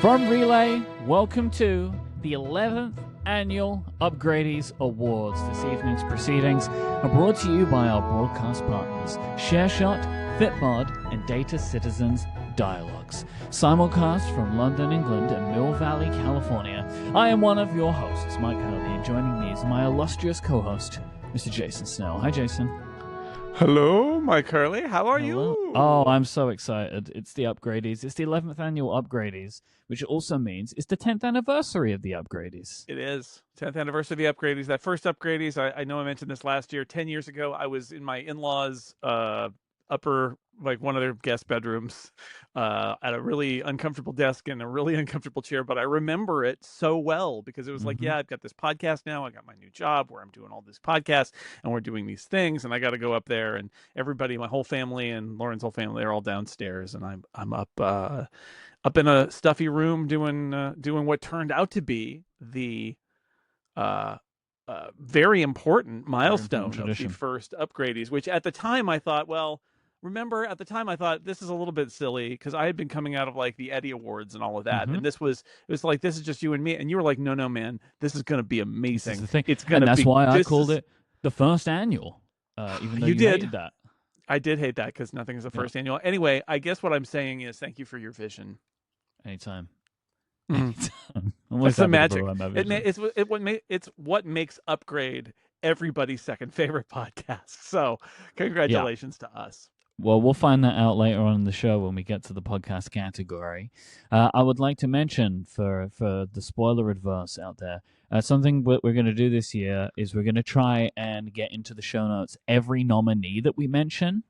From Relay, welcome to the 11th Annual Upgradies Awards. This evening's proceedings are brought to you by our broadcast partners, ShareShot, Fitbod, and Data Citizens Dialogues. Simulcast from London, England, and Mill Valley, California. I am one of your hosts, Myke, and joining me is my illustrious co-host, Mr. Jason Snell. Hi, Jason. Hello, Myke Hurley. How are Hello. you? Oh, I'm so excited. It's the Upgradies. It's the 11th Annual Upgradies, which also means it's the 10th anniversary of the Upgradies. It is. 10th anniversary of the Upgradies. That first Upgradies, I know I mentioned this last year. 10 years ago, I was in my in-laws' upper, like one of their guest bedrooms at a really uncomfortable desk and a really uncomfortable chair. But I remember it so well because it was like, yeah, I've got this podcast now. I got my new job where I'm doing all this podcast and we're doing these things. And I got to go up there and everybody, my whole family and Lauren's whole family, they're all downstairs. And I'm up in a stuffy room doing what turned out to be the very important milestone of the first Upgradies, which at the time I thought, this is a little bit silly because I had been coming out of like the Eddie Awards and all of that, and it was like, this is just you and me, and you were like, no, man, this is going to be amazing. This is the thing. It's going to be. That's why I called it the first annual, even though you hated that. I did hate that because nothing is the first annual. Anyway, I guess what I'm saying is thank you for your vision. Anytime. It's the magic. It's what makes Upgrade everybody's second favorite podcast. So congratulations to us. Well, we'll find that out later on in the show when we get to the podcast category. I would like to mention for the spoiler adverse out there, something we're going to do this year is we're going to try and get into the show notes every nominee that we mention.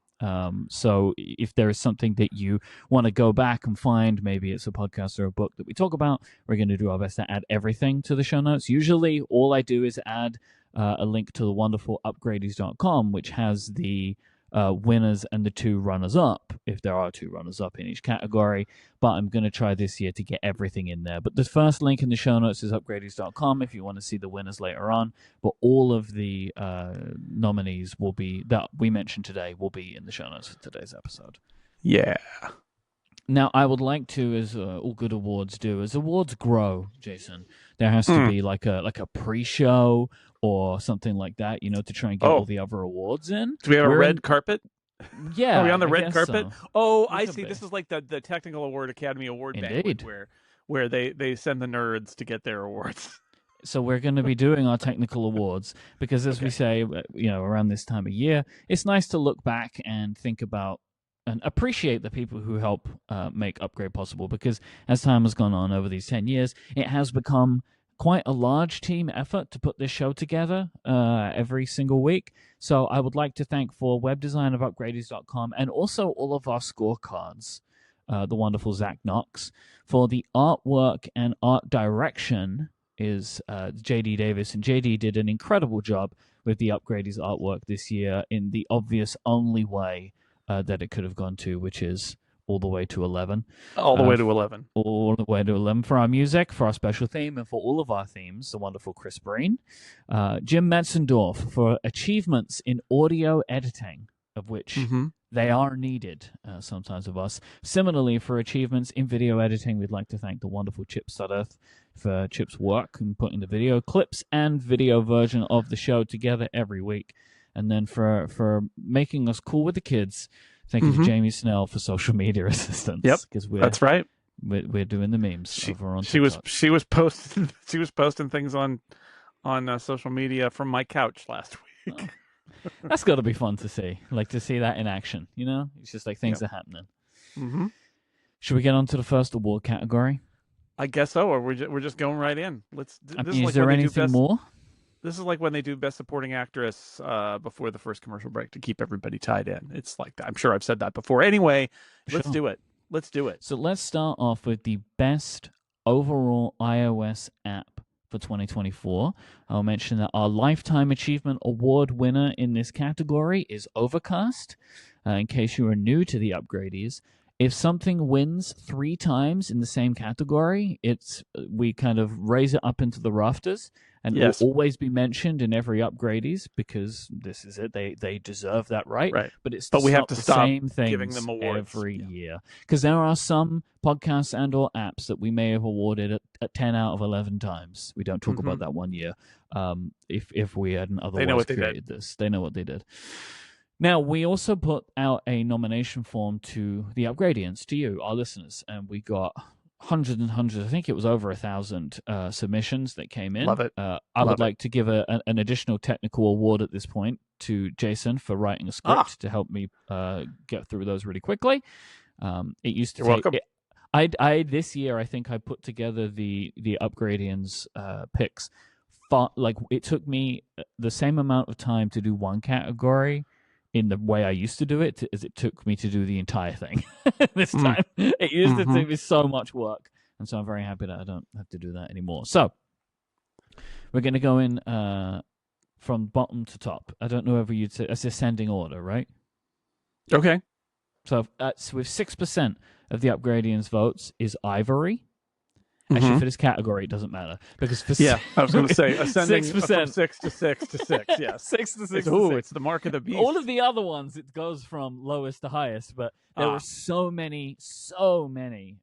So if there is something that you want to go back and find, maybe it's a podcast or a book that we talk about, we're going to do our best to add everything to the show notes. Usually all I do is add a link to the wonderful upgradies.com, which has the winners and the two runners-up, if there are two runners-up in each category. But I'm going to try this year to get everything in there. But the first link in the show notes is upgradies.com if you want to see the winners later on. But all of the nominees that we mentioned today will be in the show notes for today's episode. Yeah. Now, I would like to, as all good awards do, as awards grow, Jason, there has to be like a pre-show or something like that, to try and get all the other awards in. Do we have a red carpet? Yeah. Are we on the red carpet? So. Oh, I see. This is like the Technical Award Academy Award banquet where they send the nerds to get their awards. So we're going to be doing our technical awards because, as we say, around this time of year, it's nice to look back and think about and appreciate the people who help make Upgrade possible, because as time has gone on over these 10 years, it has become quite a large team effort to put this show together every single week. So I would like to thank for web design of upgradies.com and also all of our scorecards, the wonderful Zach Knox. For the artwork and art direction is JD Davis, and JD did an incredible job with the Upgradies artwork this year in the obvious only way that it could have gone to, which is all the way to 11. All the way to 11. All the way to 11 for our music, for our special theme, and for all of our themes, the wonderful Chris Breen. Jim Metzendorf for achievements in audio editing, of which they are needed sometimes of us. Similarly, for achievements in video editing, we'd like to thank the wonderful Chip Sudderth for Chip's work in putting the video clips and video version of the show together every week. And then for making us cool with the kids, thank you to Jamie Snell for social media assistance. Yep, because that's right. We're doing the memes over on she TikTok. she was posting things on social media from my couch last week. Oh. That's got to be fun to see, like to see that in action. It's just like things are happening. Should we get on to the first award category? I guess so, or we're just going right in. Is there anything more? This is like when they do Best Supporting Actress before the first commercial break to keep everybody tied in. It's like that. I'm sure I've said that before. Anyway, let's do it. So let's start off with the best overall iOS app for 2024. I'll mention that our Lifetime Achievement Award winner in this category is Overcast. In case you are new to the Upgradies, if something wins 3 times in the same category, we kind of raise it up into the rafters, and it will Yes. always be mentioned in every Upgradies because this is it. They deserve that right. Right. But it's to But we have stop to the stop same giving things them awards. every Yeah. year, because there are some podcasts and/or apps that we may have awarded at 10 out of 11 times. We don't talk about that one year. If we hadn't otherwise created this, they know what they did. Now, we also put out a nomination form to the Upgradians, to you, our listeners, and we got hundreds and hundreds. I think it was over 1,000 submissions that came in. Love it. I would like to give an additional technical award at this point to Jason for writing a script to help me get through those really quickly. It used to You're take. welcome. I this year I think I put together the Upgradians picks. Like it took me the same amount of time to do one category in the way I used to do it as it took me to do the entire thing this time. It used to take me so much work, and so I'm very happy that I don't have to do that anymore. So we're going to go in from bottom to top. I don't know whether you'd say that's ascending order, right? Okay. So with 6% of the Upgradians votes is Ivory. Actually, for this category, it doesn't matter because for I was going to say ascending 6%. from 6 to 6 to 6. Yes, 6 to 6. It's the mark of the beast. All of the other ones, it goes from lowest to highest, but there were so many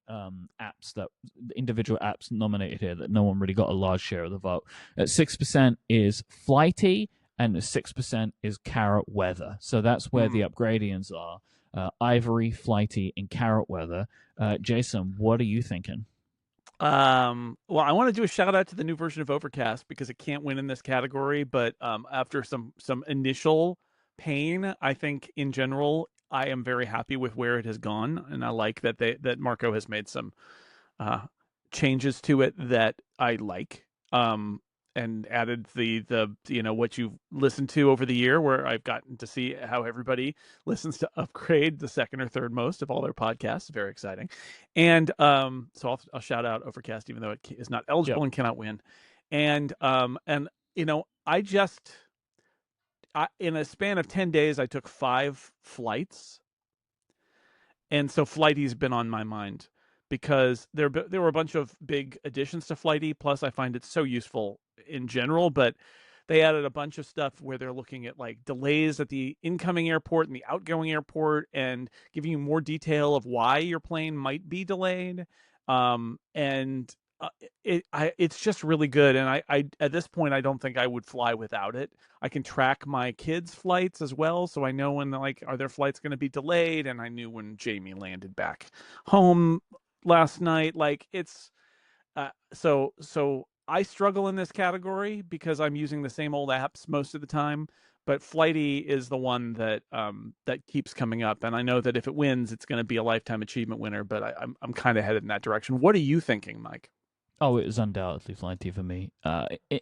apps that individual apps nominated here that no one really got a large share of the vote. At 6% is Flighty, and 6% is Carrot Weather. So that's where the Upgradians are: Ivory, Flighty, and Carrot Weather. Jason, what are you thinking? Well, I want to do a shout out to the new version of Overcast because it can't win in this category, but after some initial pain, I think in general I am very happy with where it has gone, and I like that Marco has made some changes to it that I like. And added the what you've listened to over the year, where I've gotten to see how everybody listens to Upgrade, the second or third most of all their podcasts. Very exciting. And so I'll shout out Overcast, even though it is not eligible and cannot win. And I just in a span of 10 days, I took 5 flights, and so Flighty's been on my mind because there were a bunch of big additions to Flighty. Plus, I find it so useful in general, but they added a bunch of stuff where they're looking at like delays at the incoming airport and the outgoing airport, and giving you more detail of why your plane might be delayed. It's just really good, and I at this point I don't think I would fly without it. I can track my kids' flights as well, so I know when are their flights going to be delayed, and I knew when Jamie landed back home last night. Like it's so I struggle in this category because I'm using the same old apps most of the time, but Flighty is the one that keeps coming up, and I know that if it wins, it's going to be a lifetime achievement winner. But I'm kind of headed in that direction. What are you thinking, Myke? Oh, it was undoubtedly Flighty for me.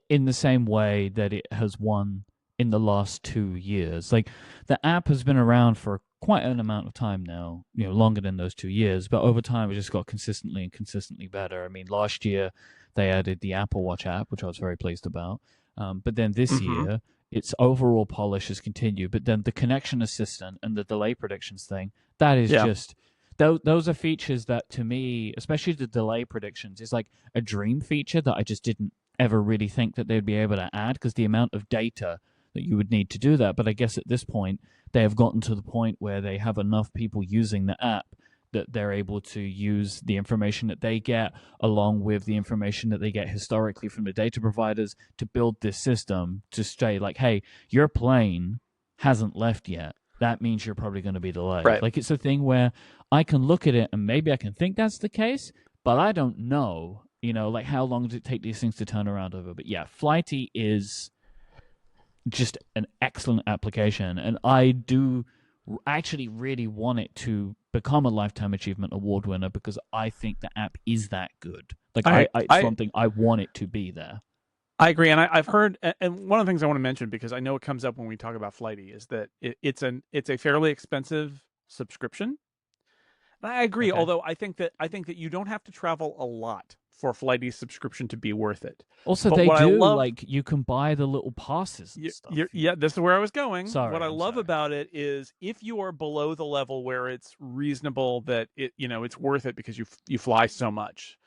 In the same way that it has won in the last 2 years. Like the app has been around for quite an amount of time now, longer than those 2 years, but over time it just got consistently better. I mean, last year they added the Apple Watch app, which I was very pleased about. But then this year, its overall polish has continued. But then the connection assistant and the delay predictions thing, that is just... Those are features that, to me, especially the delay predictions, is like a dream feature that I just didn't ever really think that they'd be able to add, because the amount of data that you would need to do that. But I guess at this point, they have gotten to the point where they have enough people using the app that they're able to use the information that they get along with the information that they get historically from the data providers to build this system to say, like, hey, your plane hasn't left yet. That means you're probably going to be delayed. Right. Like, it's a thing where I can look at it and maybe I can think that's the case, but I don't know, like how long does it take these things to turn around over. But yeah, Flighty is just an excellent application, and I do actually really want it to become a Lifetime Achievement Award winner because I think the app is that good. Like, it's something I want it to be there. I agree, and I've heard, and one of the things I want to mention, because I know it comes up when we talk about Flighty, is that it's a fairly expensive subscription. And I agree, although I think that you don't have to travel a lot for Flighty's subscription to be worth it. Also, But they what I do love, like you can buy the little passes and stuff. yeah, this is where I was going. Sorry, What I I'm love sorry. about it is if you are below the level where it's reasonable that it's worth it because you fly so much,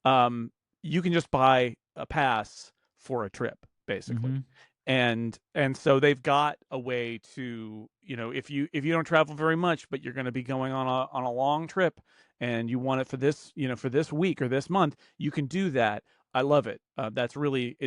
um, you can just buy a pass for a trip, basically. Mm-hmm. And so they've got a way to, if you don't travel very much, but you're going to be going on a long trip and you want it for this, for this week or this month, you can do that. I love it. It's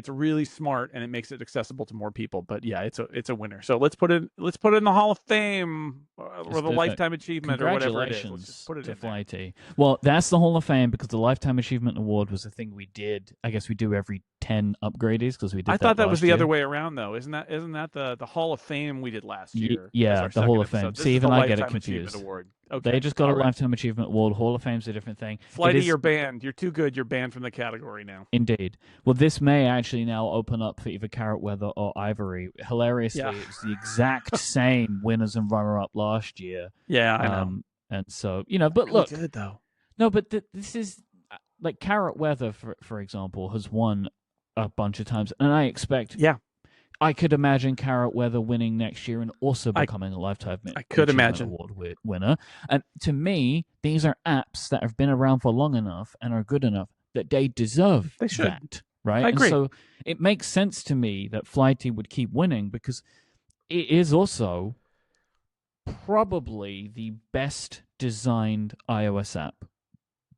really smart, and it makes it accessible to more people. But yeah, it's a winner. So let's put it in the Hall of Fame, or the lifetime achievement, or whatever it is. Let's just Congratulations put it to in there. Flighty. Well, that's the Hall of Fame because the Lifetime Achievement Award was a thing we did. I guess we do every 10 upgradies because we did I that thought that was last the year. other way around, though. Isn't that the Hall of Fame we did last year? Yeah, the Hall of Fame. This See, is even the I get it Lifetime confused. Achievement Award. Okay. They just got a All right. Lifetime Achievement Award. Hall of Fame's a different thing. Flighty, you're banned. You're too good. You're banned from the category now. Indeed. Well, this may actually now open up for either Carrot Weather or Ivory. Hilariously, Yeah. it was the exact same winners and runner-up last year. Yeah, I know. And so, but look, good though. No, but this is like Carrot Weather, for example, has won a bunch of times, and I expect. Yeah. I could imagine Carrot Weather winning next year and also becoming a Lifetime Achievement Award winner. And to me, these are apps that have been around for long enough and are good enough that they deserve that, right? I agree. And so it makes sense to me that Flighty would keep winning because it is also probably the best designed iOS app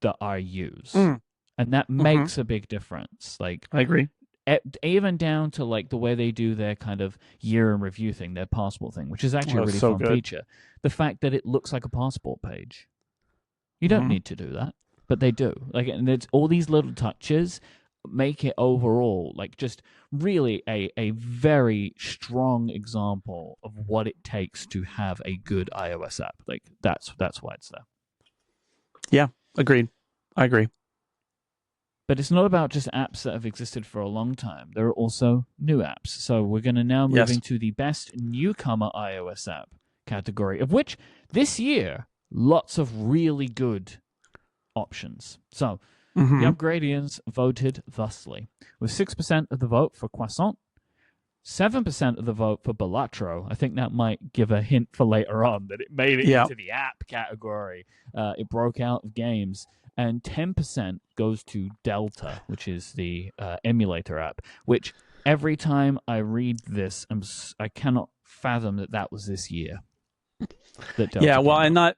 that I use. And that makes a big difference. Like, I agree. Even down to like the way they do their kind of year in review thing, their passport thing, which is actually a really fun feature. The fact that it looks like a passport page. You don't need to do that, but they do. Like, and it's all these little touches make it overall like just really a very strong example of what it takes to have a good iOS app. Like that's why it's there. Yeah, agreed. I agree. But it's not about just apps that have existed for a long time. There are also new apps. So we're going to now move into the best newcomer iOS app category, of which this year, lots of really good options. So the Upgradians voted thusly, with 6% of the vote for Croissant, 7% of the vote for Balatro. I think that might give a hint for later on that it made it into the app category. It broke out of games. And 10% goes to Delta, which is the emulator app, which every time I read this, I cannot fathom that was this year. That Delta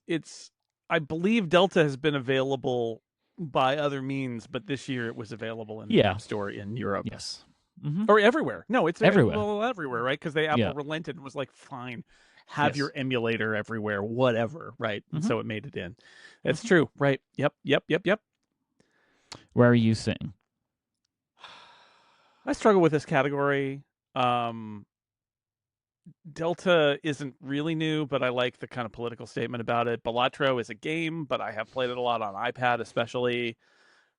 it's I believe Delta has been available by other means, but this year it was available in the App Store in Europe. Yes. Or everywhere. No, it's everywhere, right? Because Apple relented and was like, fine. Have your emulator everywhere, whatever, right? And so it made it in. That's true, right? Yep. Where are you sitting? I struggle with this category. Delta isn't really new, but I like the kind of political statement about it. Balatro is a game, but I have played it a lot on iPad, especially.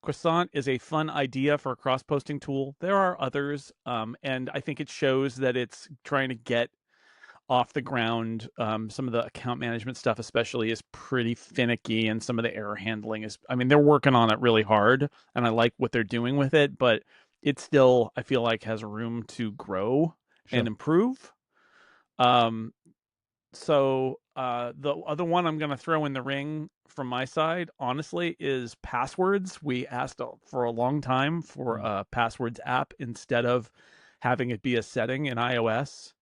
Croissant is a fun idea for a cross-posting tool. There are others, and I think it shows that it's trying to get off the ground. Some of the account management stuff especially is pretty finicky, and some of the error handling they're working on it really hard, and I like what they're doing with it, but it still, I feel like, has room to grow and improve. So the other one I'm going to throw in the ring from my side, honestly, is passwords. We asked for a long time for a passwords app instead of having it be a setting in iOS.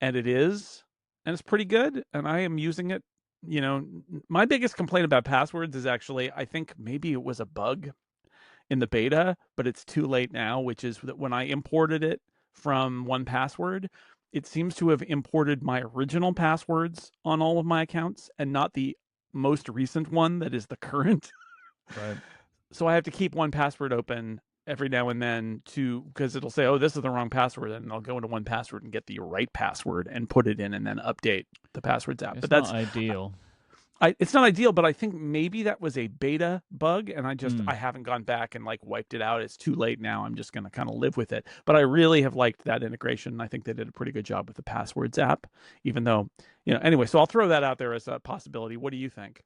And it is, and it's pretty good, and I am using it. My biggest complaint about passwords is actually, I think maybe it was a bug in the beta, but it's too late now, which is that when I imported it from 1Password, it seems to have imported my original passwords on all of my accounts and not the most recent one that is the current. Right. So I have to keep 1Password open every now and then because it'll say, oh, this is the wrong password, and I'll go into 1Password and get the right password and put it in and then update the passwords app. But that's not ideal. It's not ideal, but I think maybe that was a beta bug, and I haven't gone back and like wiped it out. It's too late now. I'm just going to kind of live with it. But I really have liked that integration. I think they did a pretty good job with the passwords app, even though, anyway, so I'll throw that out there as a possibility. What do you think?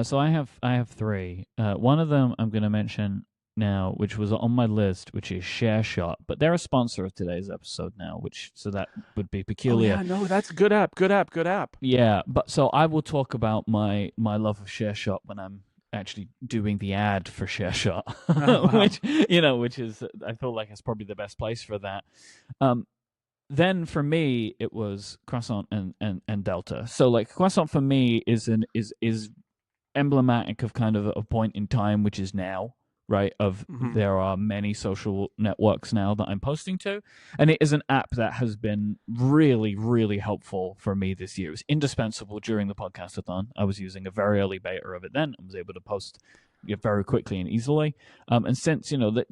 So I have three. One of them I'm going to mention now, which was on my list, which is ShareShot, but they're a sponsor of today's episode now, which so that would be Oh peculiar. yeah, no, that's a good app. Good app. Good app. Yeah, but so I will talk about my love of ShareShot when I'm actually doing the ad for ShareShot, Oh, wow. which is I feel like it's probably the best place for that. Um, then for me it was Croissant and Delta. So like Croissant for me is emblematic of kind of a point in time, which is now, right? Of there are many social networks now that I'm posting to, and it is an app that has been really, really helpful for me this year. It was indispensable during the podcastathon. I was using a very early beta of it then, and was able to post very quickly and easily. And since that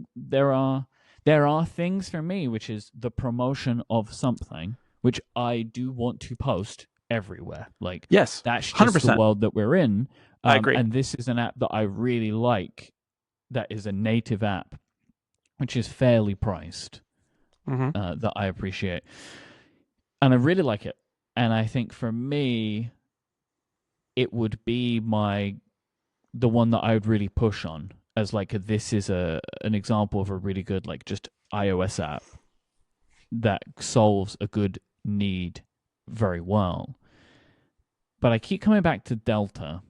there are things for me, which is the promotion of something, which I do want to post everywhere. Like, yes, that's 100%. just the world that we're in. I agree. And this is an app that I really like. That is a native app, which is fairly priced. That I appreciate, and I really like it. And I think for me, it would be the one that I would really push on as like this is an example of a really good like just iOS app that solves a good need very well. But I keep coming back to Delta.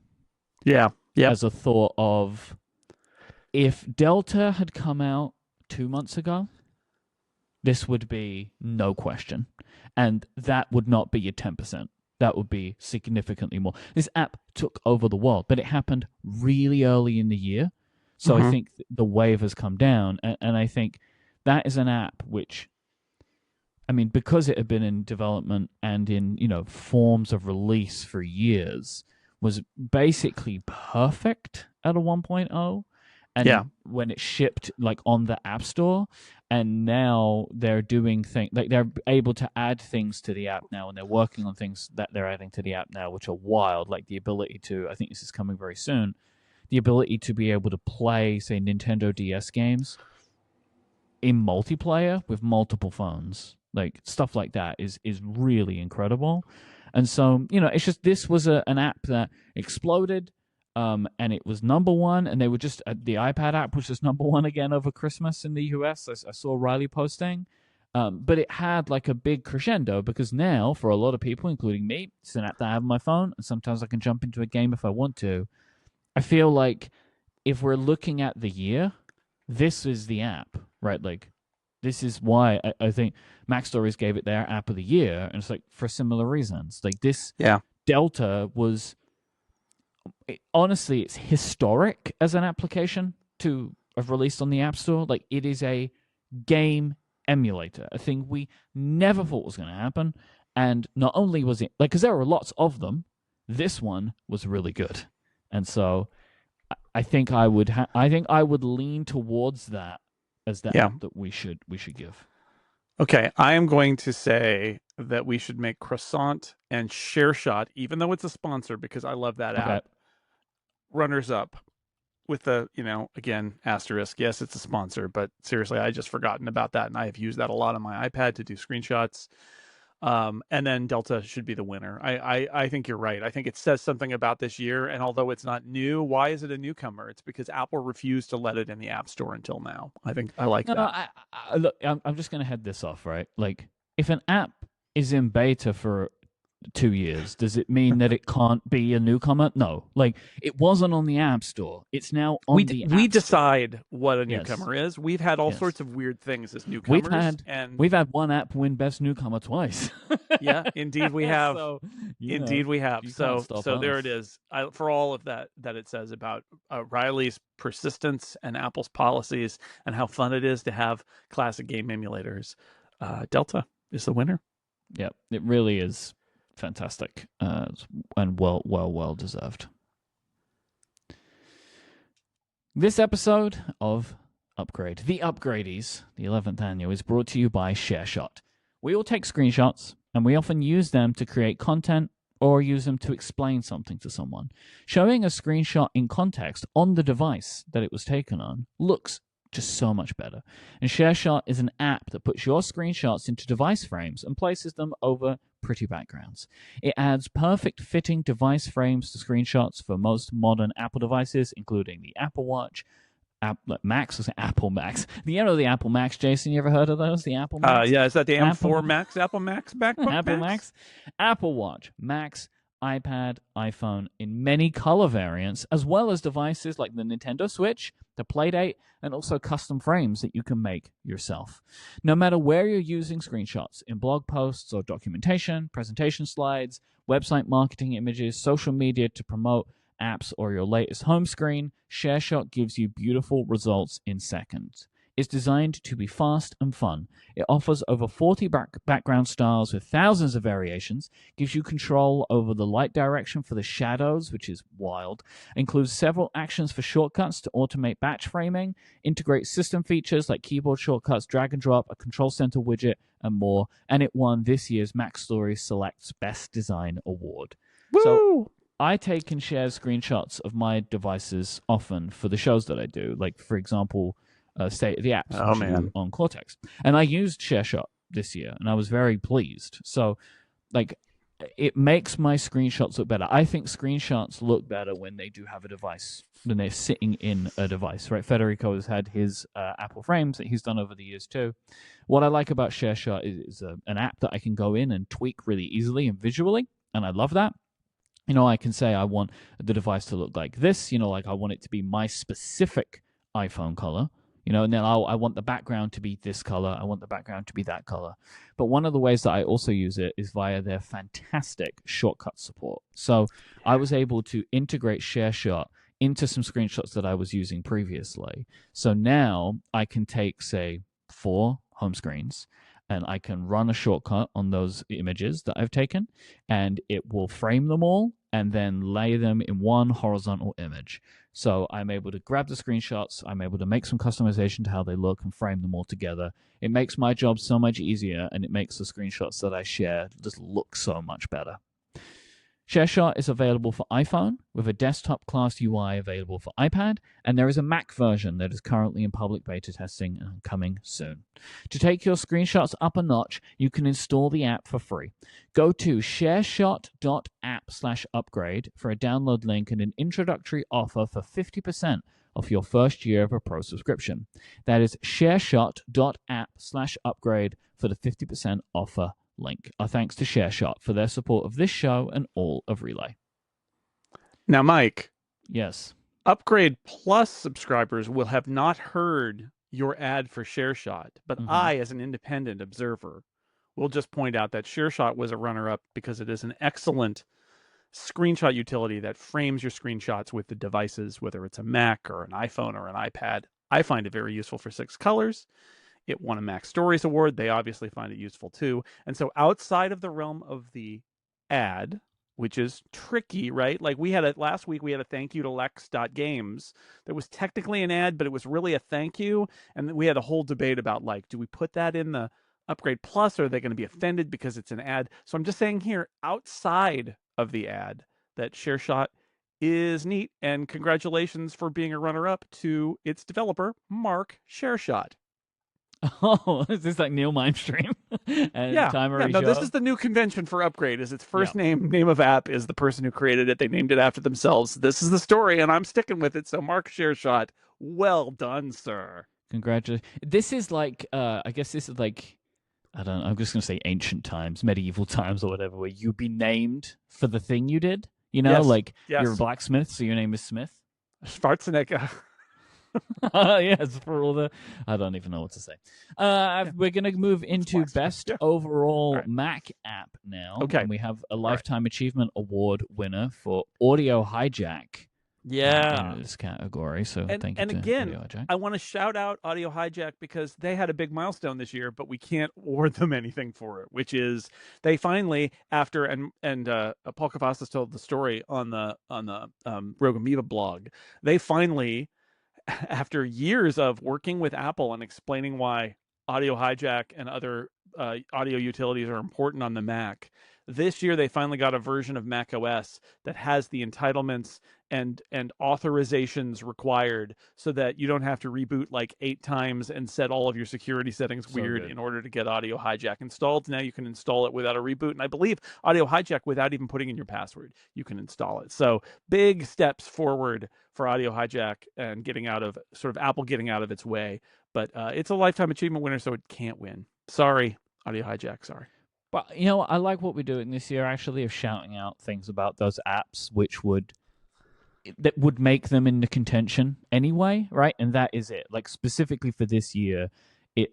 Yeah. As a thought of if Delta had come out 2 months ago, this would be no question. And that would not be your 10%. That would be significantly more. This app took over the world, but it happened really early in the year. So I think the wave has come down. And I think that is an app which, I mean, because it had been in development and in, forms of release for years, was basically perfect at a 1.0. And when it shipped like on the App Store, and now they're doing things like they're able to add things to the app now, and they're working on things that they're adding to the app now, which are wild. Like the ability to, I think this is coming very soon, the ability to be able to play, say, Nintendo DS games in multiplayer with multiple phones, like stuff like that is really incredible. And so it's just this was an app that exploded. And it was number one, and they were just the iPad app was just number one again over Christmas in the US. I saw Riley posting, but it had like a big crescendo because now for a lot of people, including me, it's an app that I have on my phone, and sometimes I can jump into a game if I want to. I feel like if we're looking at the year, this is the app, right? Like this is why I think Mac Stories gave it their app of the year, and it's like for similar reasons. Like this, Delta was. Honestly, it's historic as an application to have released on the App Store. Like it is a game emulator, a thing we never thought was going to happen. And not only was it like, because there were lots of them, this one was really good. And so I think I would lean towards that as the app that we should give. Okay, I am going to say that we should make Croissant and ShareShot, even though it's a sponsor, because I love that app, runners up with the, again, asterisk. Yes, it's a sponsor, but seriously, I just forgotten about that, and I have used that a lot on my iPad to do screenshots. And then Delta should be the winner. I think you're right. I think it says something about this year, and although it's not new, why is it a newcomer? It's because Apple refused to let it in the App Store until now. I think I like that. Look, I'm just going to head this off, right? Like, if an app is in beta for 2 years, does it mean that it can't be a newcomer? No. Like, it wasn't on the App Store. It's now on the App Store. We decide what a newcomer is. We've had all sorts of weird things as newcomers. We've had one app win Best Newcomer twice. Yeah, indeed we have. So, we have. So there us. it is. For all of that it says about Riley's persistence and Apple's policies and how fun it is to have classic game emulators, Delta is the winner. Yep, it really is. Fantastic and well deserved. This episode of Upgrade, the Upgradies, the 11th annual, is brought to you by ShareShot. We all take screenshots, and we often use them to create content or use them to explain something to someone. Showing a screenshot in context on the device that it was taken on looks just so much better. And ShareShot is an app that puts your screenshots into device frames and places them over pretty backgrounds. It adds perfect fitting device frames to screenshots for most modern Apple devices, including the Apple Watch, Apple Max, Apple Max. The Apple Max, Jason. You ever heard of those? The Apple Max. Yeah, is that the Apple M4 Max, Apple Max, MacBook Apple Max? Max, Apple Watch, Max, iPad, iPhone in many color variants, as well as devices like the Nintendo Switch, the Playdate, and also custom frames that you can make yourself. No matter where you're using screenshots, in blog posts or documentation, presentation slides, website marketing images, social media to promote apps, or your latest home screen, ShareShot gives you beautiful results in seconds. It's designed to be fast and fun. It offers over 40 background styles with thousands of variations, gives you control over the light direction for the shadows, which is wild, includes several actions for shortcuts to automate batch framing, integrates system features like keyboard shortcuts, drag and drop, a control center widget, and more, and it won this year's Mac Story Select's Best Design Award. Woo! So I take and share screenshots of my devices often for the shows that I do, like, for example, State of the Apps on Cortex. And I used ShareShot this year, and I was very pleased. So, like, it makes my screenshots look better. I think screenshots look better when they do have a device, when they're sitting in a device, right? Federico has had his Apple frames that he's done over the years too. What I like about ShareShot is an app that I can go in and tweak really easily and visually, and I love that. I can say I want the device to look like this, like I want it to be my specific iPhone color. And then I want the background to be this color. I want the background to be that color. But one of the ways that I also use it is via their fantastic shortcut support. So I was able to integrate ShareShot into some screenshots that I was using previously. So now I can take, say, 4 home screens, and I can run a shortcut on those images that I've taken, and it will frame them all and then lay them in one horizontal image. So I'm able to grab the screenshots, I'm able to make some customization to how they look and frame them all together. It makes my job so much easier, and it makes the screenshots that I share just look so much better. ShareShot is available for iPhone, with a desktop-class UI available for iPad, and there is a Mac version that is currently in public beta testing and coming soon. To take your screenshots up a notch, you can install the app for free. Go to shareshot.app/upgrade for a download link and an introductory offer for 50% off your first year of a pro subscription. That is shareshot.app/upgrade for the 50% offer link. Our thanks to ShareShot for their support of this show and all of Relay. Now, Myke. Yes. Upgrade Plus subscribers will have not heard your ad for ShareShot, but I, as an independent observer, will just point out that ShareShot was a runner-up because it is an excellent screenshot utility that frames your screenshots with the devices, whether it's a Mac or an iPhone or an iPad. I find it very useful for 6 colors. It won a Mac Stories Award. They obviously find it useful too. And so outside of the realm of the ad, which is tricky, right? Like last week, we had a thank you to Lex.games that was technically an ad, but it was really a thank you. And we had a whole debate about, like, do we put that in the Upgrade Plus, or are they going to be offended because it's an ad? So I'm just saying here, outside of the ad, that ShareShot is neat. And congratulations for being a runner-up to its developer, Mark ShareShot. Oh, is this like Neil Mindstream? No, this is the new convention for Upgrade. Is its first name of app is the person who created it. They named it after themselves. This is the story, and I'm sticking with it. So, Mark ShareShot, well done, sir. Congratulations. This is like, I guess this is like, I don't know, I'm just going to say ancient times, medieval times or whatever, where you be named for the thing you did. You're a blacksmith, so your name is Smith. Schwarzenegger. Yes, for all the... I don't even know what to say. We're going to move into Best Overall Mac App now. Okay. And we have a Lifetime Achievement Award winner for Audio Hijack. In this category, so thank you to Audio Hijack. I want to shout out Audio Hijack because they had a big milestone this year, but we can't award them anything for it, which is they finally, after and Paul Kavasas told the story on the Rogue Amoeba blog, they finally, after years of working with Apple and explaining why Audio Hijack and other audio utilities are important on the Mac, This year, they finally got a version of Mac OS that has the entitlements and authorizations required, so that you don't have to reboot like 8 times and set all of your security settings So weird good. in order to get Audio Hijack installed. Now you can install it without a reboot, and I believe Audio Hijack without even putting in your password, you can install it. So big steps forward for Audio Hijack and getting out of sort of Apple getting out of its way. But it's a lifetime achievement winner, so it can't win. Sorry, Audio Hijack. Sorry. But you know, I like what we're doing this year, actually, of shouting out things about those apps which would make them into contention anyway, right? And that is it. Like specifically for this year,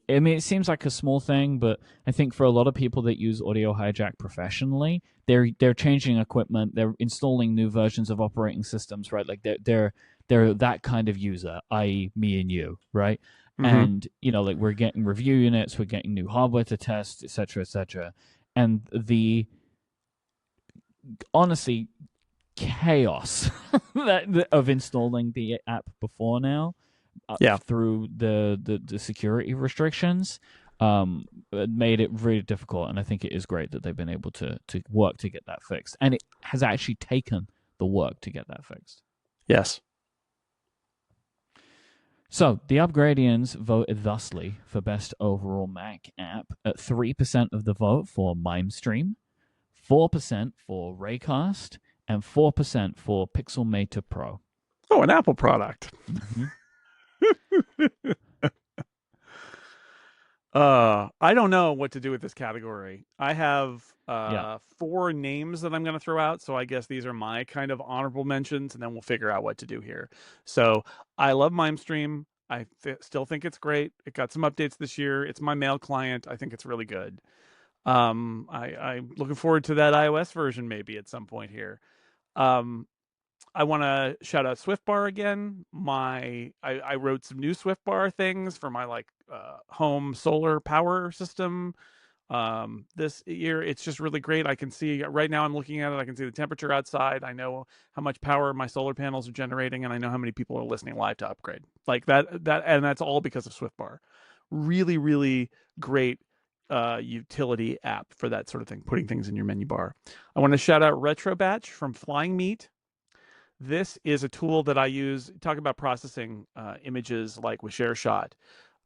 I mean, it seems like a small thing, but I think for a lot of people that use Audio Hijack professionally, they're changing equipment, they're installing new versions of operating systems, right? Like they're that kind of user, i.e., me and you, right? Mm-hmm. And you know, like we're getting review units, we're getting new hardware to test, etc., etc. And the honestly chaos of installing the app before now, Yeah. through the security restrictions, made it really difficult. And I think it is great that they've been able to work to get that fixed, and it has actually taken the work to get that fixed. Yes. So the Upgradians voted thusly for best overall Mac app at 3% of the vote for MimeStream, 4% for Raycast, and 4% for Pixelmator Pro. Oh, an Apple product. Mm-hmm. I don't know what to do with this category. I have Yeah. 4 names that I'm going to throw out, so I guess these are my kind of honorable mentions, and then we'll figure out what to do here. So I love MimeStream. I still think it's great. It got some updates this year. It's my mail client. I think it's really good. I'm looking forward to that iOS version maybe at some point here. Um, I want to shout out SwiftBar again. I wrote some new SwiftBar things for my like home solar power system this year. It's just really great. I can see right now, I'm looking at it, I can see the temperature outside. I know how much power my solar panels are generating, and I know how many people are listening live to Upgrade. Like and that's all because of SwiftBar. Really, really great utility app for that sort of thing, putting things in your menu bar. I want to shout out RetroBatch from Flying Meat. This is a tool that I use. Talk about processing images like with ShareShot,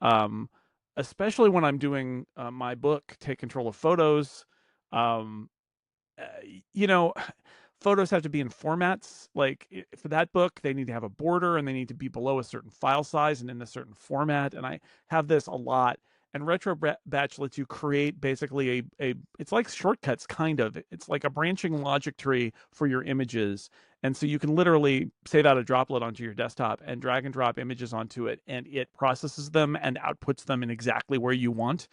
um, especially when I'm doing my book, Take Control of Photos. Um, uh, you know, photos have to be in formats. Like for that book, they need to have a border and they need to be below a certain file size and in a certain format. And I have this a lot. And Retro Batch lets you create basically it's like shortcuts, kind of. It's like a branching logic tree for your images. And so you can literally save out a droplet onto your desktop and drag and drop images onto it, and it processes them and outputs them in exactly where you want.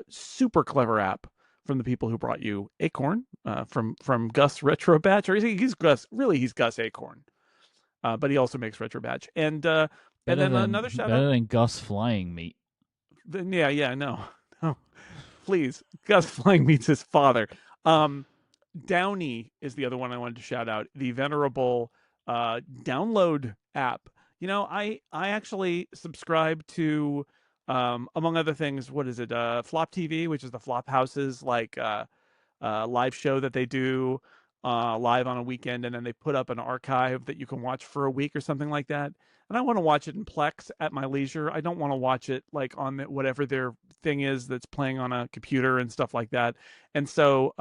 Super clever app from the people who brought you Acorn, from Gus Retro Batch, or he's Gus. Really, he's Gus Acorn, but he also makes Retro Batch. And then another shout out. Better than Gus Flying Meat. Then yeah, no, no, please, Gus Flying meets his father. Downy is the other one I wanted to shout out. The venerable download app. You know, I actually subscribe to, among other things, what is it? Flop TV, which is the Flop Houses like live show that they do live on a weekend, and then they put up an archive that you can watch for a week or something like that. And I want to watch it in Plex at my leisure. I don't want to watch it like on whatever their thing is that's playing on a computer and stuff like that. And so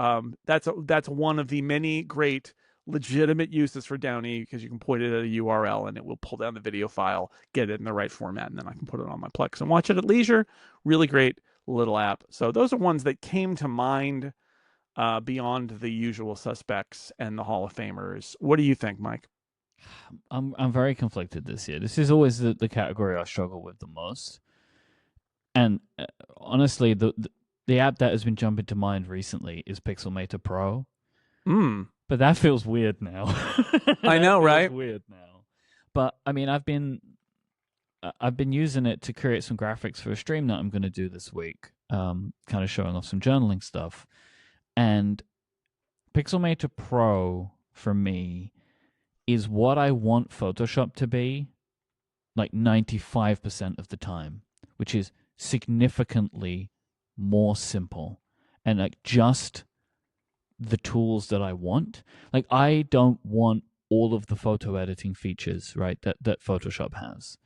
that's one of the many great legitimate uses for Downy, because you can point it at a URL and it will pull down the video file, get it in the right format, and then I can put it on my Plex and watch it at leisure. Really great little app. So those are ones that came to mind beyond the usual suspects and the Hall of Famers. What do you think, Myke? I'm very conflicted this year. This is always the category I struggle with the most. And honestly, the app that has been jumping to mind recently is Pixelmator Pro. But that feels weird now. I know, right? Weird now. But I mean, I've been using it to create some graphics for a stream that I'm going to do this week. Kind of showing off some journaling stuff. And Pixelmator Pro for me is what I want Photoshop to be, like 95% of the time, which is significantly more simple and like just the tools that I want. Like, I don't want all of the photo editing features, right, that Photoshop has.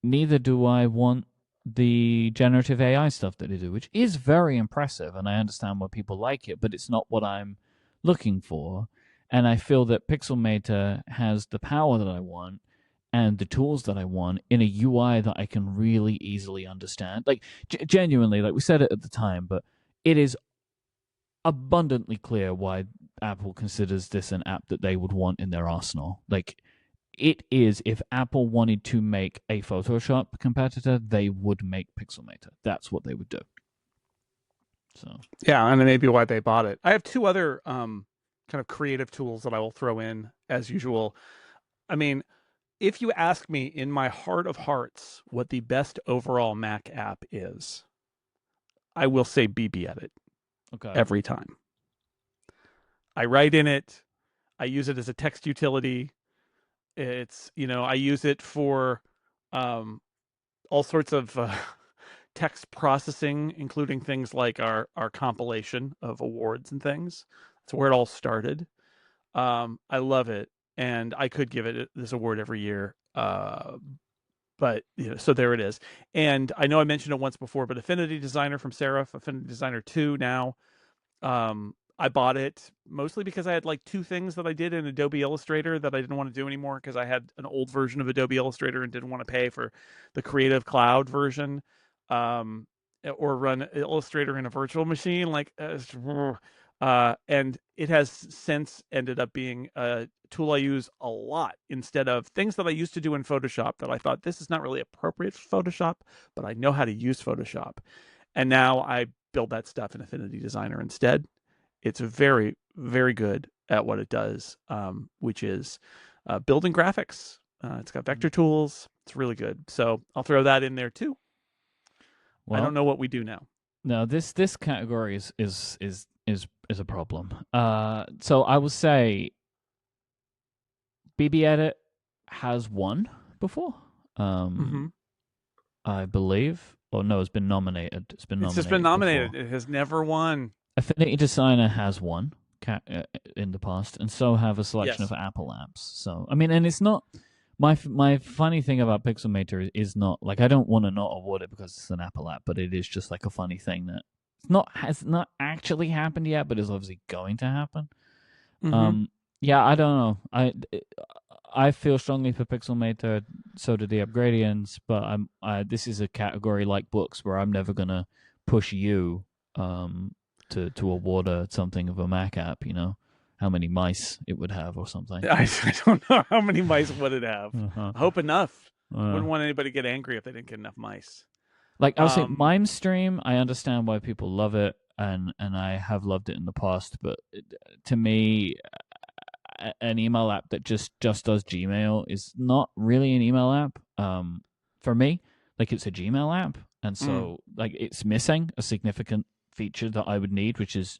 Neither do I want the generative AI stuff that they do, which is very impressive, and I understand why people like it, but it's not what I'm looking for. And I feel that Pixelmator has the power that I want and the tools that I want in a UI that I can really easily understand. Like, genuinely, like we said it at the time, but it is abundantly clear why Apple considers this an app that they would want in their arsenal. Like, it is, if Apple wanted to make a Photoshop competitor, they would make Pixelmator. That's what they would do. So yeah, and maybe why they bought it. I have two other kind of creative tools that I will throw in as usual. I mean, if you ask me in my heart of hearts what the best overall Mac app is, I will say BB Edit. Okay. Every time. I write in it. I use it as a text utility. It's, I use it for all sorts of text processing, including things like our compilation of awards and things. That's where it all started. I love it, and I could give it this award every year. But so there it is. And I know I mentioned it once before, but Affinity Designer from Serif, Affinity Designer 2 now. I bought it mostly because I had like two things that I did in Adobe Illustrator that I didn't want to do anymore because I had an old version of Adobe Illustrator and didn't want to pay for the Creative Cloud version, or run Illustrator in a virtual machine. And it has since ended up being a tool I use a lot instead of things that I used to do in Photoshop that I thought this is not really appropriate for Photoshop, but I know how to use Photoshop. And now I build that stuff in Affinity Designer instead. It's very, very good at what it does, which is building graphics. It's got vector tools. It's really good. So I'll throw that in there too. Well, I don't know what we do now. No, this category is a problem. So I will say BB Edit has won before. I believe. Or no, it's been nominated. It's just been nominated. Before. It has never won. Affinity Designer has won in the past, and so have a selection of Apple apps. So, I mean, and it's not... My funny thing about Pixelmator is not... Like, I don't want to not award it because it's an Apple app, but it is just like a funny thing that has not actually happened yet, but is obviously going to happen. Yeah, I don't know. I feel strongly for Pixelmator, so do the Upgradians, but this is a category like books where I'm never gonna push you to award something of a Mac app. How many mice it would have or something. I don't know how many mice would it have. I hope enough. Wouldn't want anybody to get angry if they didn't get enough mice. Like I was saying, Mime Stream, I understand why people love it, and I have loved it in the past, but to me, an email app that just does Gmail is not really an email app. For me, like, it's a Gmail app, and so like it's missing a significant feature that I would need, which is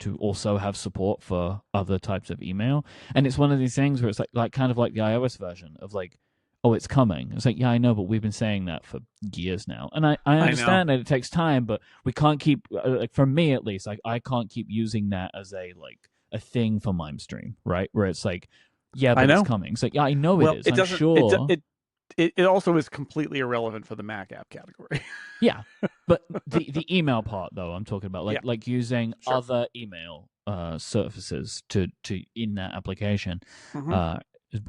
to also have support for other types of email. And it's one of these things where it's like kind of like the iOS version of like, oh, it's coming. It's like, yeah, I know, but we've been saying that for years now. And I understand that it takes time, but we can't keep, like, for me at least, like, I can't keep using that as a thing for MimeStream, right? Where it's like, yeah, but it's coming. It's like, yeah, I know it is. I'm sure. It also is completely irrelevant for the Mac app category. Yeah, but the email part, though, I'm talking about, like using other email surfaces to in that application.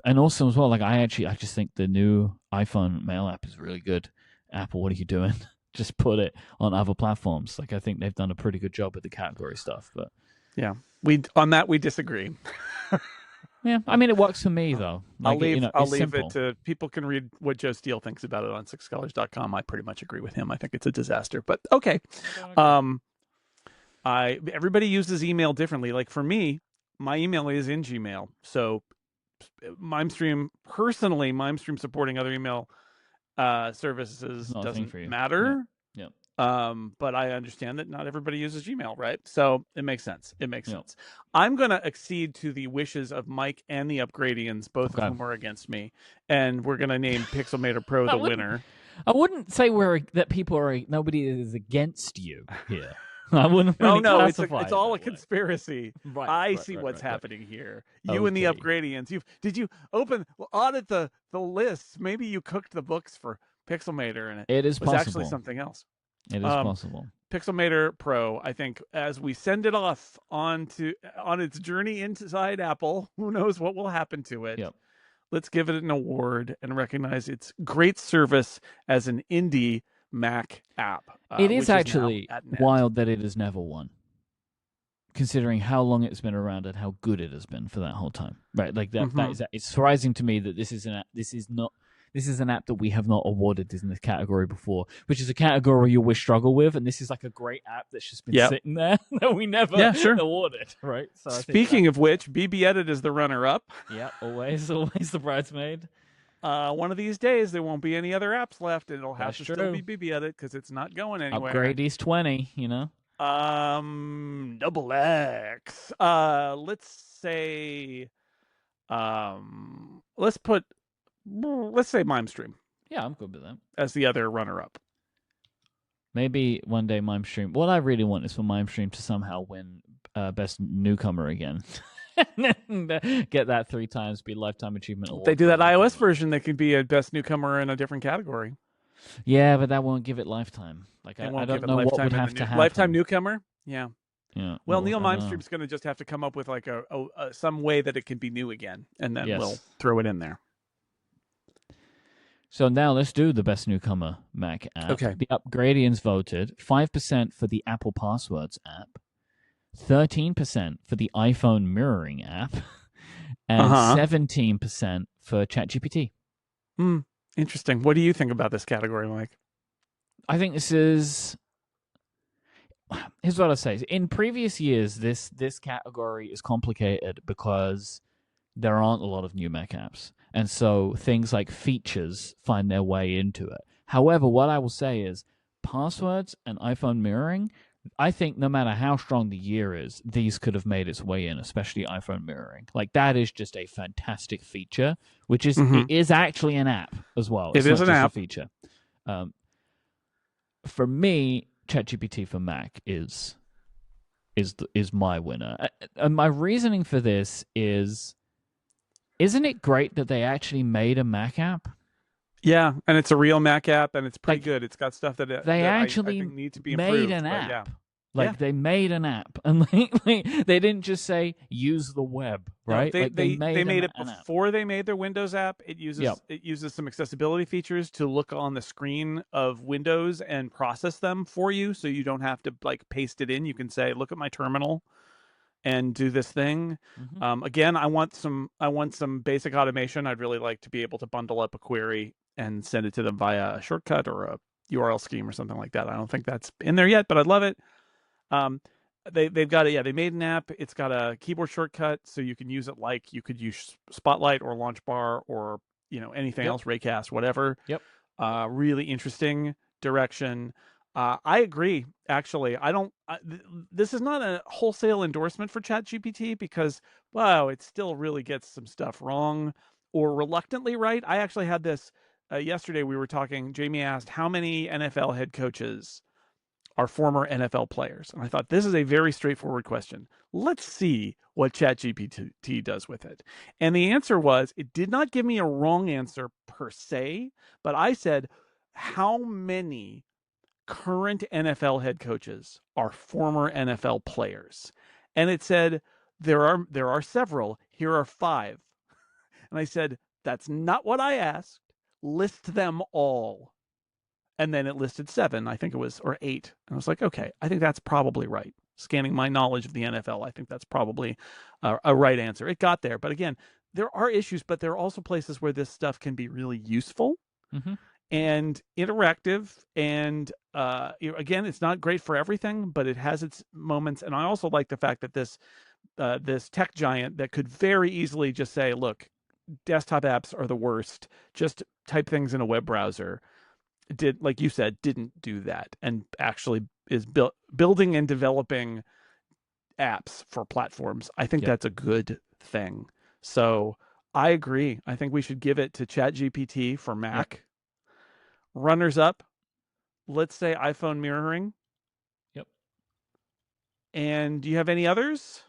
And also as well, like I just think the new iPhone mail app is really good. Apple, what are you doing? Just put it on other platforms. Like, I think they've done a pretty good job with the category stuff. But yeah, we disagree. Yeah, I mean, it works for me though. Like, I'll leave it to people can read what Joe Steele thinks about it on sixcolors.com. I pretty much agree with him. I think it's a disaster, but okay. Everybody uses email differently. Like for me, my email is in Gmail. So MimeStream supporting other email services doesn't matter. Yeah. But I understand that not everybody uses Gmail, right? So it makes sense. Sense. I'm going to accede to the wishes of Myke and the Upgradians, both of whom are against me, and we're going to name Pixelmator Pro the winner. I wouldn't say nobody is against you here. I wouldn't No, really no, classify it's it all that a way. conspiracy. Right, I right, see right, what's right, right. happening here. You and the Okay. Upgradians. Did you audit the lists? Maybe you cooked the books for Pixelmator, and it It is was actually possible. something else. It is Um, possible. Pixelmator Pro, I think, as we send it off on its journey inside Apple, who knows what will happen to it. Yep. Let's give it an award and recognize its great service as an indie Mac app, It is which is now actually at net. wild that it has never won, considering how long it's been around and how good it has been for that whole time. Right? Like that. That is. It's surprising to me that this is an app that we have not awarded in this category before, which is a category you always struggle with, and this is like a great app that's just been sitting there that we never awarded. Right. So Speaking of which, BB Edit is the runner-up. Yeah, always the bridesmaid. One of these days, there won't be any other apps left, and it'll have That's to true. still be BB Edit because it's not going anywhere. Upgradies 20, you know. Double X. Let's say, let's say MimeStream. Yeah, I'm good with that. As the other runner-up. Maybe one day MimeStream. What I really want is for MimeStream to somehow win Best Newcomer again. And then get that 3 times, be Lifetime Achievement Award. They do that iOS version, they could be a Best Newcomer in a different category. Yeah, but that won't give it Lifetime. Like, I don't know what would have to happen. Lifetime Newcomer? Yeah. Yeah. Well, Neil MimeStream's going to just have to come up with like some way that it can be new again, and then we'll throw it in there. So now let's do the Best Newcomer Mac app. Okay. The Upgradians voted 5% for the Apple Passwords app, 13% for the iPhone Mirroring app, and 17% for ChatGPT. Interesting. What do you think about this category, Mike? I think this is... Here's what I'll say. In previous years, this category is complicated because there aren't a lot of new Mac apps. And so things like features find their way into it. However, what I will say is passwords and iPhone mirroring, I think no matter how strong the year is, these could have made its way in, especially iPhone mirroring. Like, that is just a fantastic feature, which is it is actually an app as well. It's it is not an just app. A feature. For me, ChatGPT for Mac is my winner. And my reasoning for this is, isn't it great that they actually made a Mac app? Yeah, and it's a real Mac app, and it's pretty good. It's got stuff that I think need to be improved. Made an app. Yeah. They made an app, and they didn't just say use the web, right? No, they made it before app. They made their Windows app. It uses some accessibility features to look on the screen of Windows and process them for you, so you don't have to like paste it in. You can say, "Look at my terminal," and do this thing. Again, I want some basic automation. I'd really like to be able to bundle up a query and send it to them via a shortcut or a URL scheme or something like that. I don't think that's in there yet, but I'd love it. They've got it. Yeah, they made an app. It's got a keyboard shortcut, so you can use it like you could use Spotlight or Launch Bar or anything else, Raycast, whatever. Really interesting direction. I agree. Actually, I don't. This is not a wholesale endorsement for ChatGPT because, wow, it still really gets some stuff wrong or reluctantly right. I actually had this yesterday. We were talking. Jamie asked how many NFL head coaches are former NFL players, and I thought this is a very straightforward question. Let's see what ChatGPT does with it. And the answer was, it did not give me a wrong answer per se, but I said, how many current NFL head coaches are former NFL players? And it said, there are several. Here are 5. And I said, that's not what I asked. List them all. And then it listed 7, I think it was, or 8. And I was like, okay, I think that's probably right. Scanning my knowledge of the NFL, I think that's probably a right answer. It got there. But again, there are issues, but there are also places where this stuff can be really useful and interactive. And again, it's not great for everything, but it has its moments. And I also like the fact that this tech giant that could very easily just say, look, desktop apps are the worst. Just type things in a web browser. Like you said, didn't do that, and actually is building and developing apps for platforms. I think that's a good thing. So I agree. I think we should give it to ChatGPT for Mac. Runners up, let's say iPhone mirroring. And do you have any others?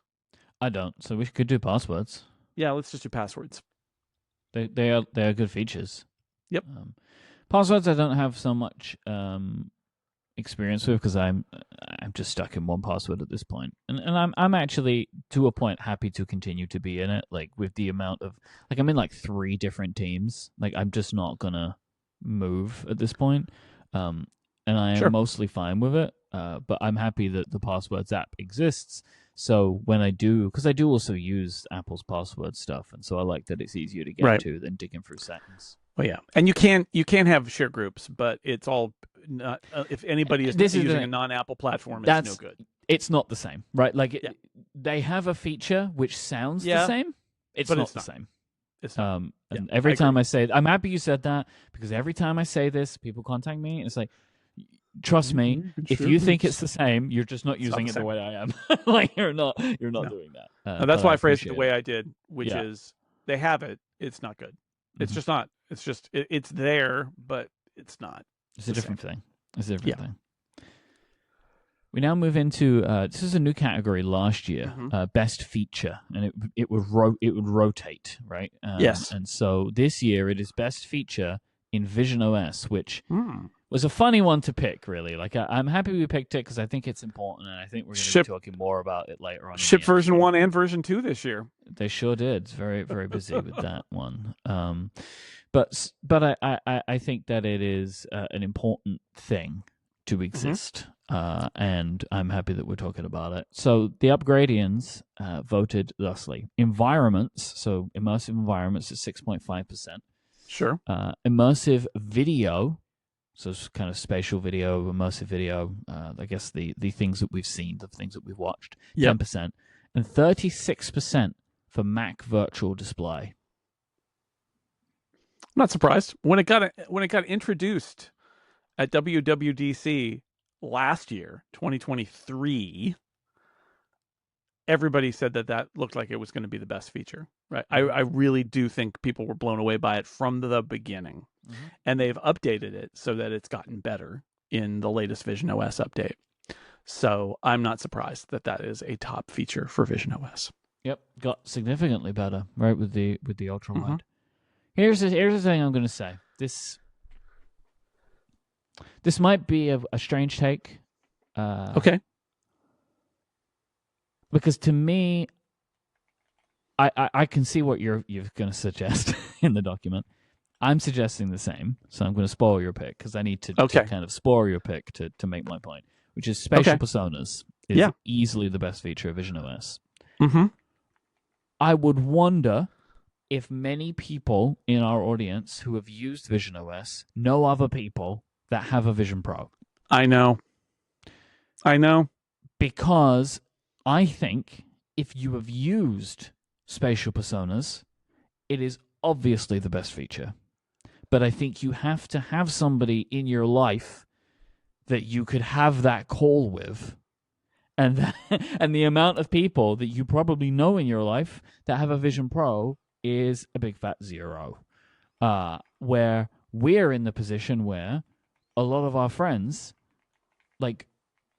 I don't, so we could do passwords. Yeah, let's just do passwords. They are good features. Yep. Passwords I don't have so much experience with because I'm just stuck in one password at this point, and I'm actually to a point happy to continue to be in it. Like with the amount of like I'm in like 3 different teams. Like I'm just not gonna move at this point, and I am mostly fine with it. But I'm happy that the passwords app exists. So when I do, because I do also use Apple's password stuff, and so I like that it's easier to get to than digging through settings. Well, yeah, and you can have share groups, but it's all not. If anybody is using a non-Apple platform, it's no good. It's not the same, right? Like they have a feature which sounds the same. It's not the same. It's not. And every time I say, I'm happy you said that because every time I say this, people contact me, and it's like, trust me, if you think it's the same, you're just not using it the way I am. Like you're not doing that. No, that's why I phrased it the way I did, which is they have it. It's not good. It's just not. It's just it's there, but it's not. It's a different thing. It's a different thing. We now move into this is a new category last year, best feature, and it would rotate, right? Yes. And so this year it is best feature in visionOS, which was a funny one to pick, really. Like I'm happy we picked it because I think it's important, and I think we're going to be talking more about it later on. Ship version 1 and version 2 this year. They sure did. It's very, very busy with that one. But I think that it is an important thing to exist, and I'm happy that we're talking about it. So the Upgradians voted thusly: environments, so immersive environments at 6.5%. Sure. Immersive video, so it's kind of spatial video, immersive video. I guess the things that we've seen, the things that we've watched, 10%, and 36% for Mac Virtual Display. I'm not surprised when it got introduced at WWDC last year, 2023. Everybody said that looked like it was going to be the best feature, right? I really do think people were blown away by it from the beginning, and they've updated it so that it's gotten better in the latest visionOS update. So I'm not surprised that is a top feature for visionOS. Yep, got significantly better, right, with the ultra wide. Here's the thing I'm going to say. This might be a strange take. Okay. Because to me, I can see what you're going to suggest in the document. I'm suggesting the same, so I'm going to spoil your pick because I need to kind of spoil your pick to make my point, which is spatial personas is easily the best feature of visionOS. I would wonder if many people in our audience who have used visionOS know other people that have a Vision Pro. I know. Because I think if you have used spatial personas, it is obviously the best feature. But I think you have to have somebody in your life that you could have that call with. And the amount of people that you probably know in your life that have a Vision Pro is a big fat 0. Where we're in the position where a lot of our friends like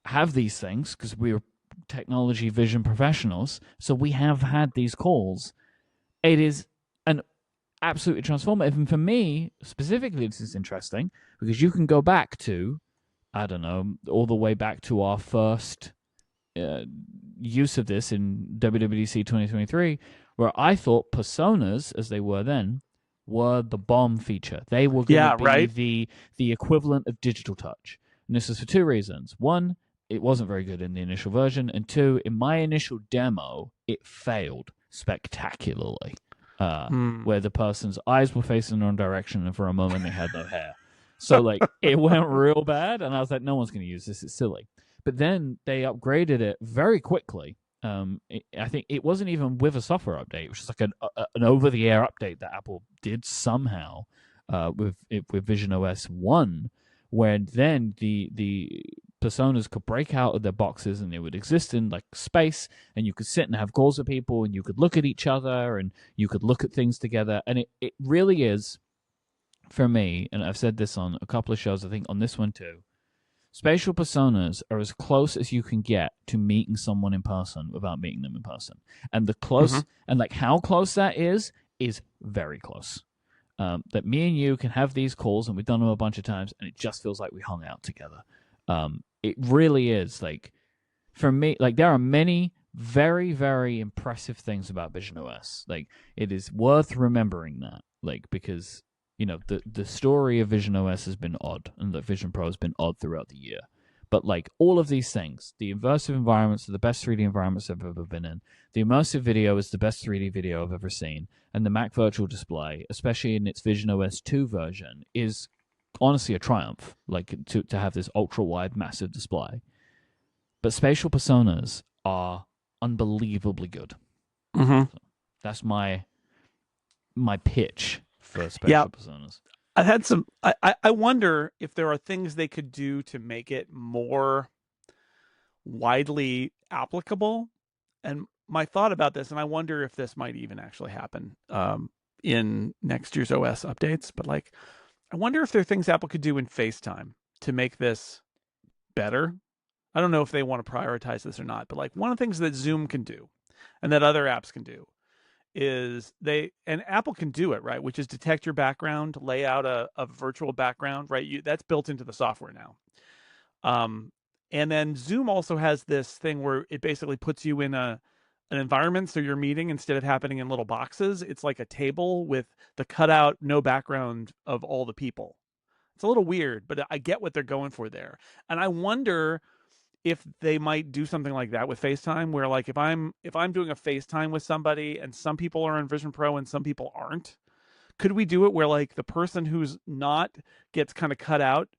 have these things because we're technology vision professionals, so we have had these calls. It is an absolutely transformative, and for me specifically this is interesting because you can go back to, I don't know, all the way back to our first use of this in WWDC 2023, where I thought personas, as they were then, were the bomb feature. They were going to be the equivalent of digital touch. And this is for 2 reasons. 1, it wasn't very good in the initial version. And 2, in my initial demo, it failed spectacularly. Where the person's eyes were facing the wrong direction and for a moment they had no hair. So like it went real bad and I was like, no one's going to use this. It's silly. But then they upgraded it very quickly. I think it wasn't even with a software update. It was just like an over-the-air update that Apple did somehow with visionOS 1, where then the personas could break out of their boxes and they would exist in like space, and you could sit and have calls with people, and you could look at each other, and you could look at things together. And it really is, for me, and I've said this on a couple of shows, I think on this one too, Spatial personas are as close as you can get to meeting someone in person without meeting them in person. And like how close that is very close. That me and you can have these calls, and we've done them a bunch of times, and it just feels like we hung out together. It really is, like, for me, like, there are many very, very impressive things about visionOS. Like, it is worth remembering that, like, because the story of visionOS has been odd, and the Vision Pro has been odd throughout the year. But like all of these things, the immersive environments are the best 3D environments I've ever been in. The immersive video is the best 3D video I've ever seen. And the Mac Virtual Display, especially in its visionOS 2 version, is honestly a triumph, like to have this ultra-wide, massive display. But spatial personas are unbelievably good. So that's my pitch for spatial personas. I've had some. I wonder if there are things they could do to make it more widely applicable. And my thought about this, and I wonder if this might even actually happen in next year's OS updates. But like, I wonder if there are things Apple could do in FaceTime to make this better. I don't know if they want to prioritize this or not, but like one of the things that Zoom can do and that other apps can do is and Apple can do it, right? Which is detect your background, lay out a virtual background, right? That's built into the software now. And then Zoom also has this thing where it basically puts you in an environment. So your meeting, instead of happening in little boxes, it's like a table with the cutout, no background of all the people. It's a little weird, but I get what they're going for there. And I wonder if they might do something like that with FaceTime, where like if I'm doing a FaceTime with somebody and some people are in Vision Pro and some people aren't, could we do it where like the person who's not gets kind of cut out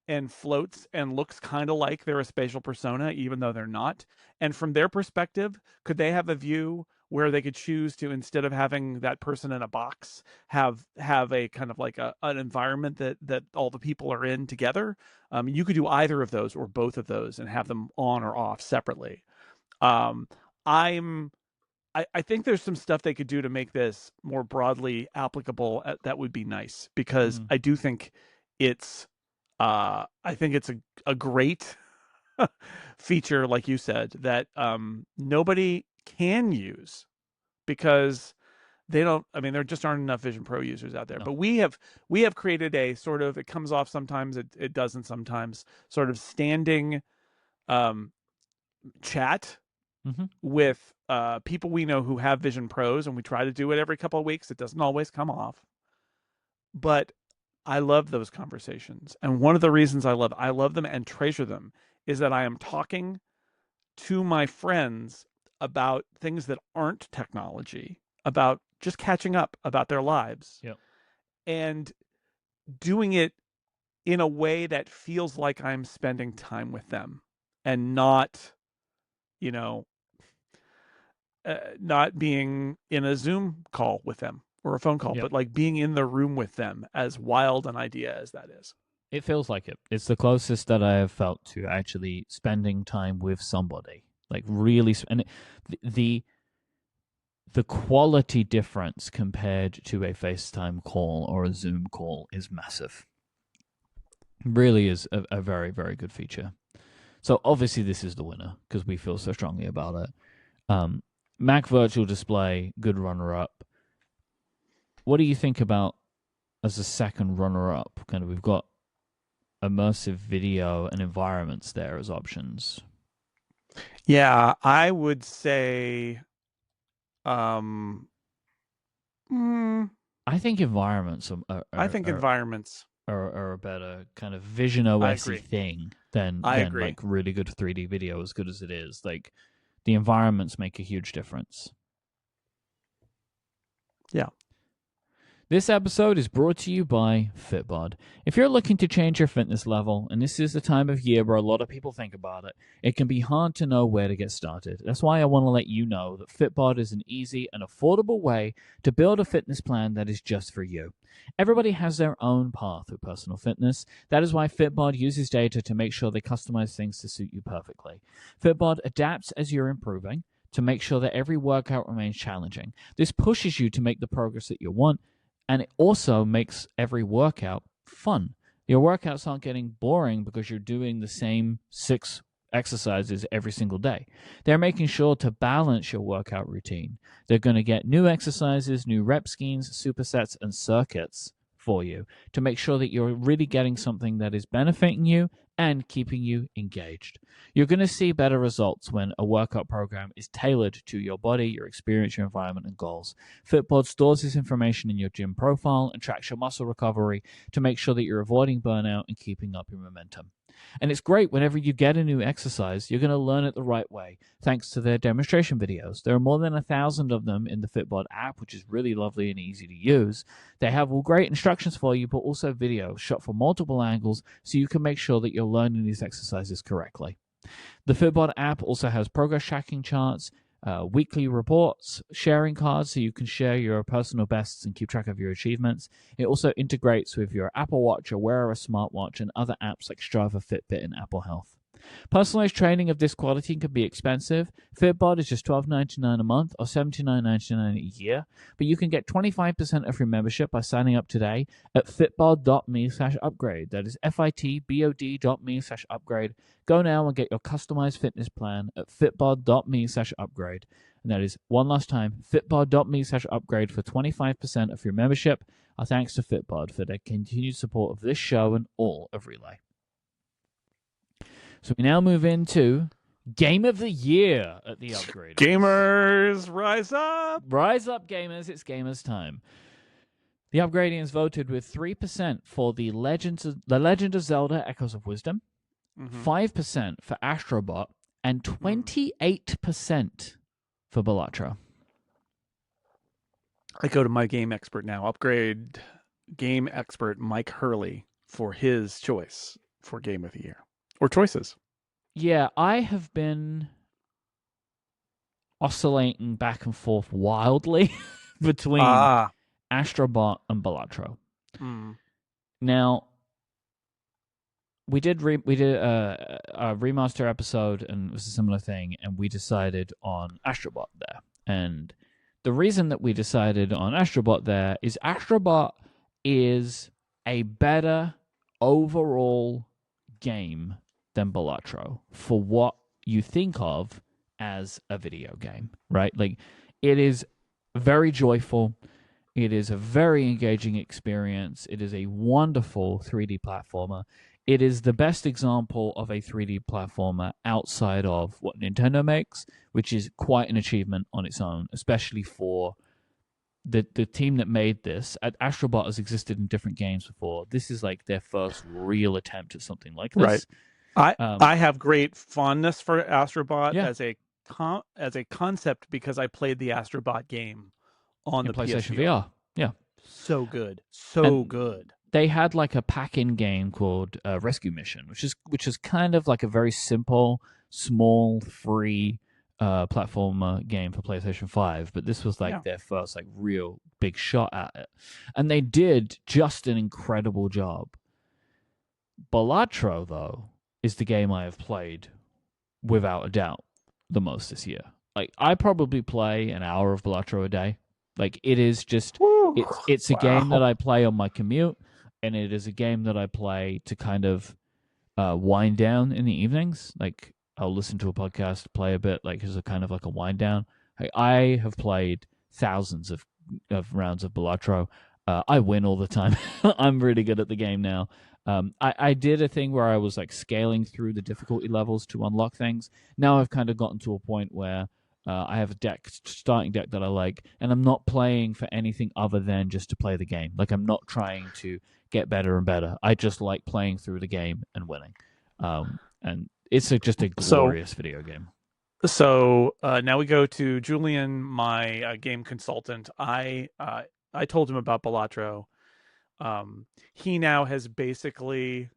and floats and looks kind of like they're a spatial persona, even though they're not? And from their perspective, could they have a view where they could choose to, instead of having that person in a box, have a kind of like an environment that all the people are in together? You could do either of those or both of those and have them on or off separately. I think there's some stuff they could do to make this more broadly applicable. That would be nice, because I do think it's a great feature, like you said, that nobody can use because there just aren't enough Vision Pro users out there. No. But we have created a sort of, it comes off sometimes, it doesn't sometimes, sort of standing chat with people we know who have Vision Pros, and we try to do it every couple of weeks. It doesn't always come off, but I love those conversations. And one of the reasons I love them and treasure them is that I am talking to my friends about things that aren't technology, about just catching up about their lives. Yep. And doing it in a way that feels like I'm spending time with them, and not, not being in a Zoom call with them or a phone call, but like being in the room with them, as wild an idea as that is. It feels like it. It's the closest that I have felt to actually spending time with somebody. Like really, and the quality difference compared to a FaceTime call or a Zoom call is massive. It really is a very, very good feature. So obviously this is the winner because we feel so strongly about it. Mac Virtual Display, good runner-up. What do you think about as a second runner-up? Kind of, we've got immersive video and environments there as options. Yeah, I would say I think environments environments are a better kind of visionOS thing than like really good 3D video, as good as it is. Like, the environments make a huge difference. Yeah. This episode is brought to you by Fitbod. If you're looking to change your fitness level, and this is the time of year where a lot of people think about it, it can be hard to know where to get started. That's why I want to let you know that Fitbod is an easy and affordable way to build a fitness plan that is just for you. Everybody has their own path with personal fitness. That is why Fitbod uses data to make sure they customize things to suit you perfectly. Fitbod adapts as you're improving to make sure that every workout remains challenging. This pushes you to make the progress that you want, and it also makes every workout fun. The Your workouts aren't getting boring because you're doing the same 6 exercises every single day. They're making sure to balance your workout routine. They're going to get new exercises, new rep schemes, supersets, and circuits for you to make sure that you're really getting something that is benefiting you and keeping you engaged. You're going to see better results when a workout program is tailored to your body, your experience, your environment, and goals. Fitbod stores this information in your gym profile and tracks your muscle recovery to make sure that you're avoiding burnout and keeping up your momentum. And it's great whenever you get a new exercise, you're going to learn it the right way, thanks to their demonstration videos. There are more than 1,000 of them in the Fitbod app, which is really lovely and easy to use. They have all great instructions for you, but also videos shot from multiple angles so you can make sure that you're learning these exercises correctly. The Fitbod app also has progress tracking charts, weekly reports, sharing cards so you can share your personal bests and keep track of your achievements. It also integrates with your Apple Watch, or Wear OS smartwatch, and other apps like Strava, Fitbit, and Apple Health. Personalized training of this quality can be expensive. Fitbod is just $12.99 a month or $79.99 a year, but you can get 25% of your membership by signing up today at fitbod.me/upgrade. That is fitbod.me/upgrade. Go now and get your customized fitness plan at fitbod.me/upgrade. And that is, one last time, fitbod.me/upgrade for 25% of your membership. Our thanks to Fitbod for their continued support of this show and all of Relay. So we now move into Game of the Year at the Upgrade. Gamers, rise up! Rise up, gamers. It's gamers time. The Upgradians voted with 3% for The Legend of Zelda Echoes of Wisdom, 5% for Astrobot, and 28% for Balatro. I go to my game expert now, Upgrade game expert Mike Hurley, for his choice for Game of the Year. Or choices. Yeah, I have been oscillating back and forth wildly between Astrobot and Balatro. Now, we did a remaster episode, and it was a similar thing, and we decided on Astrobot there. And the reason that we decided on Astrobot there is Astrobot is a better overall game than Balatro for what you think of as a video game, right? Like, it is very joyful. It is a very engaging experience. It is a wonderful 3D platformer. It is the best example of a 3D platformer outside of what Nintendo makes, which is quite an achievement on its own, especially for the team that made this. Astrobot has existed in different games before. This is like their first real attempt at something like this. Right. I have great fondness for Astrobot as a concept because I played the Astrobot game on the PlayStation VR. Yeah. So good. So good. They had like a pack-in game called Rescue Mission, which is kind of like a very simple, small, free platformer game for PlayStation 5, but this was like their first like real big shot at it. And they did just an incredible job. Balatro, though, is the game I have played without a doubt the most this year. Like, I probably play an hour of Balatro a day. Like, it is just, it's a game that I play on my commute, and it is a game that I play to kind of wind down in the evenings. Like, I'll listen to a podcast, play a bit, like, as a kind of like a wind down. I have played thousands of rounds of Balatro. I win all the time. I'm really good at the game now. I did a thing where I was like scaling through the difficulty levels to unlock things. Now I've kind of gotten to a point where I have a starting deck that I like, and I'm not playing for anything other than just to play the game. Like, I'm not trying to get better and better. I just like playing through the game and winning. And it's just a glorious video game. So now we go to Julian, my game consultant. I told him about Balatro. He now has basically,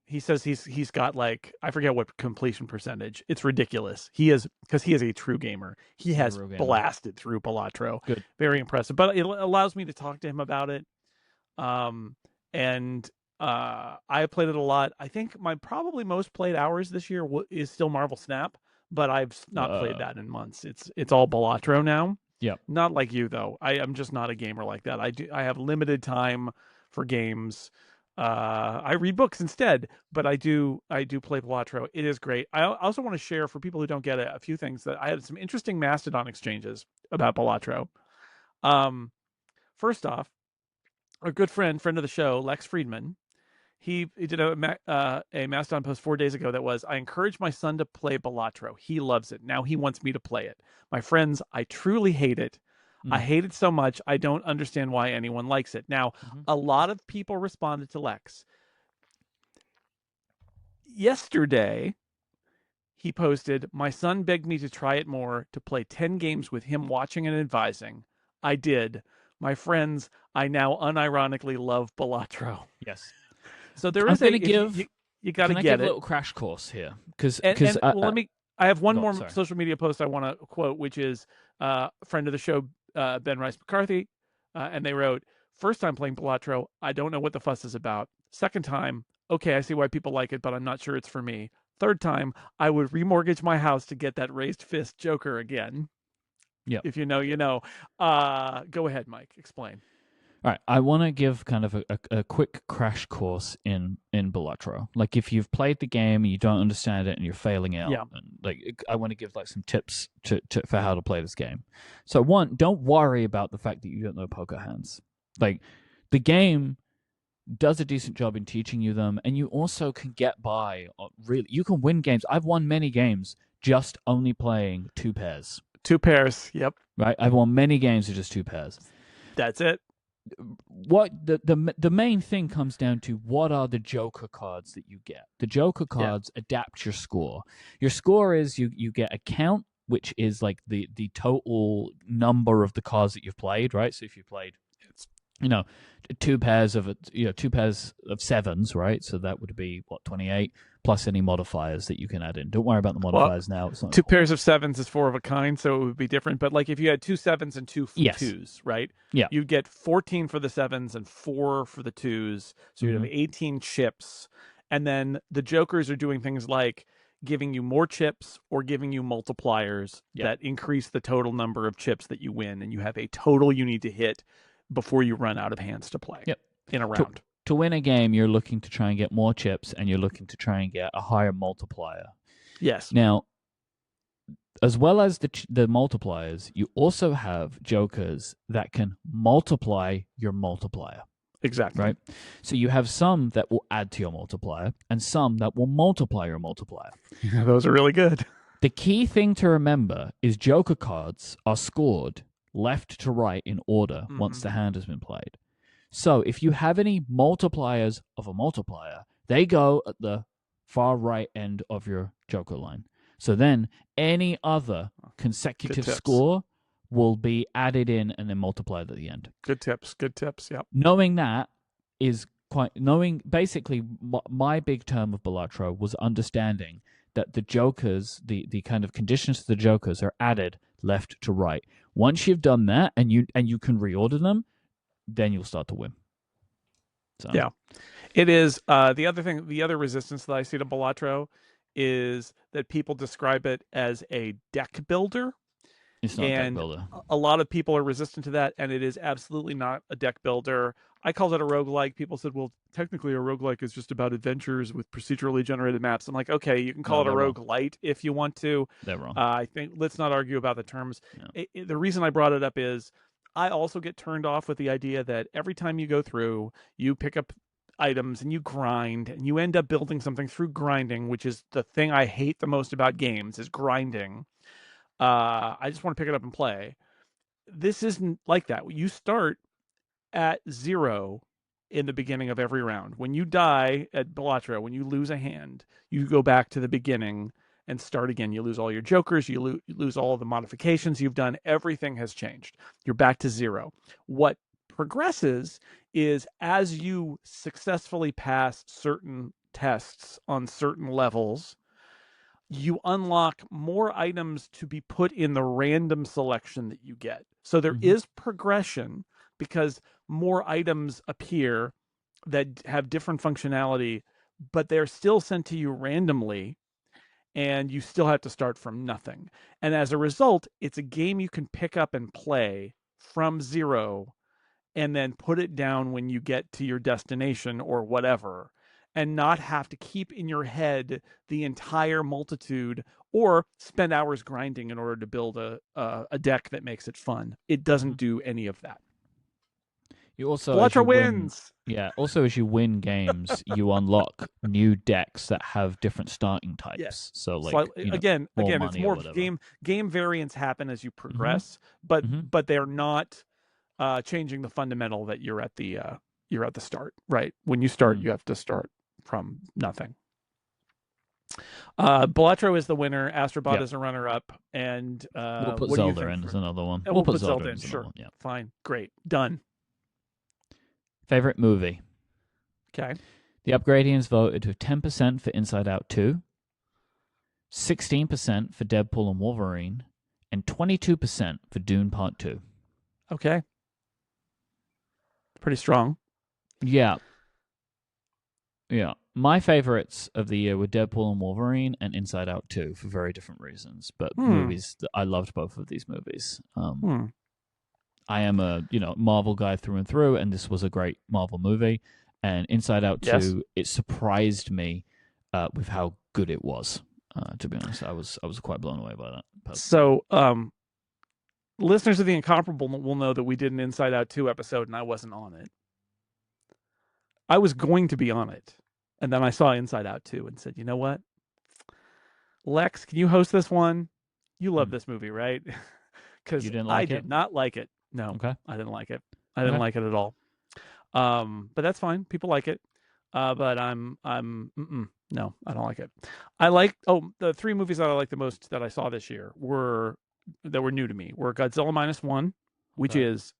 he says he's got like, I forget what completion percentage. It's ridiculous. Because he is a true gamer. He has blasted through Balatro. Good. Very impressive. But it allows me to talk to him about it. I played it a lot. I think my probably most played hours this year is still Marvel Snap, but I've not played that in months. It's all Balatro now. Yeah. Not like you though. I'm just not a gamer like that. I have limited time for games. I read books instead, but I do play Balatro. It is great. I also want to share for people who don't get it a few things that I had some interesting Mastodon exchanges about Balatro. First off, a good friend of the show, Lex Friedman, he did a Mastodon post 4 days ago that was, I encourage my son to play Balatro. He loves it. Now he wants me to play it. My friends, I truly hate it. I hate it so much. I don't understand why anyone likes it. Now, a lot of people responded to Lex. Yesterday, he posted, my son begged me to try it more, to play 10 games with him watching and advising. I did. My friends, I now unironically love Balatro. Yes. So there I'm is going to give. you got to Can I get give it. a little crash course here? Because let me. I have one more sorry. social media post I want to quote, which is a friend of the show, Ben Rice McCarthy, and they wrote, "First time playing Balatro, I don't know what the fuss is about. Second time, okay, I see why people like it, but I'm not sure it's for me. Third time, I would remortgage my house to get that raised fist Joker again. Yeah. If you know, you know. Go ahead, Myke. Explain." All right, I want to give kind of a quick crash course in Balatro. Like if you've played the game and you don't understand it and you're failing out, and like I want to give like some tips for how to play this game. So one, don't worry about the fact that you don't know poker hands. Like the game does a decent job in teaching you them, and you also can get by. Really, you can win games. I've won many games just only playing two pairs. Two pairs. Yep. Right. I've won many games with just two pairs. That's it. What the main thing comes down to, what are the Joker cards that you get? The Joker cards adapt your score. Your score is you get a count, which is like the total number of the cards that you've played, right? So if you played, two pairs of sevens, right? So that would be 28 plus any modifiers that you can add in. Don't worry about the modifiers now. It's not two pairs of sevens is 4 of a kind, so it would be different. But like if you had 2 sevens and 2 twos, right? Yeah. You'd get 14 for the sevens and 4 for the twos. So you'd have 18 chips. And then the Jokers are doing things like giving you more chips or giving you multipliers that increase the total number of chips that you win. And you have a total you need to hit before you run out of hands to play in a round. To win a game, you're looking to try and get more chips, and you're looking to try and get a higher multiplier. Yes. Now, as well as the multipliers, you also have Jokers that can multiply your multiplier. Exactly. Right? So you have some that will add to your multiplier, and some that will multiply your multiplier. Yeah, those are really good. The key thing to remember is Joker cards are scored left to right in order once the hand has been played. So if you have any multipliers of a multiplier, they go at the far right end of your Joker line. So then any other consecutive score will be added in and then multiplied at the end. Good tips. Yep. Knowing that is basically my big term of Balatro was understanding that the Jokers, the kind of conditions to the Jokers are added left to right. Once you've done that and you can reorder them, then you'll start to win. So. Yeah. It is the other resistance that I see to Balatro is that people describe it as a deck builder. It's not a deck builder. A lot of people are resistant to that, and it is absolutely not a deck builder. I called it a roguelike. People said, well, technically a roguelike is just about adventures with procedurally generated maps. I'm like, okay, you can call it a roguelite if you want to. They're wrong. I think let's not argue about the terms. Yeah. The reason I brought it up is I also get turned off with the idea that every time you go through, you pick up items and you grind and you end up building something through grinding, which is the thing I hate the most about games is grinding. I just want to pick it up and play. This isn't like that. You start at 0 in the beginning of every round. When you die at Balatro, when you lose a hand, you go back to the beginning and start again. You lose all your Jokers, you lose all of the modifications you've done. Everything has changed. You're back to 0. What progresses is as you successfully pass certain tests on certain levels, you unlock more items to be put in the random selection that you get. So there is progression because more items appear that have different functionality, but they're still sent to you randomly, and you still have to start from nothing. And as a result, it's a game you can pick up and play from 0 and then put it down when you get to your destination or whatever, and not have to keep in your head the entire multitude or spend hours grinding in order to build a deck that makes it fun. It doesn't do any of that. You also, as Blattra you win, wins. yeah. Also, as you win games, you unlock new decks that have different starting types. Yes. So, like, Slightly, again, more it's money or more whatever. game variants happen as you Mm-hmm. progress, but Mm-hmm. they're not changing the fundamental that you're at the start, right? When you start, you have to start from nothing. Balatro is the winner. Astrobot Yep. is a runner-up, and We'll put what do you Zelda think? in as another one. And We'll we'll put put Zelda Zelda in in. as another Sure, one. Yeah. fine, great, done. Favorite movie. Okay. The Upgradians voted with 10% for Inside Out 2, 16% for Deadpool and Wolverine, and 22% for Dune Part 2. Okay. Pretty strong. Yeah. Yeah. My favorites of the year were Deadpool and Wolverine and Inside Out 2 for very different reasons, but movies that I loved both of these movies. I am a, Marvel guy through and through, and this was a great Marvel movie. And Inside Out 2, Yes. it surprised me with how good it was. To be honest, I was quite blown away by that. Personally. So, listeners of The Incomparable will know that we did an Inside Out 2 episode, and I wasn't on it. I was going to be on it, and then I saw Inside Out 2 and said, you know what? Lex, can you host this one? You love this movie, right? Because I did not like it. No, okay. I didn't like it. I didn't like it at all. But that's fine. People like it. But no, I don't like it. The three movies that I like the most that I saw this year were new to me were Godzilla -1, which is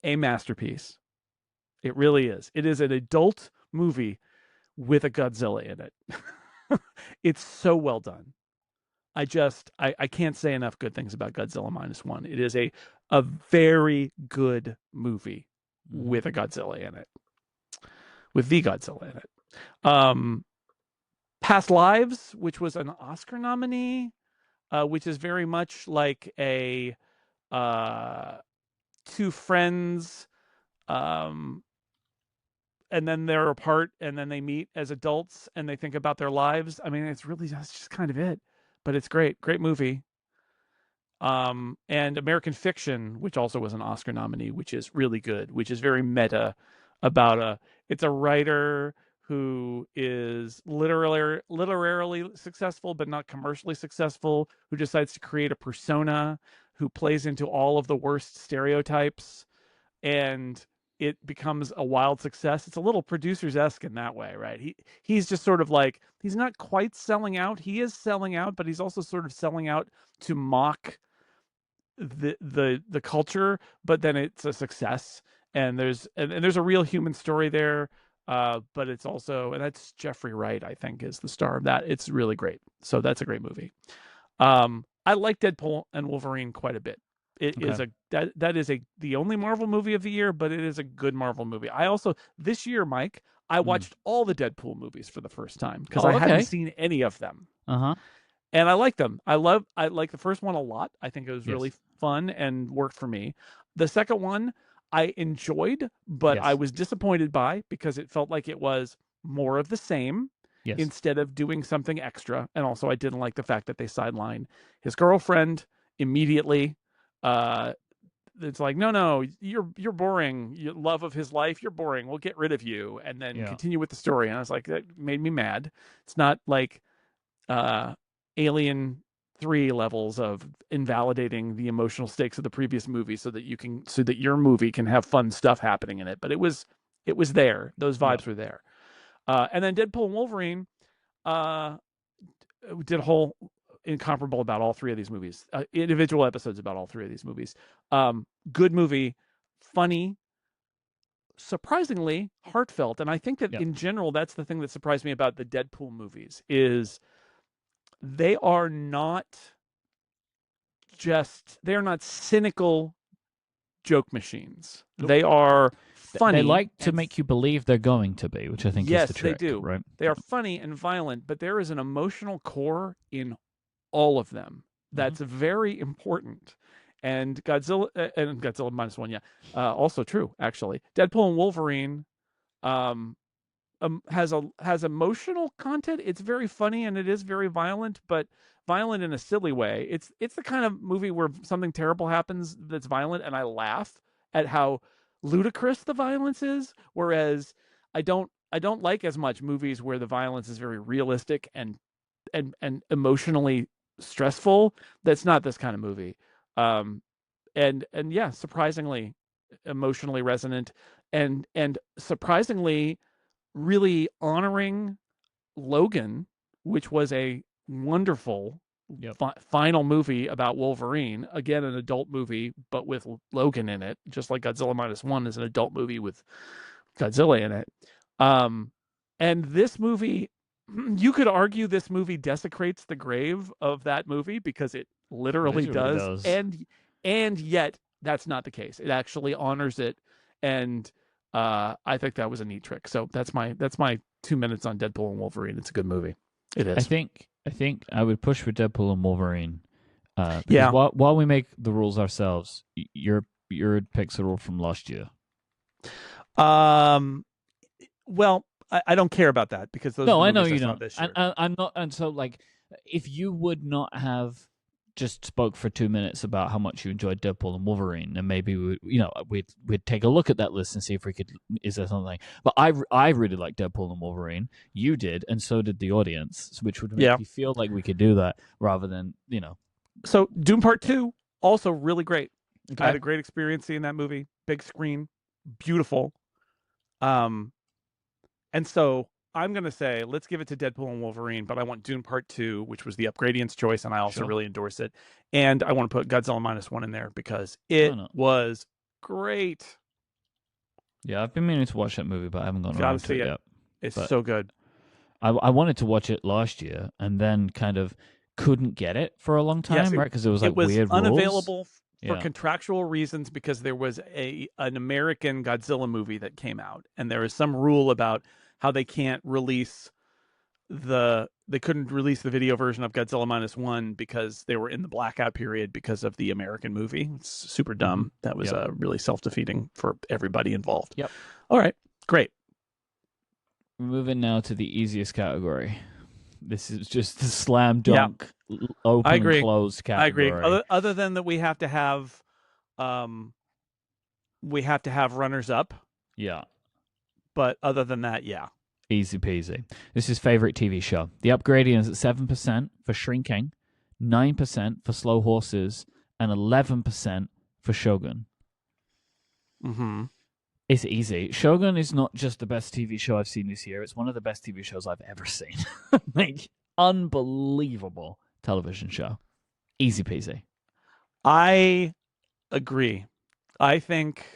a masterpiece. It really is. It is an adult movie with a Godzilla in it. It's so well done. I can't say enough good things about Godzilla -1. It is a very good movie with a Godzilla in it. With the Godzilla in it. Past Lives, which was an Oscar nominee, which is very much like a two friends, and then they're apart, and then they meet as adults, and they think about their lives. I mean, that's just kind of it, but it's great movie. And American Fiction, which also was an Oscar nominee, which is really good, which is very meta about it's a writer who is literarily successful, but not commercially successful, who decides to create a persona who plays into all of the worst stereotypes, and it becomes a wild success. It's a little Producers-esque in that way, right? He's just sort of like, he's not quite selling out. He is selling out, but he's also sort of selling out to mock the culture, but then it's a success, and there's a real human story there, but it's also, and that's Jeffrey Wright, I think, is the star of that. It's really great. So that's a great movie. I like Deadpool and Wolverine quite a bit. It is the only Marvel movie of the year, but it is a good Marvel movie. I also, this year, Myke, I watched all the Deadpool movies for the first time because I hadn't seen any of them. And I like them. I like the first one a lot. I think it was really fun and worked for me. The second one I enjoyed, but I was disappointed by, because it felt like it was more of the same instead of doing something extra. And also, I didn't like the fact that they sidelined his girlfriend immediately. It's like, no, you're boring. Your love of his life, you're boring. We'll get rid of you, and then continue with the story. And I was like, that made me mad. It's not like Alien 3 levels of invalidating the emotional stakes of the previous movie so that your movie can have fun stuff happening in it. But it was there. Those vibes were there. And then Deadpool and Wolverine did a whole incomparable about all three of these movies, individual episodes about all three of these movies. Good movie, funny, surprisingly heartfelt. And I think that in general, that's the thing that surprised me about the Deadpool movies is they are not cynical joke machines. Nope. They are funny. They like to make you believe they're going to be, which I think is the trick. Yes, they do. Right? They are funny and violent, but there is an emotional core in all of them that's very important. and Godzilla minus one, yeah, also true actually. Deadpool and Wolverine has emotional content. It's very funny and it is very violent, but violent in a silly way. It's the kind of movie where something terrible happens that's violent, and I laugh at how ludicrous the violence is. Whereas I don't like as much movies where the violence is very realistic and emotionally stressful. That's not this kind of movie. Um, and yeah, surprisingly emotionally resonant and surprisingly really honoring Logan, which was a wonderful final movie about Wolverine. Again, an adult movie, but with Logan in it, just like Godzilla minus one is an adult movie with Godzilla in it. And this movie, you could argue this movie desecrates the grave of that movie because it literally does. And yet that's not the case. It actually honors it, and I think that was a neat trick. So that's my 2 minutes on Deadpool and Wolverine. It's a good movie. It is. I think I would push for Deadpool and Wolverine. Because Yeah. while we make the rules ourselves, your picks are all from last year. Well, I don't care about that because those. No, are the I know movies you I saw don't. this year. I'm not. And so, like, if you would not have just spoke for 2 minutes about how much you enjoyed Deadpool and Wolverine, and maybe we'd take a look at that list and see if we could. Is there something? But I really like Deadpool and Wolverine. You did, and so did the audience, which would make you feel like we could do that rather than So Doom Part 2 also really great. Okay. I had a great experience seeing that movie. Big screen, beautiful. And so I'm going to say, let's give it to Deadpool and Wolverine, but I want Dune Part 2, which was the Upgradians' choice, and I also really endorse it. And I want to put Godzilla minus one in there because it was great. Yeah, I've been meaning to watch that movie, but I haven't gotten around to it yet. It's so good. I wanted to watch it last year, and then kind of couldn't get it for a long time, right? Because it was like weird rules. Unavailable for contractual reasons because there was an American Godzilla movie that came out, and there is some rule about how they can't release they couldn't release the video version of Godzilla minus one because they were in the blackout period because of the American movie. It's super dumb. That was really self-defeating for everybody involved. Yep. All right. Great. We're moving now to the easiest category. This is just the slam dunk, open and closed category. I agree. Other than that, we have to have runners up. Yeah. But other than that, yeah. Easy peasy. This is favorite TV show. The Upgradians at 7% for Shrinking, 9% for Slow Horses, and 11% for Shogun. Mm-hmm. It's easy. Shogun is not just the best TV show I've seen this year. It's one of the best TV shows I've ever seen. Like, unbelievable television show. Easy peasy. I agree. I think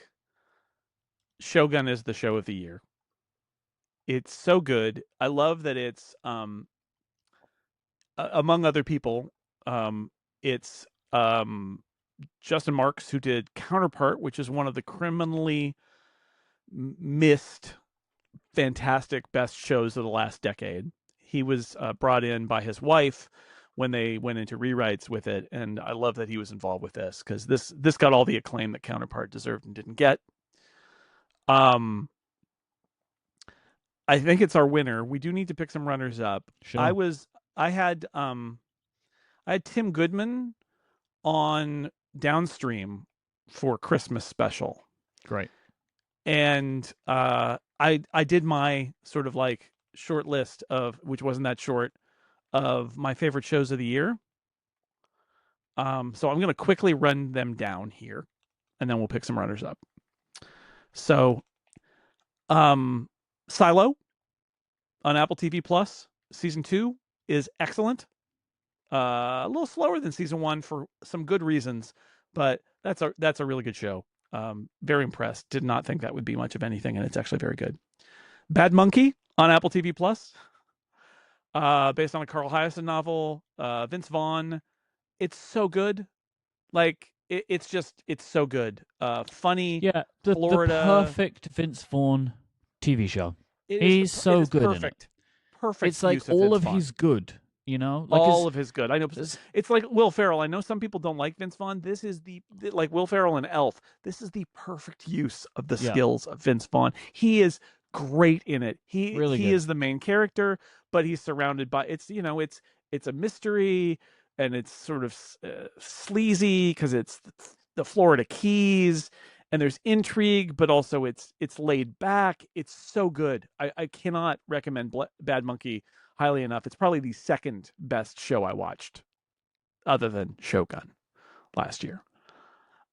Shogun is the show of the year. It's so good. I love that it's among other people. It's Justin Marks who did Counterpart, which is one of the criminally missed, fantastic best shows of the last decade. He was brought in by his wife when they went into rewrites with it, and I love that he was involved with this because this got all the acclaim that Counterpart deserved and didn't get. I think it's our winner. We do need to pick some runners up. Sure. I had Tim Goodman on Downstream for Christmas special. Great. And I did my sort of like short list of, which wasn't that short, of my favorite shows of the year. So I'm going to quickly run them down here, and then we'll pick some runners up. So, Silo on Apple TV Plus season 2 is excellent. A little slower than season 1 for some good reasons, but that's a really good show. Very impressed. Did not think that would be much of anything, and it's actually very good. Bad Monkey on Apple TV Plus, based on a Carl Hiaasen novel. Vince Vaughn. It's so good. Like it's so good. Funny. Yeah, Florida. The perfect Vince Vaughn TV show. He's so good. Perfect. It's like all of his good You know, like All of his good. I know it's it's like Will Ferrell. I know some people don't like Vince Vaughn. This is like Will Ferrell and Elf. This is the perfect use of the yeah, skills of Vince Vaughn. He is great in it. He really he good. is the main character, but he's surrounded by it's a mystery, and it's sort of sleazy because it's the Florida Keys, and there's intrigue, but also it's laid back. It's so good. I cannot recommend Bad Monkey highly enough. It's probably the second best show I watched, other than Shogun last year.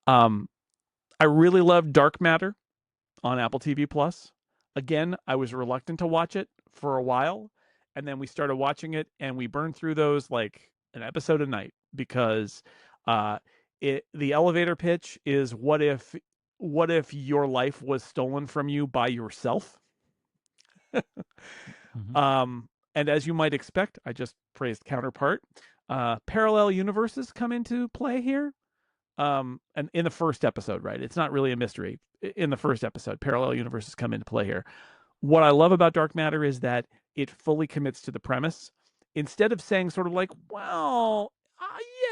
Um, I really loved Dark Matter on Apple TV Plus. Again, I was reluctant to watch it for a while, and then we started watching it, and we burned through those like an episode a night because uh, the elevator pitch is what if your life was stolen from you by yourself? Hmm. And as you might expect, I just praised Counterpart. Parallel universes come into play here. And in the first episode, right? It's not really a mystery. In the first episode, parallel universes come into play here. What I love about Dark Matter is that it fully commits to the premise. Instead of saying sort of like, well,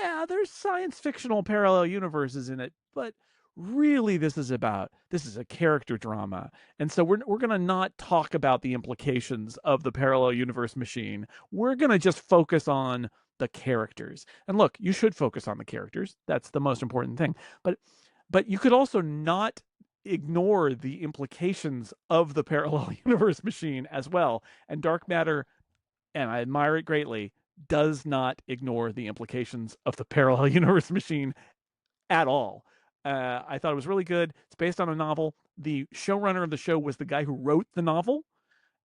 yeah, there's science fictional parallel universes in it, but really this is a character drama. And so we're going to not talk about the implications of the parallel universe machine. We're going to just focus on the characters. And look, you should focus on the characters. That's the most important thing. But you could also not ignore the implications of the parallel universe machine as well. And Dark Matter, and I admire it greatly, does not ignore the implications of the parallel universe machine at all. I thought it was really good. It's based on a novel. The showrunner of the show was the guy who wrote the novel,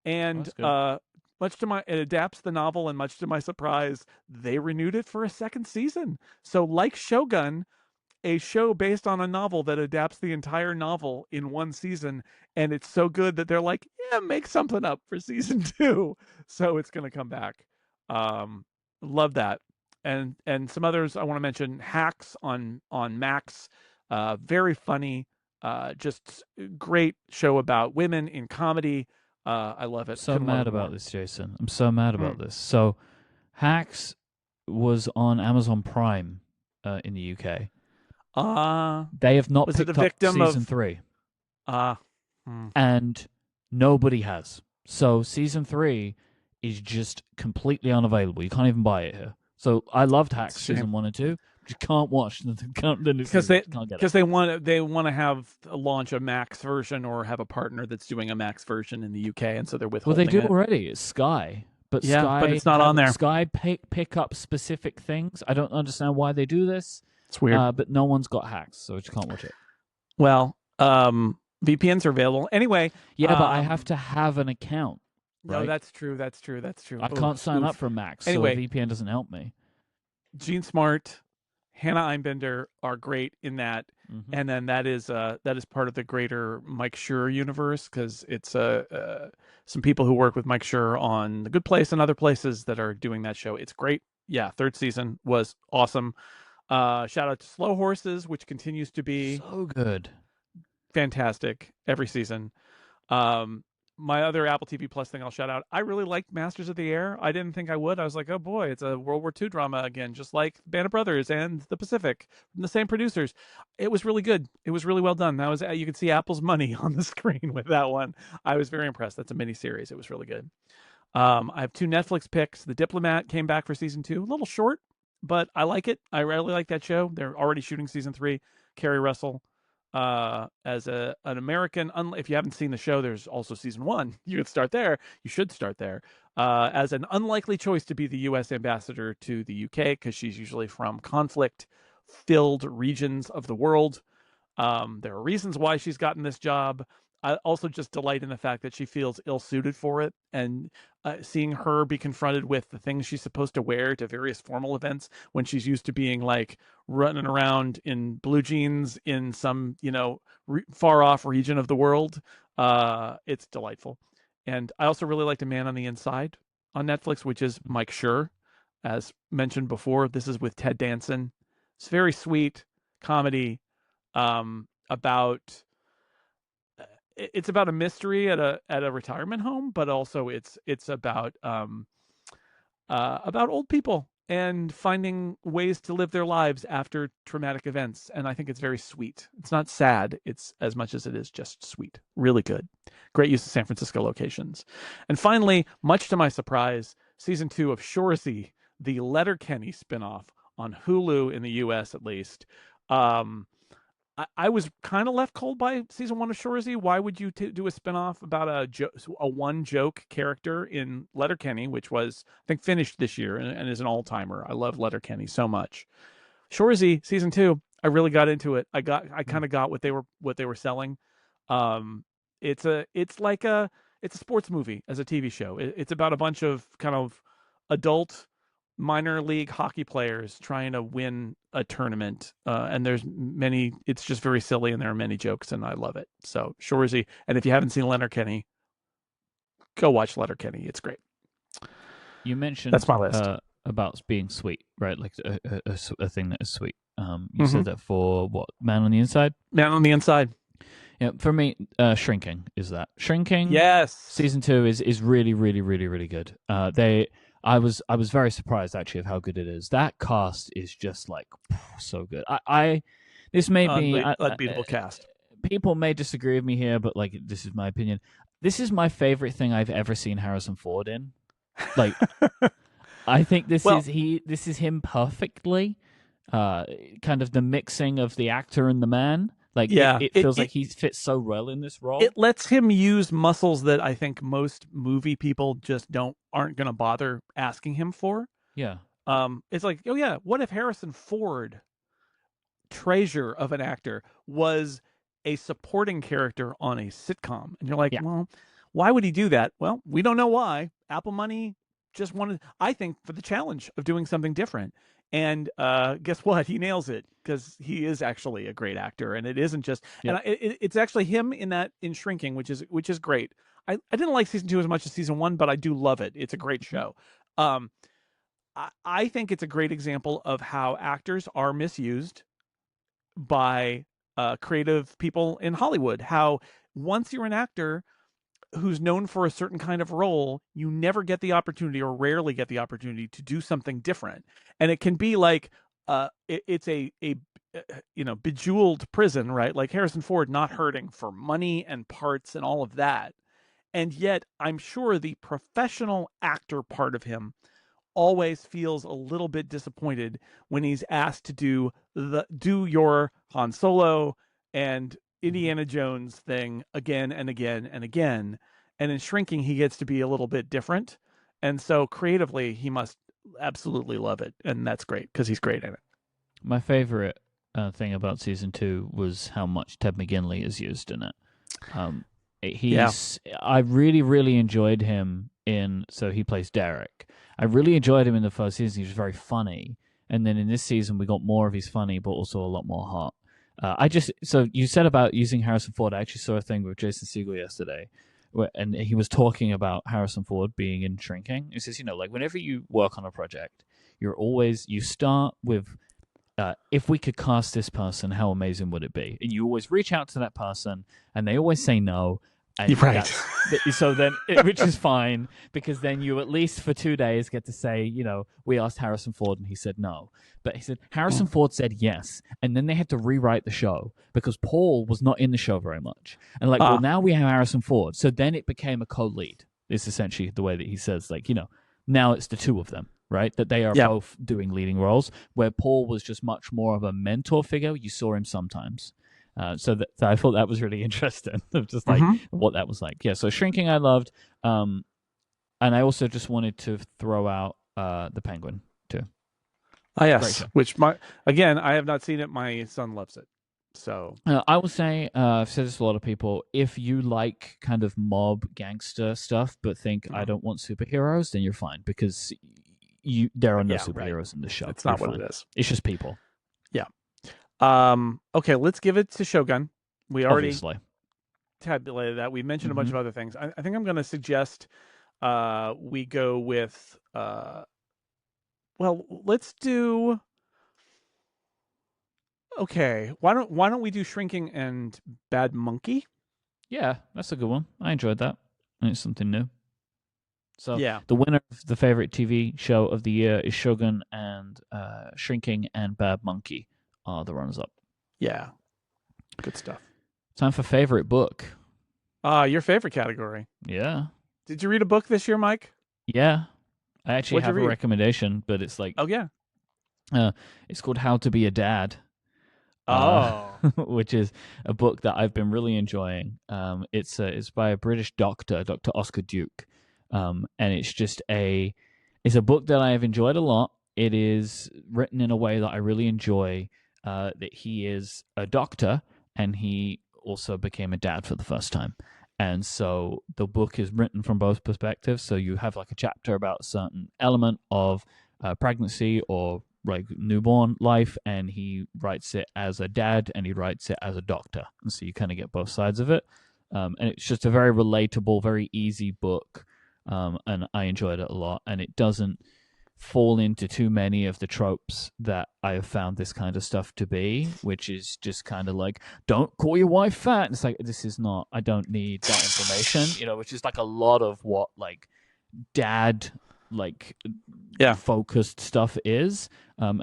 Well, and that's good. it adapts the novel, and much to my surprise, they renewed it for a second season. So, like Shogun, a show based on a novel that adapts the entire novel in one season, and it's so good that they're like, yeah, make something up for season two. So it's going to come back. um Love that. And some others I want to mention: Hacks on Max. Very funny. Just great show about women in comedy. I love it, So couldn't love mad it about more. this, Jason. I'm so mad about Mm. this. So, Hacks was on Amazon Prime in the UK. uh They have not was it a picked up victim season of 3, uh hmm. and nobody has. So, season 3 is just completely unavailable. You can't even buy it here. So, I loved That's a Hacks shame. season 1 and 2. But you can't watch the new because season. they You can't get it. because they want to have launch a Max version or have a partner that's doing a Max version in the UK, and so they're Well, they withholding do it. already. It's Sky, but Yeah, but it's not on there. Sky pick up specific things. I don't understand why they do this. It's weird. But no one's got Hacks, so you can't watch it. Well, VPNs are available anyway. Yeah, but I have Um, to have an account, no, right? that's true. That's true. That's true. I can't Oof, sign up oof. for Max, so a Anyway, VPN doesn't help me. Gene Smart, Hannah Einbender are great in that, Hmm. and then that is part of the greater Mike Schur universe, because it's some people who work with Mike Schur on The Good Place and other places that are doing that show. It's great. Yeah, third season was awesome. Shout out to Slow Horses, which continues to be So good. fantastic every season. Um, my other Apple TV Plus thing I'll shout out: I really liked Masters of the Air. I didn't think I would. I was like, oh boy, it's a World War II drama again, just like Band of Brothers and The Pacific from the same producers. It was really good. It was really well done. That was, you could see Apple's money on the screen with that one. I was very impressed. That's a mini series. It was really good. I have two Netflix picks. The Diplomat came back for season 2, a little short, but I like it. I really like that show. They're already shooting season 3. Kerry Russell, as an American. If you haven't seen the show, there's also season 1. You could start there. You should start there. As an unlikely choice to be the U.S. ambassador to the U.K., because she's usually from conflict-filled regions of the world. There are reasons why she's gotten this job. I also just delight in the fact that she feels ill-suited for it, and seeing her be confronted with the things she's supposed to wear to various formal events when she's used to being like running around in blue jeans in some, far off region of the world. It's delightful. And I also really liked A Man on the Inside on Netflix, which is Mike Schur, as mentioned before. This is with Ted Danson. It's very sweet comedy, about it's about a mystery at a retirement home, but also it's about about old people and finding ways to live their lives after traumatic events. And I think it's very sweet. It's not sad. It's as much as it is just sweet. Really good. Great use of San Francisco locations. And finally, much to my surprise, season 2 of Shoresy, the Letterkenny spinoff on Hulu in the US at least. I was kind of left cold by season 1 of Shoresy. Why would you do a spinoff about a one joke character in Letterkenny, which was, I think, finished this year and is an all timer. I love Letterkenny so much. Shoresy season 2, I really got into it. I kind of got what they were selling. It's a sports movie as a TV show. It's about a bunch of kind of adult minor league hockey players trying to win a tournament, and it's just very silly, and there are many jokes, and I love it. So Shoresy, and if you haven't seen Letterkenny, go watch Letterkenny. It's great. You mentioned that's my list about being sweet, right? Like a thing that is sweet. You said that for what? Man on the Inside? Man on the Inside. Yeah, for me, Shrinking is that. Shrinking. Yes. Season 2 is really, really, really, really good. I was very surprised actually of how good it is. That cast is just like so good. This may be unbeatable cast. People may disagree with me here, but like this is my opinion. This is my favorite thing I've ever seen Harrison Ford in. Like, I think this is him perfectly. Kind of the mixing of the actor and the man. Like, yeah, it feels like he fits so well in this role. It lets him use muscles that I think most movie people just aren't going to bother asking him for. Yeah. It's like, oh yeah, what if Harrison Ford, treasure of an actor, was a supporting character on a sitcom? And you're like, well, why would he do that? Well, we don't know why. Apple Money just wanted, I think, for the challenge of doing something different. And guess what? He nails it because he is actually a great actor, and it isn't just. And it's actually him in Shrinking, which is great. I didn't like season 2 as much as season 1, but I do love it. It's a great show. I think it's a great example of how actors are misused by creative people in Hollywood. How once you're an actor who's known for a certain kind of role, you never get the opportunity, or rarely get the opportunity, to do something different. And it can be like it's a bejeweled prison, right? Like Harrison Ford not hurting for money and parts and all of that. And yet I'm sure the professional actor part of him always feels a little bit disappointed when he's asked to do your Han Solo and Indiana Jones thing again and again and again. And in Shrinking, he gets to be a little bit different. And so creatively, he must absolutely love it. And that's great because he's great in it. My favorite thing about season 2 was how much Ted McGinley is used in it. I really, really enjoyed him so he plays Derek. I really enjoyed him in the first season. He was very funny. And then in this season, we got more of his funny, but also a lot more heart. So you said about using Harrison Ford. I actually saw a thing with Jason Segel yesterday, and he was talking about Harrison Ford being in Shrinking. He says, like whenever you work on a project, you start with, if we could cast this person, how amazing would it be? And you always reach out to that person, and they always say no. And right. So then, which is fine, because then you at least for 2 days get to say, we asked Harrison Ford and he said no. But he said Harrison Ford said yes, and then they had to rewrite the show because Paul was not in the show very much. And well, now we have Harrison Ford, so then it became a co-lead. It's essentially the way that he says, now it's the two of them, right? That they are both doing leading roles, where Paul was just much more of a mentor figure. You saw him sometimes. So I thought that was really interesting of just what that was like. Yeah, so Shrinking I loved. And I also just wanted to throw out The Penguin too. Yes, which again, I have not seen it. My son loves it. So I will say, I've said this to a lot of people, if you like kind of mob gangster stuff but think I don't want superheroes, then you're fine, because there are no superheroes in the show. It's not what it is. It's just people. Yeah. Okay, let's give it to Shogun. We already tabulated that. We mentioned a bunch of other things. I think I'm going to suggest we go with let's do. Okay, why don't we do Shrinking and Bad Monkey? Yeah, that's a good one. I enjoyed that. And it's something new. So Yeah. the winner of the favorite TV show of the year is Shogun, and Shrinking and Bad Monkey are the runners up. Yeah. Good stuff. Time for favorite book. Your favorite category. Yeah. Did you read a book this year, Myke? Yeah. I actually What'd you have a read? recommendation, but it's like Oh yeah. it's called How to Be a Dad. Oh. Which is a book that I've been really enjoying. It's by a British doctor, Dr. Oscar Duke, and it's a book that I have enjoyed a lot. It is written in a way that I really enjoy. That he is a doctor and he also became a dad for the first time. And so the book is written from both perspectives. So you have like a chapter about a certain element of pregnancy or like newborn life, and he writes it as a dad and he writes it as a doctor, and so you kind of get both sides of it. And it's just a very relatable, very easy book, and I enjoyed it a lot. And it doesn't fall into too many of the tropes that I have found this kind of stuff to be, which is just kind of like, don't call your wife fat. And it's like, this is not, I don't need that information, which is like a lot of what like dad like focused stuff is. And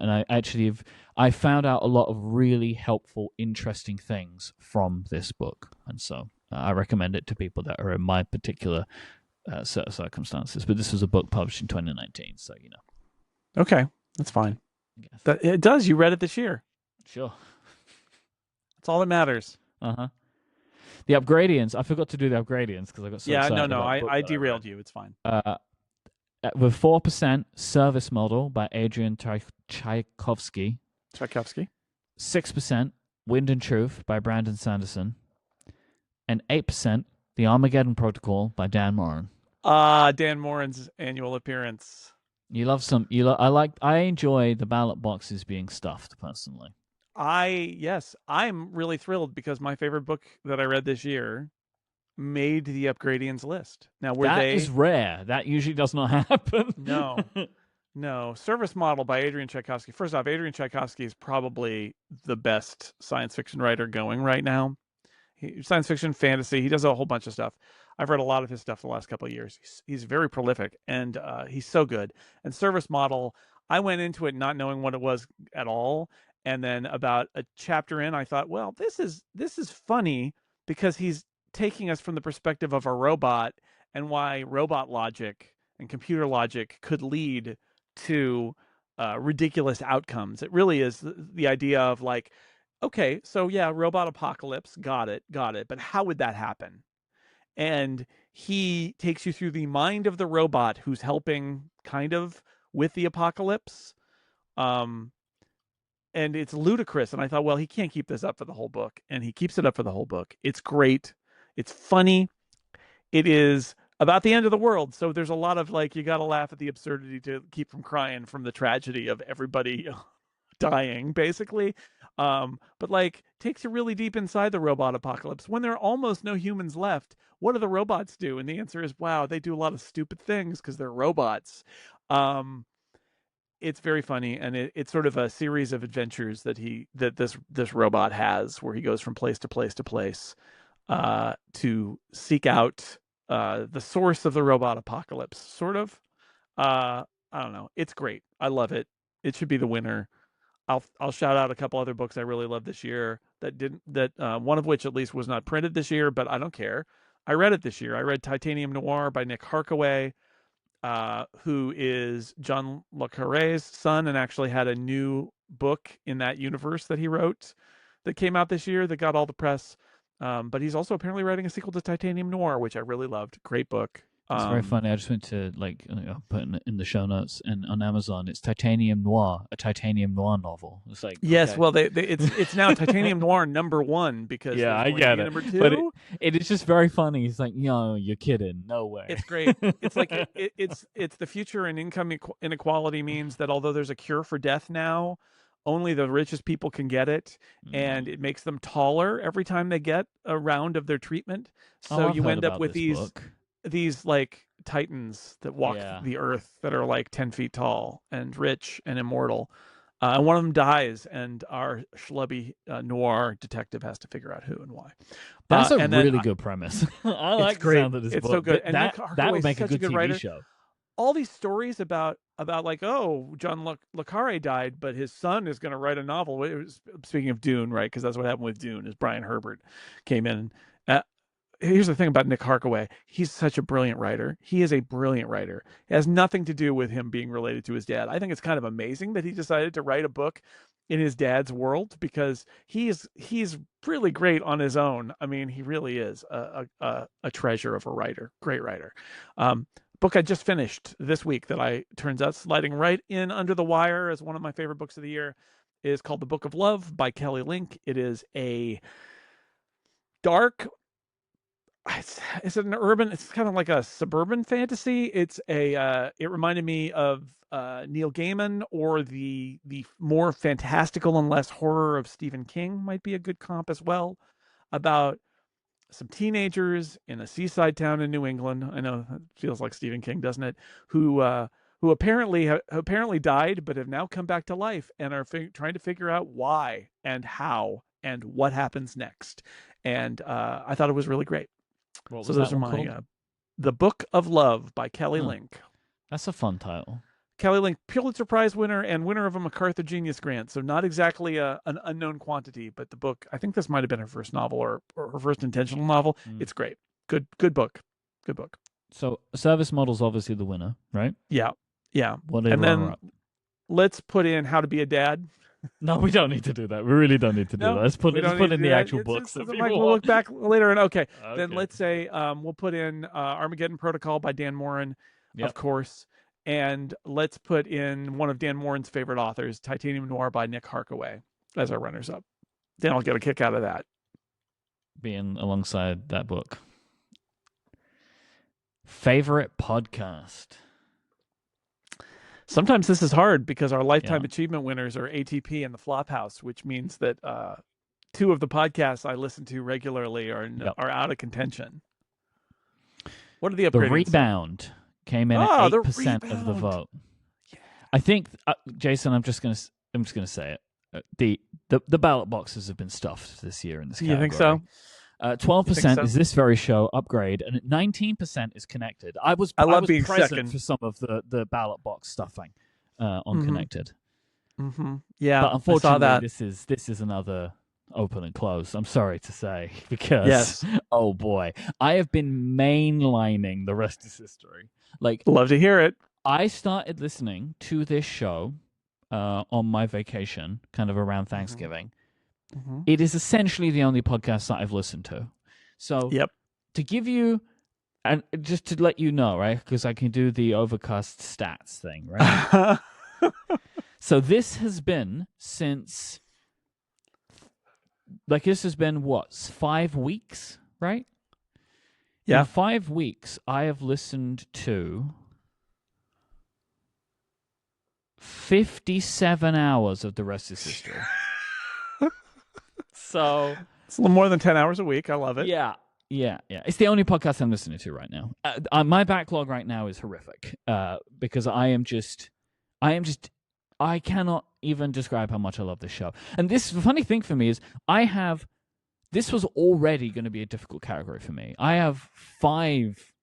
I found out a lot of really helpful, interesting things from this book, and so I recommend it to people that are in my particular set of circumstances. But this was a book published in 2019, so Okay, that's fine. It does. You read it this year. Sure. That's all that matters. The Upgradians. I forgot to do the Upgradians because I got so excited. No. I derailed you. It's fine. With 4%, Service Model by Adrian Tchaikovsky. 6%, Wind and Truth by Brandon Sanderson. And 8%, The Armageddon Protocol by Dan Moren. Dan Moren's annual appearance. You love some. I enjoy the ballot boxes being stuffed personally. I'm really thrilled because my favorite book that I read this year made the Upgradians list. Now, that is rare. That usually does not happen. No. Service Model by Adrian Tchaikovsky. First off, Adrian Tchaikovsky is probably the best science fiction writer going right now. Science fiction, fantasy. He does a whole bunch of stuff. I've read a lot of his stuff the last couple of years. He's very prolific, and he's so good. And Service Model, I went into it not knowing what it was at all, and then about a chapter in, I thought, well, this is funny because he's taking us from the perspective of a robot and why robot logic and computer logic could lead to ridiculous outcomes. It really is the idea of like, okay, so yeah, robot apocalypse, got it, but how would that happen? And he takes you through the mind of the robot who's helping kind of with the apocalypse. And it's ludicrous. And I thought, well, he can't keep this up for the whole book. And he keeps it up for the whole book. It's great. It's funny. It is about the end of the world. So there's a lot of like, you got to laugh at the absurdity to keep from crying from the tragedy of everybody dying, basically. But like takes you really deep inside the robot apocalypse. When there are almost no humans left, what do the robots do? And the answer is, wow, they do a lot of stupid things because they're robots. It's very funny, and it's sort of a series of adventures that this robot has, where he goes from place to place to place to seek out the source of the robot apocalypse. Sort of. I don't know. It's great. I love it. It should be the winner. I'll shout out a couple other books I really loved this year one of which at least was not printed this year, but I don't care. I read it this year. I read Titanium Noir by Nick Harkaway, who is John le Carré's son and actually had a new book in that universe that he wrote that came out this year that got all the press. But he's also apparently writing a sequel to Titanium Noir, which I really loved. Great book. It's very funny. I just went to put in the show notes, and on Amazon, it's Titanium Noir, a Titanium Noir novel. It's like, yes, okay. Well, it's now Titanium Noir #1 because yeah, I get it. #2. But it is just very funny. It's like, no, you're kidding. No way. It's great. It's like it's the future, and income inequality means that although there's a cure for death now, only the richest people can get it, and it makes them taller every time they get a round of their treatment. So you end up with these like titans that walk the earth that are like 10 feet tall and rich and immortal. And one of them dies, and our schlubby noir detective has to figure out who and why. That's a and really good premise. I like the sound of this it's book. so good. And That Nick that would Harkaway's make a such a good good TV writer. show. All these stories about like, oh, John Le Carre died, but his son is going to write a novel. It was, speaking of Dune, right? Because that's what happened with Dune. Is Brian Herbert came in. Here's the thing about Nick Harkaway. He's such a brilliant writer. He is a brilliant writer. It has nothing to do with him being related to his dad. I think it's kind of amazing that he decided to write a book in his dad's world, because he's really great on his own. I mean, he really is a treasure of a writer. Great writer. Book I just finished this week that I turns out sliding right in under the wire as one of my favorite books of the year is called The Book of Love by Kelly Link. It is a dark, it's an urban, it's kind of like a suburban fantasy. It's it reminded me of Neil Gaiman, or the more fantastical and less horror of Stephen King might be a good comp as well, about some teenagers in a seaside town in New England. I know it feels like Stephen King, doesn't it? Who apparently died, but have now come back to life and are trying to figure out why and how and what happens next. And I thought it was really great. What So was those that are one my called? The Book of Love by Kelly Link. That's a fun title. Kelly Link, Pulitzer Prize winner and winner of a MacArthur Genius Grant. So not exactly an unknown quantity, but the book, I think this might have been her first novel, or her first intentional novel. It's great. Good book. Good book. So service model's obviously the winner, right? Yeah. Yeah. What did And runner then up? let's put in How to Be a Dad. No, we don't need to do that. We really don't need to do that. Let's put in the actual books. We'll look back later. And okay. Then let's say we'll put in Armageddon Protocol by Dan Moren, of course. And let's put in one of Dan Moren's favorite authors, Titanium Noir by Nick Harkaway, as our runners up. Dan will get a kick out of that. Being alongside that book. Favorite podcast? Sometimes this is hard because our lifetime achievement winners are ATP and the Flophouse, which means that two of the podcasts I listen to regularly are out of contention. What are the Upgradians? The Rebound came in at 8% of the vote. Yeah. I think, Jason, I'm just gonna say it. The ballot boxes have been stuffed this year in this category. You think so? 12% is this very show, Upgrade, and 19% is Connected. I was being present second for some of the ballot box stuffing on Connected. Mm-hmm. Yeah, but unfortunately, this is another open and close. I'm sorry to say, because oh boy, I have been mainlining The Rest is History. Like, love to hear it. I started listening to this show on my vacation, kind of around Thanksgiving. Mm-hmm. It is essentially the only podcast that I've listened to. So to give you, and just to let you know, right, because I can do the Overcast stats thing, right? So this has been since, like, this has been, what, 5 weeks, right? Yeah. In 5 weeks, I have listened to 57 hours of The Rest is History. So it's a little more than 10 hours a week. I love it. Yeah. It's the only podcast I'm listening to right now. My backlog right now is horrific because I cannot even describe how much I love this show. And the funny thing for me is this was already going to be a difficult category for me. I have 5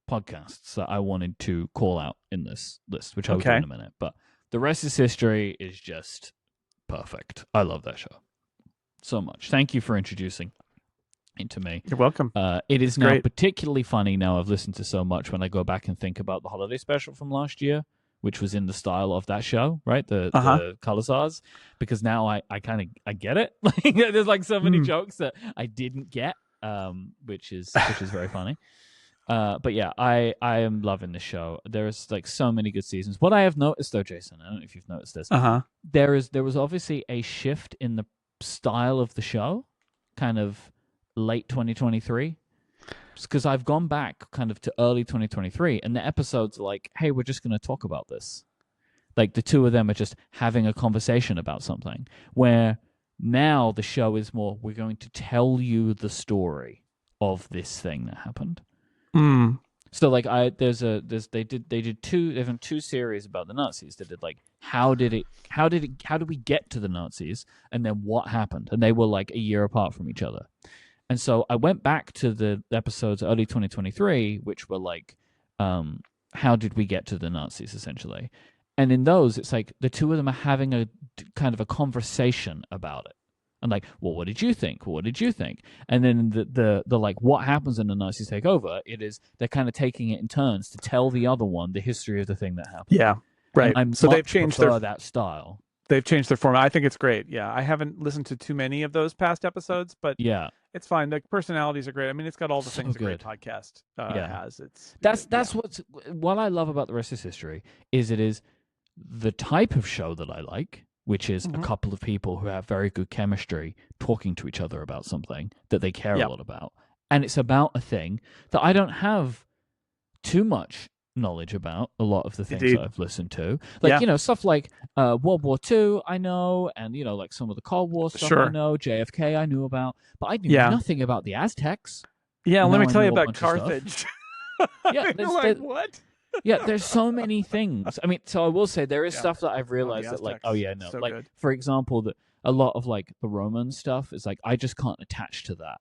podcasts that I wanted to call out in this list, which I'll do in a minute. But The Rest is History is just perfect. I love that show so much. Thank you for introducing it to me. You're welcome. It is now particularly funny now I've listened to so much when I go back and think about the holiday special from last year, which was in the style of that show, right? The color SARS, because now I get it. Like, there's like so many jokes that I didn't get, which is very funny. But yeah, I am loving the show. There's like so many good seasons. What I have noticed though, Jason, I don't know if you've noticed this. There was obviously a shift in the style of the show, kind of late 2023, because I've gone back kind of to early 2023, and the episodes are like, hey, we're just going to talk about this. Like, the two of them are just having a conversation about something, where now the show is more, we're going to tell you the story of this thing that happened. So like they did two series about the Nazis. They did like how did we get to the Nazis, and then what happened, and they were like a year apart from each other. And so I went back to the episodes early 2023, which were like, how did we get to the Nazis, essentially. And in those, it's like the two of them are having a kind of a conversation about it. And like, well, what did you think? What did you think? And then the like, what happens when the Nazis take over? It is they're kind of taking it in turns to tell the other one the history of the thing that happened. Yeah, right. And I so they've much changed prefer that style. They've changed their format. I think it's great. Yeah, I haven't listened to too many of those past episodes, but Yeah, it's fine. The personalities are great. I mean, it's got all the So things a great good. podcast Yeah. has. It's That's what I love about the rest is history is it is the type of show that I like, which is a couple of people who have very good chemistry talking to each other about something that they care a lot about. And it's about a thing that I don't have too much knowledge about, a lot of the things that I've listened to. Like, stuff like World War II, I know, and, like some of the Cold War stuff I know, JFK I knew about, but I knew nothing about the Aztecs. Yeah, let me tell you about Carthage. Yeah, like, what? Yeah, there's so many things. I mean, so I will say there is stuff that I've realized that, like, so like, good. for example, that a lot of like the Roman stuff is like I just can't attach to that.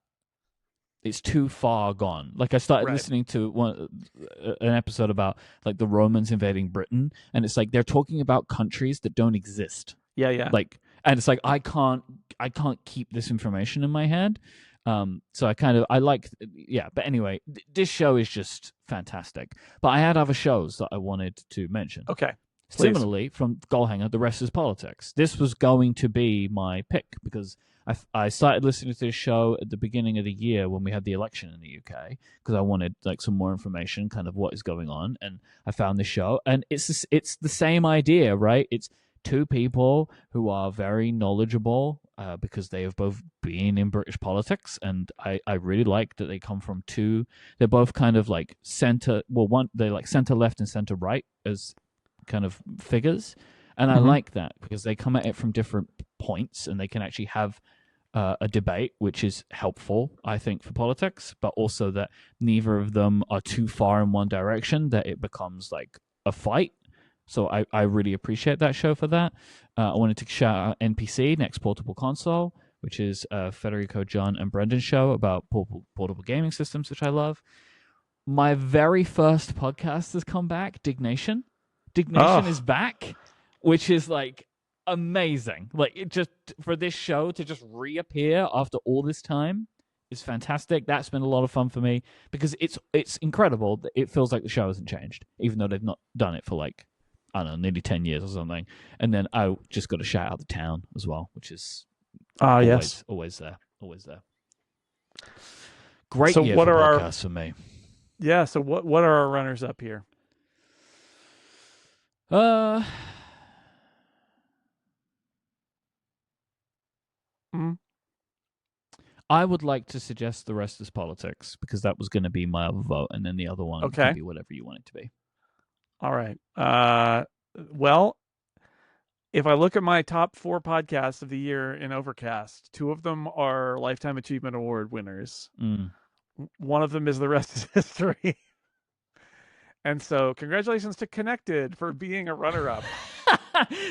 It's too far gone. Like I started listening to an episode about like the Romans invading Britain, and it's like they're talking about countries that don't exist. Yeah. Like, and it's like I can't keep this information in my head. So I like, but anyway, this show is just fantastic. But I had other shows that I wanted to mention. Okay. Similarly, from Goalhanger, The Rest is Politics. This was going to be my pick because I started listening to this show at the beginning of the year when we had the election in the UK because I wanted like some more information, kind of what is going on, and I found this show, and it's the same idea, right? It's two people who are very knowledgeable because they have both been in British politics, and I really like that they come from two. They're both kind of like center. Well, they're like center left and center right as kind of figures, and I like that because they come at it from different points, and they can actually have a debate, which is helpful, I think, for politics, but also that neither of them are too far in one direction that it becomes like a fight. So I really appreciate that show for that. I wanted to shout out NPC, Next Portable Console, which is Federico, John, and Brendan's show about portable gaming systems, which I love. My very first podcast has come back, Dignation. Dignation is back, which is like amazing. Like it just for this show to just reappear after all this time is fantastic. That's been a lot of fun for me because it's incredible that it feels like the show hasn't changed, even though they've not done it for like, I don't know, nearly 10 years or something. And then I just got to shout out The Town as well, which is always there. Great year for podcasts for me. Yeah, so what are our runners up here? I would like to suggest The Rest is Politics because that was going to be my other vote, and then the other one can be whatever you want it to be. All right. Well, if I look at my top 4 podcasts of the year in Overcast, 2 of them are Lifetime Achievement Award winners. One of them is The Rest is History. And so congratulations to Connected for being a runner-up.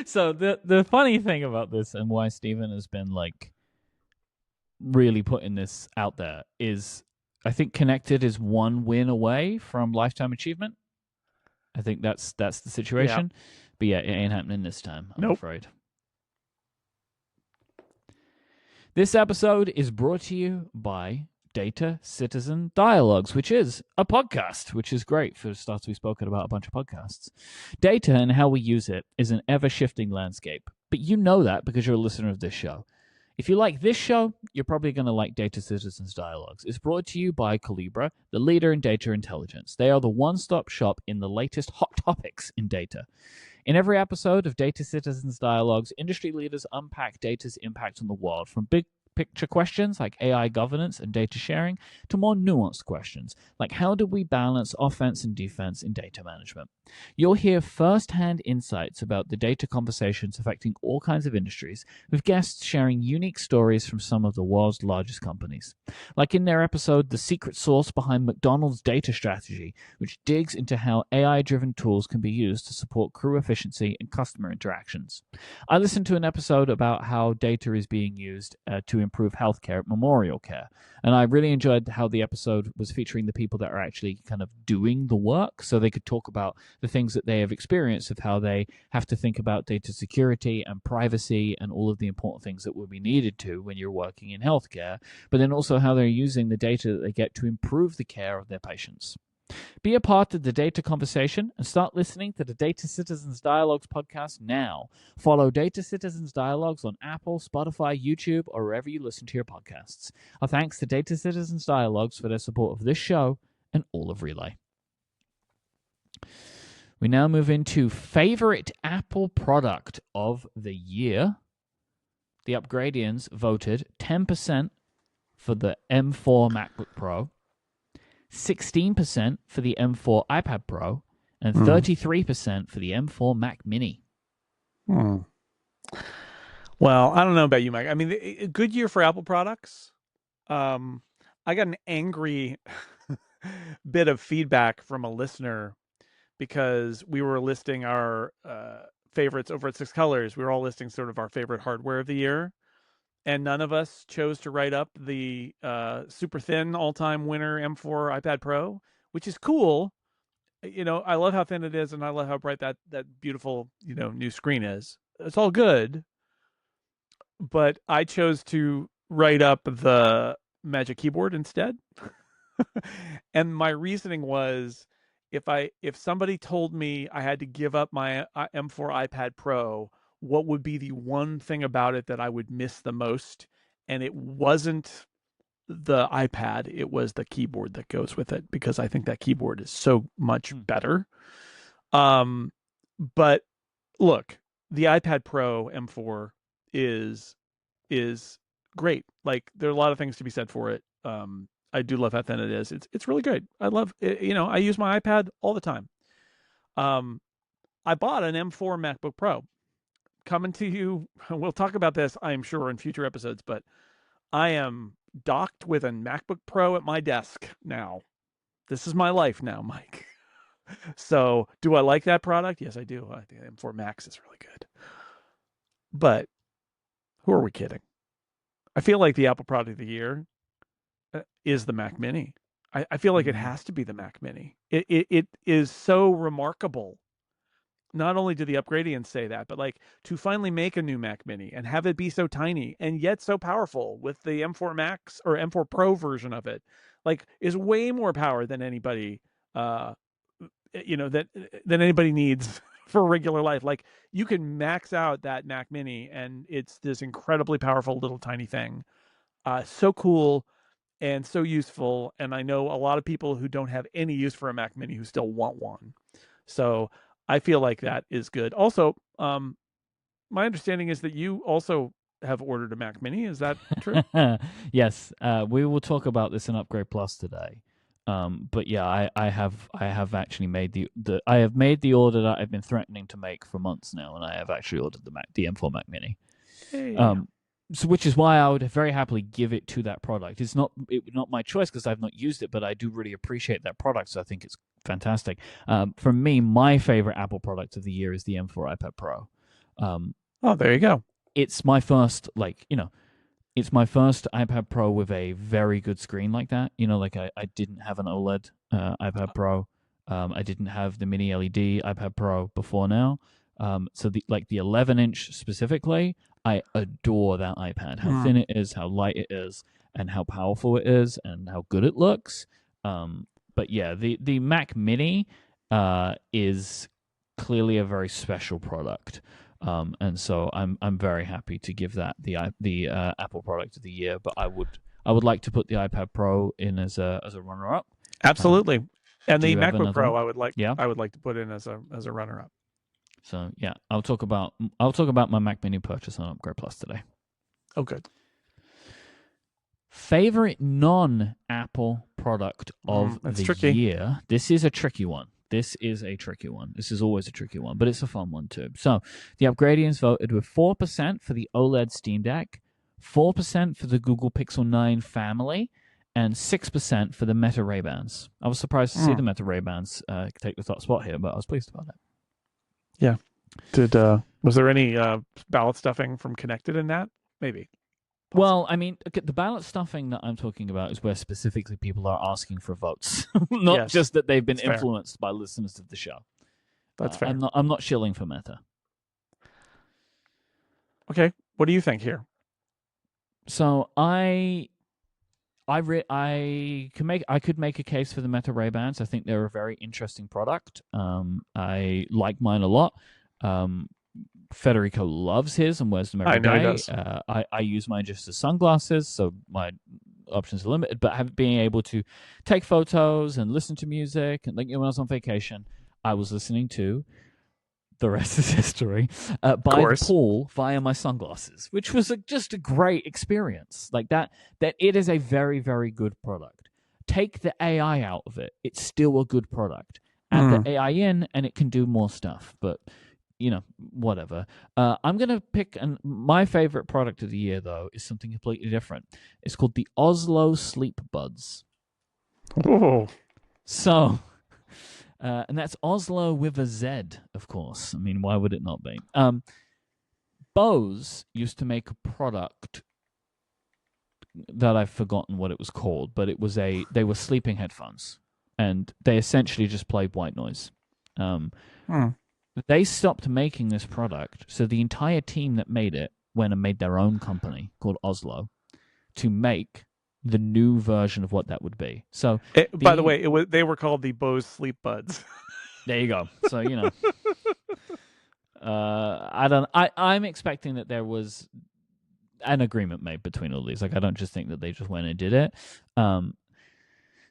So the funny thing about this and why Stephen has been like really putting this out there is I think Connected is 1 win away from Lifetime Achievement. I think that's the situation. Yeah. But yeah, it ain't happening this time, I'm afraid. This episode is brought to you by Data Citizen Dialogues, which is a podcast, which is great. For starters, we've spoken about a bunch of podcasts. Data and how we use it is an ever-shifting landscape, but you know that because you're a listener of this show. If you like this show, you're probably going to like Data Citizens Dialogues. It's brought to you by Calibra, the leader in data intelligence. They are the one-stop shop in the latest hot topics in data. In every episode of Data Citizens Dialogues, industry leaders unpack data's impact on the world, from big picture questions like AI governance and data sharing to more nuanced questions like how do we balance offense and defense in data management. You'll hear first-hand insights about the data conversations affecting all kinds of industries, with guests sharing unique stories from some of the world's largest companies. Like in their episode, The Secret Sauce Behind McDonald's Data Strategy, which digs into how AI-driven tools can be used to support crew efficiency and customer interactions. I listened to an episode about how data is being used to improve healthcare at Memorial Care, and I really enjoyed how the episode was featuring the people that are actually kind of doing the work, so they could talk about the things that they have experienced of how they have to think about data security and privacy and all of the important things that will be needed to when you're working in healthcare, but then also how they're using the data that they get to improve the care of their patients. Be a part of the data conversation and start listening to the Data Citizens Dialogues podcast now. Follow Data Citizens Dialogues on Apple, Spotify, YouTube, or wherever you listen to your podcasts. Our thanks to Data Citizens Dialogues for their support of this show and all of Relay. We now move into favorite Apple product of the year. The Upgradians voted 10% for the M4 MacBook Pro, 16% for the M4 iPad Pro, and 33% for the M4 Mac Mini. Well, I don't know about you, Mike. I mean, a good year for Apple products. I got an angry bit of feedback from a listener because we were listing our favorites over at Six Colors. We were all listing sort of our favorite hardware of the year. And none of us chose to write up the super thin all-time winner M4 iPad Pro, which is cool. You know, I love how thin it is, and I love how bright that beautiful, you know, new screen is. It's all good. But I chose to write up the Magic Keyboard instead. And my reasoning was, if somebody told me I had to give up my M4 iPad Pro, what would be the one thing about it that I would miss the most? And it wasn't the iPad, it was the keyboard that goes with it, because I think that keyboard is so much better. But look, the iPad Pro M4 is great. Like, there are a lot of things to be said for it. I do love how thin it is. It's really good. I love it. You know, I use my iPad all the time. I bought an M4 MacBook Pro. Coming to you, we'll talk about this, I'm sure, in future episodes, but I am docked with a MacBook Pro at my desk now. This is my life now, Mike. So, do I like that product? Yes, I do. I think M4 Max is really good. But who are we kidding? I feel like the Apple product of the year is the Mac Mini. I feel like it has to be the Mac Mini. It is so remarkable. Not only do the Upgradians say that, but like, to finally make a new Mac Mini and have it be so tiny and yet so powerful with the M4 Max or M4 Pro version of it, like, is way more power than anybody, you know, than anybody needs for regular life. Like, you can max out that Mac Mini and it's this incredibly powerful little tiny thing. So cool and so useful. And I know a lot of people who don't have any use for a Mac Mini who still want one. So I feel like that is good. Also, my understanding is that you also have ordered a Mac Mini. Is that true? Yes, we will talk about this in Upgrade Plus today. But yeah, I have actually made the order that I've been threatening to make for months now, and I have actually ordered the M4 Mac Mini. Hey. So, which is why I would very happily give it to that product. It's not my choice because I've not used it, but I do really appreciate that product, so I think it's fantastic. For me, my favorite Apple product of the year is the M4 iPad Pro. Oh, there you go. It's my first, it's my first iPad Pro with a very good screen like that. You know, like I didn't have an OLED iPad Pro. I didn't have the mini LED iPad Pro before now. So the 11-inch specifically, I adore that iPad. How thin it is, how light it is, and how powerful it is, and how good it looks. But yeah, the Mac Mini is clearly a very special product. And so I'm very happy to give that the Apple product of the year. But I would like to put the iPad Pro in as a runner up. Absolutely. And the MacBook Pro, one? I would like to put in as a runner up. So yeah, I'll talk about my Mac Mini purchase on Upgrade Plus today. Oh, good. Favorite non-Apple product of That's the tricky. year. This is a tricky one. This is always a tricky one, but it's a fun one too. So the Upgradians voted with 4% for the OLED Steam Deck, 4% for the Google Pixel 9 family, and 6% for the Meta Ray-Bans. I was surprised to see the Meta Ray-Bans take the top spot here, but I was pleased about it. Yeah. Was there any ballot stuffing from Connected in that? Maybe. Possibly. Well, I mean, the ballot stuffing that I'm talking about is where specifically people are asking for votes, not just that they've been influenced by listeners of the show. That's fair. I'm not shilling for Meta. Okay, what do you think here? So I could make a case for the Meta Ray-Bans. I think they're a very interesting product. I like mine a lot. Federico loves his and wears them every day. He does. I use mine just as sunglasses, so my options are limited. But being able to take photos and listen to music, and like when I was on vacation, I was listening to The Rest is History by the pool via my sunglasses, which was just a great experience. Like that it is a very, very good product. Take the AI out of it, it's still a good product. Add the AI in, and it can do more stuff. But whatever. I'm going to pick, my favorite product of the year, though, is something completely different. It's called the Oslo Sleep Buds. Oh. So, and that's Oslo with a Z, of course. I mean, why would it not be? Bose used to make a product that I've forgotten what it was called, but they were sleeping headphones, and they essentially just played white noise. They stopped making this product, so the entire team that made it went and made their own company called Oslo to make the new version of what that would be. So, by the way, they were called the Bose Sleep Buds. There you go. So I'm expecting that there was an agreement made between all these. Like, I don't just think that they just went and did it.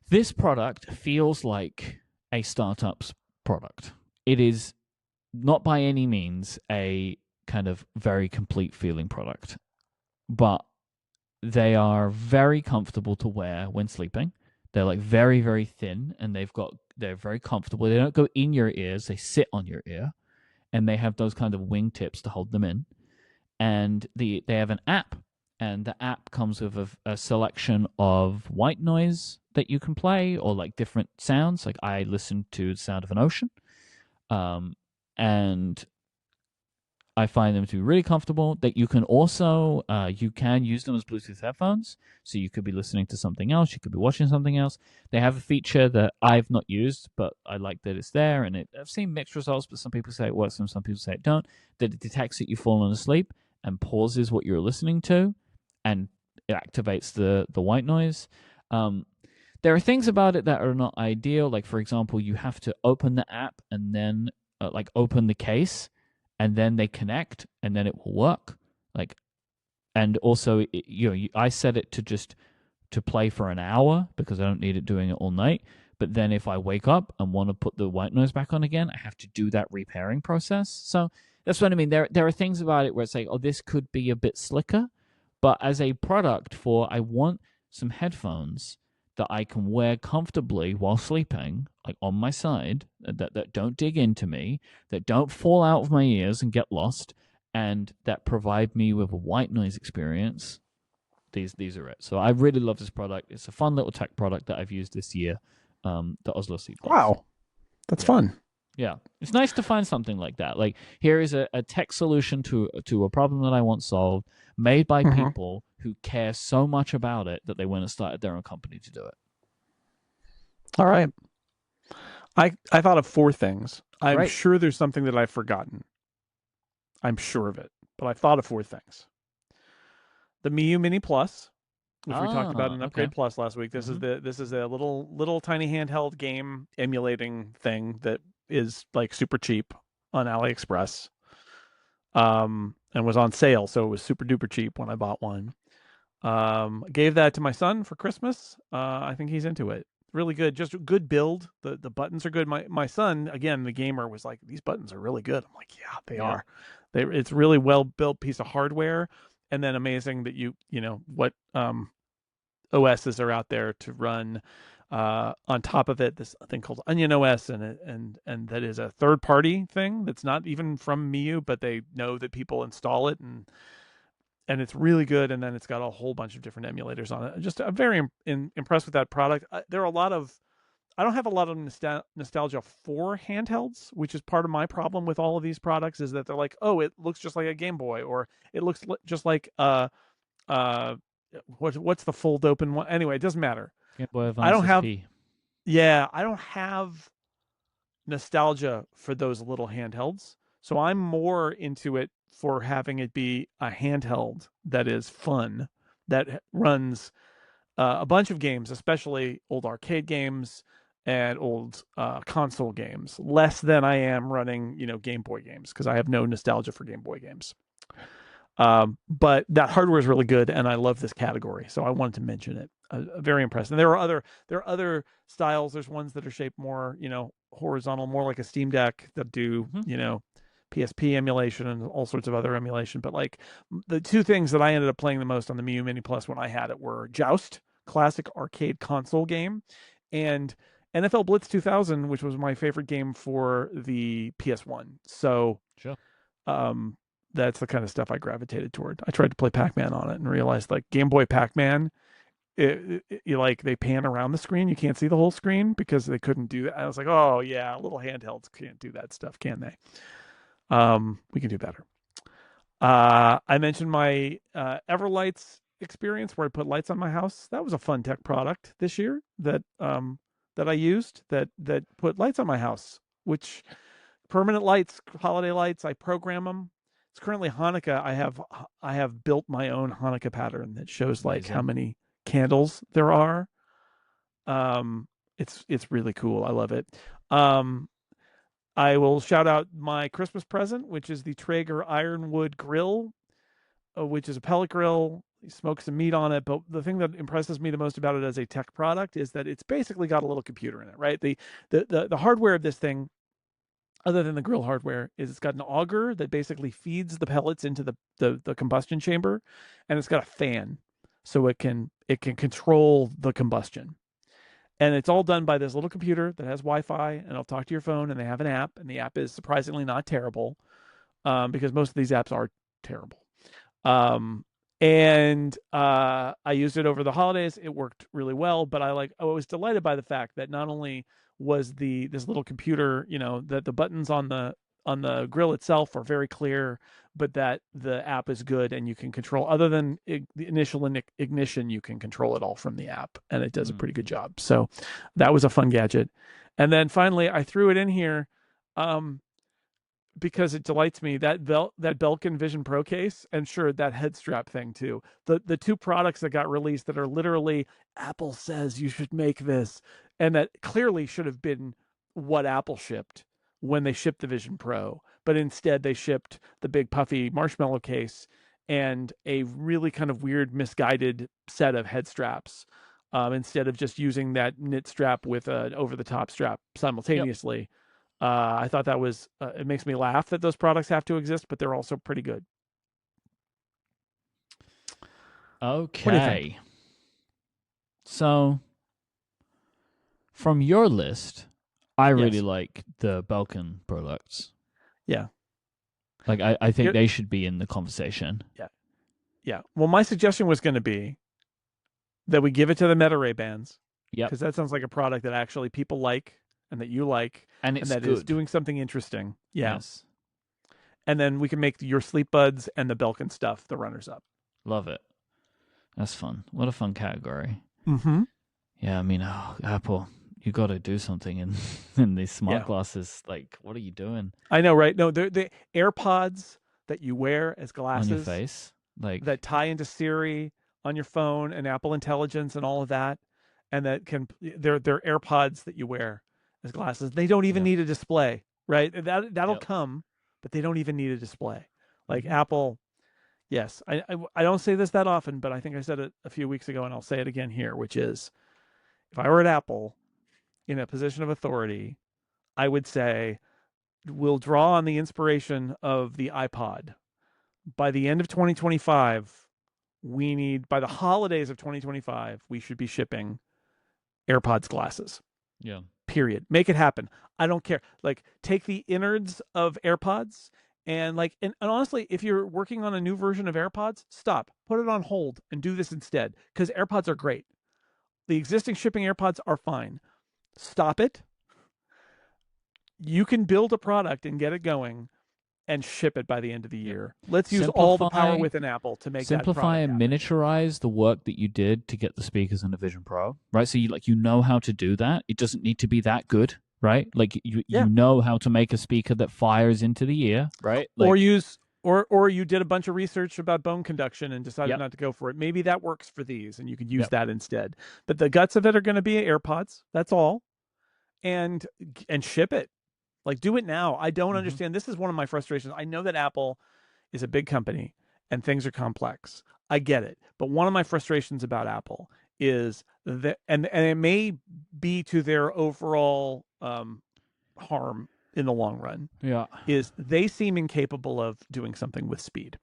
This product feels like a startup's product. It is not by any means a kind of very complete feeling product, but they are very comfortable to wear when sleeping. They're like very, very thin, and they're very comfortable. They don't go in your ears, they sit on your ear, and they have those kind of wingtips to hold them in. And they have an app, and the app comes with a selection of white noise that you can play, or like different sounds. Like I listen to the sound of an ocean. And I find them to be really comfortable. That you can also you can use them as Bluetooth headphones, so you could be listening to something else, you could be watching something else. They have a feature that I've not used, but I like that it's there, and I've seen mixed results. But some people say it works, and some people say it don't. That it detects that you've fallen asleep and pauses what you're listening to, and it activates the white noise. There are things about it that are not ideal. Like, for example, you have to open the app and then open the case, and then they connect, and then it will work. Like, and also, I set it to play for an hour because I don't need it doing it all night. But then if I wake up and want to put the white noise back on again, I have to do that repairing process. So that's what I mean. There are things about it where it's like, oh, this could be a bit slicker. But as a product I want some headphones that I can wear comfortably while sleeping, like on my side, that don't dig into me, that don't fall out of my ears and get lost, and that provide me with a white noise experience. These are it. So I really love this product. It's a fun little tech product that I've used this year. The Oslo Sleep Buds. Wow, that's fun. Yeah, it's nice to find something like that. Like, here is a tech solution to a problem that I want solved, made by people who care so much about it that they went and started their own company to do it. All right. I thought of 4 things. I'm sure there's something that I've forgotten. I'm sure of it, but I thought of 4 things. The Miu Mini Plus, which we talked about in Upgrade Plus last week. This is a little tiny handheld game emulating thing that is like super cheap on AliExpress. And was on sale, so it was super duper cheap when I bought one. Gave that to my son for Christmas. I think he's into it. Really good, just a good build. The buttons are good. My son, again, the gamer, was like, these buttons are really good. I'm like, yeah, they are. It's really well built piece of hardware, and then amazing that you know what OSs are out there to run on top of it. This thing called Onion OS, and that is a third party thing that's not even from Miu, but they know that people install it, and it's really good. And then it's got a whole bunch of different emulators on it. Just I'm very impressed with that product. There are a lot of I don't have a lot of nostalgia for handhelds, which is part of my problem with all of these products. Is that they're like, oh, it looks just like a Game Boy, or it looks just like uh what's the fold open one? Anyway, it doesn't matter. Game Boy I Advance don't have SP. yeah, I don't have nostalgia for those little handhelds. So I'm more into it for having it be a handheld that is fun, that runs a bunch of games, especially old arcade games and old console games, less than I am running, Game Boy games, because I have no nostalgia for Game Boy games. But that hardware is really good, and I love this category, so I wanted to mention it. Very impressed. And there are other styles. There's ones that are shaped more, horizontal, more like a Steam Deck that do, PSP emulation and all sorts of other emulation. But like the two things that I ended up playing the most on the Miu Mini Plus when I had it were Joust, classic arcade console game, and NFL Blitz 2000, which was my favorite game for the PS1. So, Sure. that's the kind of stuff I gravitated toward. I tried to play Pac-Man on it and realized like Game Boy Pac-Man, like they pan around the screen. You can't see the whole screen because they couldn't do that. I was like, oh yeah, little handhelds can't do that stuff, can they? We can do better. I mentioned my Everlights experience where I put lights on my house. That was a fun tech product this year that I used that put lights on my house, which permanent lights, holiday lights. I program them. It's currently Hanukkah. I have built my own Hanukkah pattern that shows like how many candles there are. It's really cool. I love it. I will shout out my Christmas present, which is the Traeger Ironwood Grill, which is a pellet grill. You smoke some meat on it, but the thing that impresses me the most about it as a tech product is that it's basically got a little computer in it, right? The hardware of this thing, other than the grill hardware, is it's got an auger that basically feeds the pellets into the combustion chamber, and it's got a fan, so it can control the combustion. And it's all done by this little computer that has Wi-Fi, and it'll talk to your phone, and they have an app, and the app is surprisingly not terrible, because most of these apps are terrible. And I used it over the holidays. It worked really well, but I was delighted by the fact that not only was this little computer, that the buttons on the grill itself are very clear, but that the app is good and you can control, other than the initial ignition, you can control it all from the app, and it does a pretty good job. So that was a fun gadget. And then finally, I threw it in here because it delights me, that Belkin Vision Pro case, and sure, that head strap thing too. The two products that got released that are literally, Apple says you should make this, and that clearly should have been what Apple shipped when they shipped the Vision Pro, but instead they shipped the big puffy marshmallow case and a really kind of weird, misguided set of head straps, instead of just using that knit strap with an over-the-top strap simultaneously. Yep. I thought that was, it makes me laugh that those products have to exist, but they're also pretty good. Okay. What do you think? So, from your list, I really Yes. like the Belkin products. Yeah. Like, I think they should be in the conversation. Yeah. Yeah. Well, my suggestion was going to be that we give it to the Meta Ray bands. Yep. Because that sounds like a product that actually people like and that you like. And it's that good. Is doing something interesting. Yeah. Yes. And then we can make your Sleep Buds and the Belkin stuff the runners up. Love it. That's fun. What a fun category. Mm-hmm. Yeah, I mean, Apple, you got to do something in these smart glasses. Like, what are you doing? I know, right? No, the AirPods that you wear as glasses on your face, like that tie into Siri on your phone and Apple Intelligence and all of that, and that they're AirPods that you wear as glasses. They don't even need a display, right? That'll come, but they don't even need a display. Like Apple. Yes, I don't say this that often, but I think I said it a few weeks ago, and I'll say it again here, which is, if I were at Apple in a position of authority, I would say, we'll draw on the inspiration of the iPod. By the end of 2025, we need, by the holidays of 2025, we should be shipping AirPods glasses. Yeah. Period. Make it happen. I don't care. Like, take the innards of AirPods and honestly, if you're working on a new version of AirPods, stop, put it on hold and do this instead, because AirPods are great. The existing shipping AirPods are fine. Stop it. You can build a product and get it going and ship it by the end of the year. Let's use all the power within Apple to make that product happen. And miniaturize the work that you did to get the speakers in the Vision Pro, right? So you know how to do that. It doesn't need to be that good, right? Like you know how to make a speaker that fires into the ear, right? Like, or you did a bunch of research about bone conduction and decided not to go for it. Maybe that works for these and you could use that instead. But the guts of it are going to be AirPods. That's all. And ship it. Like, do it now. I don't understand. This is one of my frustrations. I know that Apple is a big company and things are complex. I get it. But one of my frustrations about Apple is that, and it may be to their overall harm in the long run, is they seem incapable of doing something with speed.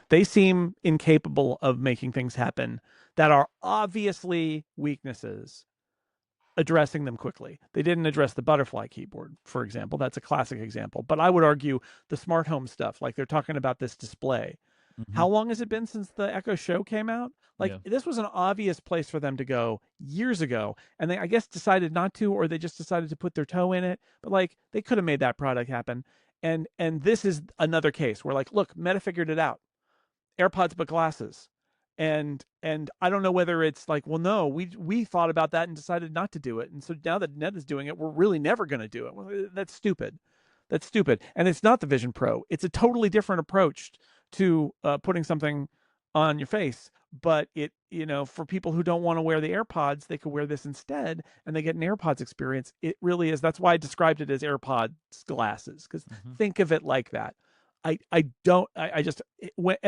They seem incapable of making things happen that are obviously weaknesses, addressing them quickly. They didn't address the butterfly keyboard, for example. That's a classic example. But I would argue the smart home stuff, like they're talking about this display. How long has it been since the Echo Show came out? Like, this was an obvious place for them to go years ago. And they, I guess, decided not to, or they just decided to put their toe in it. But like, they could have made that product happen. And this is another case where, like, look, Meta figured it out. AirPods but glasses. And I don't know whether it's like, well, no, we thought about that and decided not to do it. And so now that Net is doing it, we're really never going to do it. Well, that's stupid. That's stupid. And it's not the Vision Pro. It's a totally different approach to putting something on your face. But it, for people who don't want to wear the AirPods, they could wear this instead and they get an AirPods experience. It really is. That's why I described it as AirPods glasses, because think of it like that. And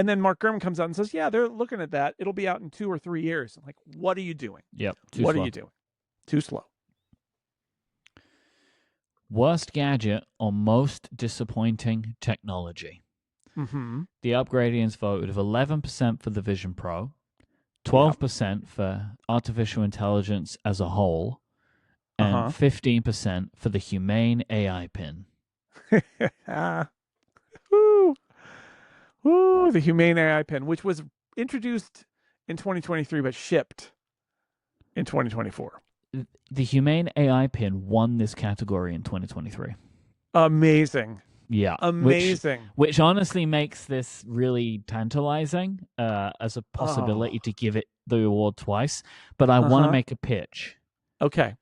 then Mark Gurman comes out and says, yeah, they're looking at that. It'll be out in 2 or 3 years. I'm like, what are you doing? What are you doing? Too slow. Worst gadget or most disappointing technology. The Upgradians voted with 11% for the Vision Pro, 12% for artificial intelligence as a whole, and 15% for the humane AI pin. Woo, the humane AI pin, which was introduced in 2023 but shipped in 2024. The humane AI pin won this category in 2023. Amazing. Yeah. Amazing. Which honestly makes this really tantalizing as a possibility to give it the award twice. But I want to make a pitch. Okay.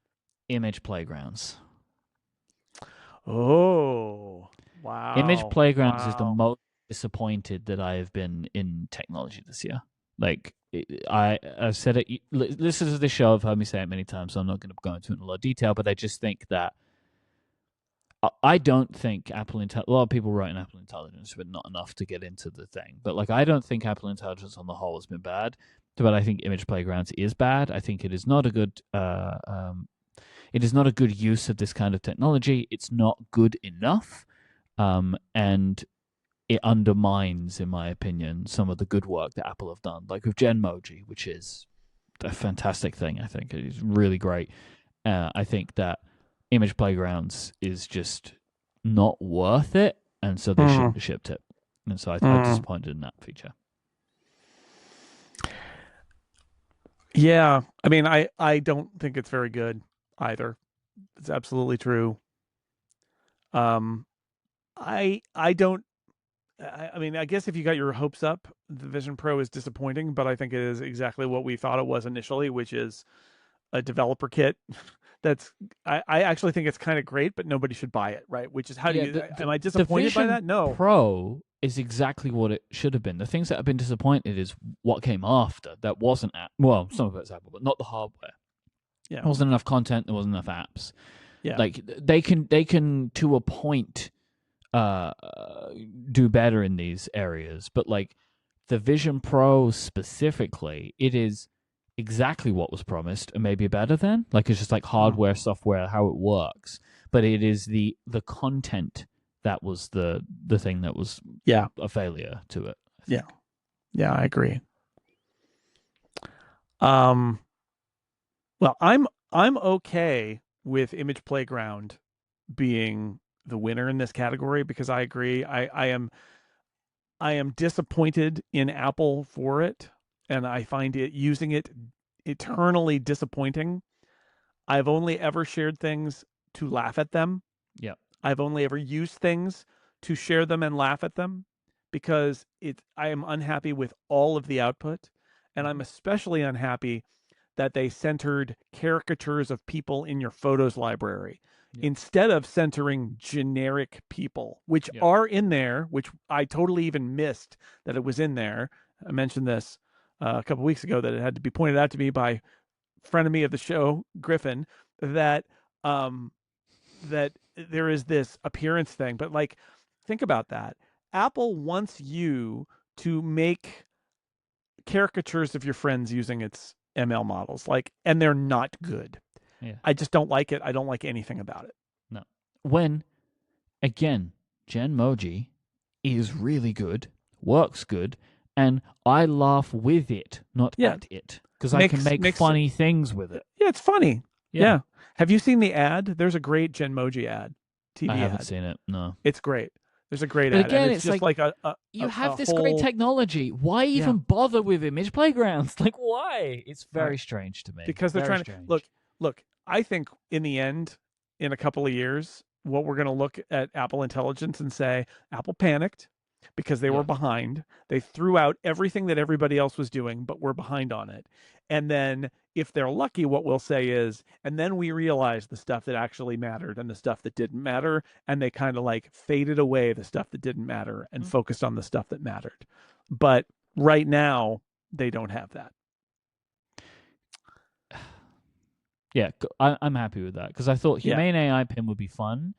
Image Playgrounds. Oh, wow. Image Playgrounds is the most disappointed that I have been in technology this year. Like, I've said it. Listeners of this show have heard me say it many times, so I'm not going to go into it in a lot of detail, but I just think that I don't think a lot of people write in Apple Intelligence, but not enough to get into the thing. But like, I don't think Apple Intelligence on the whole has been bad, but I think Image Playgrounds is bad. I think it is not a good use of this kind of technology. It's not good enough, and it undermines, in my opinion, some of the good work that Apple have done, like with Genmoji, which is a fantastic thing. I think it is really great. I think that Image Playgrounds is just not worth it, and so they shouldn't have shipped it. And so I'm disappointed in that feature. Yeah, I mean, I don't think it's very good either. It's absolutely true. I mean, I guess if you got your hopes up, the Vision Pro is disappointing, but I think it is exactly what we thought it was initially, which is a developer kit. I actually think it's kind of great, but nobody should buy it, right? Which is, am I disappointed by that? No. Pro is exactly what it should have been. The things that have been disappointed is what came after. That wasn't well, some of it's Apple, but not the hardware. Yeah, there wasn't enough content. There wasn't enough apps. Yeah, like they can to a point do better in these areas, but like the Vision Pro specifically, it is exactly what was promised and maybe better than. Like, it's just like hardware, software, how it works, but it is the content that was the thing that was a failure to it. Yeah, I agree. Um, well, I'm okay with Image Playground being the winner in this category because I agree. I am disappointed in Apple for it, and I find it using it eternally disappointing. I've only ever shared things to laugh at them. Yeah. I've only ever used things to share them and laugh at them because I am unhappy with all of the output, and I'm Mm-hmm. especially unhappy that they centered caricatures of people in your photos library Yeah. instead of centering generic people, which Yeah. are in there, which I totally even missed that it was in there. I mentioned this a couple weeks ago that it had to be pointed out to me by frenemy of the show, Griffin, that um, that there is this appearance thing. But like, think about that. Apple wants you to make caricatures of your friends using its ML models, like, and they're not good. Yeah. I just don't like it. I don't like anything about it. No. When again, Genmoji is really good, works good, and I laugh with it, not Yeah, at it, because I can make makes funny things with it. yeah, it's funny. Yeah. Yeah. Have you seen the ad? There's a great Genmoji ad, I TV haven't ad. seen it. No. It's great. There's a great But ad, and again, it's it's just like like you have a this great whole technology. Why yeah, even bother with image playgrounds? Like, why? It's right. very strange to me. Because they're Very trying to strange. look. I think in the end, in a couple of years, what we're going to look at Apple Intelligence and say Apple panicked because they were Yeah. behind. They threw out everything that everybody else was doing, but we're behind on it. And then if they're lucky, what we'll say is, and then we realized the stuff that actually mattered and the stuff that didn't matter, and they kind of like faded away the stuff that didn't matter and Mm. focused on the stuff that mattered. But right now, they don't have that. Yeah, I'm happy with that because I thought Yeah. Humane AI pin would be fun.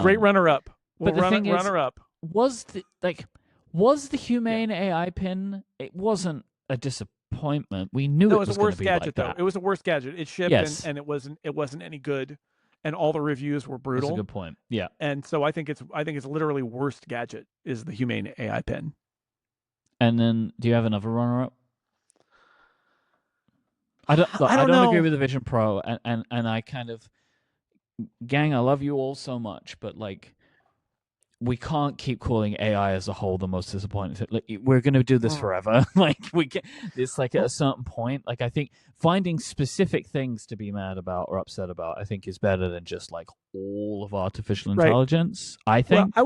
Great Um, runner up. We'll but the thing is, runner up. was the Yeah. Humane AI pin? It wasn't a disappointment. We knew No, it it was was a going to worst be like gadget though. that. It was a worst gadget. It shipped Yes, and it wasn't any good, and all the reviews were that's a brutal. good point. Yeah, And so I think it's literally worst gadget is the Humane AI pen. and then do you have another runner-up? I don't. Look, I I don't don't agree know. with the Vision Pro, and I kind of, gang, I love you all so much, but like we can't keep calling AI as a whole the most disappointing thing. Like, we're going to do this Mm. forever. Like we can, it's like at Well, a certain point. Like I think finding specific things to be mad about or upset about, I think, is better than just like all of artificial right. intelligence. I Well, think.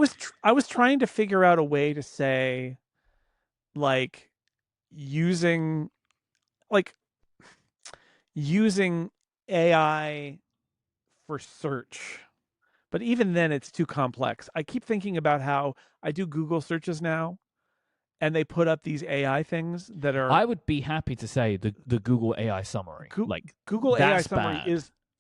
I was trying to figure out a way to say like using like using AI for search. But even then, it's too complex. I keep thinking about how I do Google searches now, and they put up these AI things that are I would be happy to say the Google AI summary. Like Google AI that's summary bad.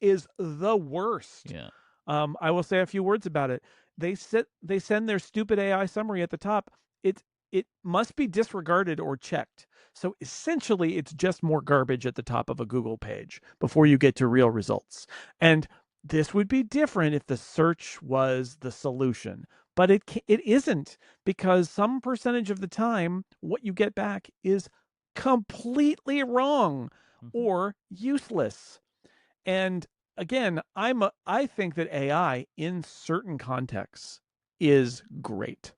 is the worst. Yeah. I will say a few words about it. They send their stupid AI summary at the top. It must be disregarded or checked. So essentially, it's just more garbage at the top of a Google page before you get to real results. And this would be different if the search was the solution, but it isn't, because some percentage of the time what you get back is completely wrong Mm-hmm. or useless. And again, I think that AI in certain contexts is great.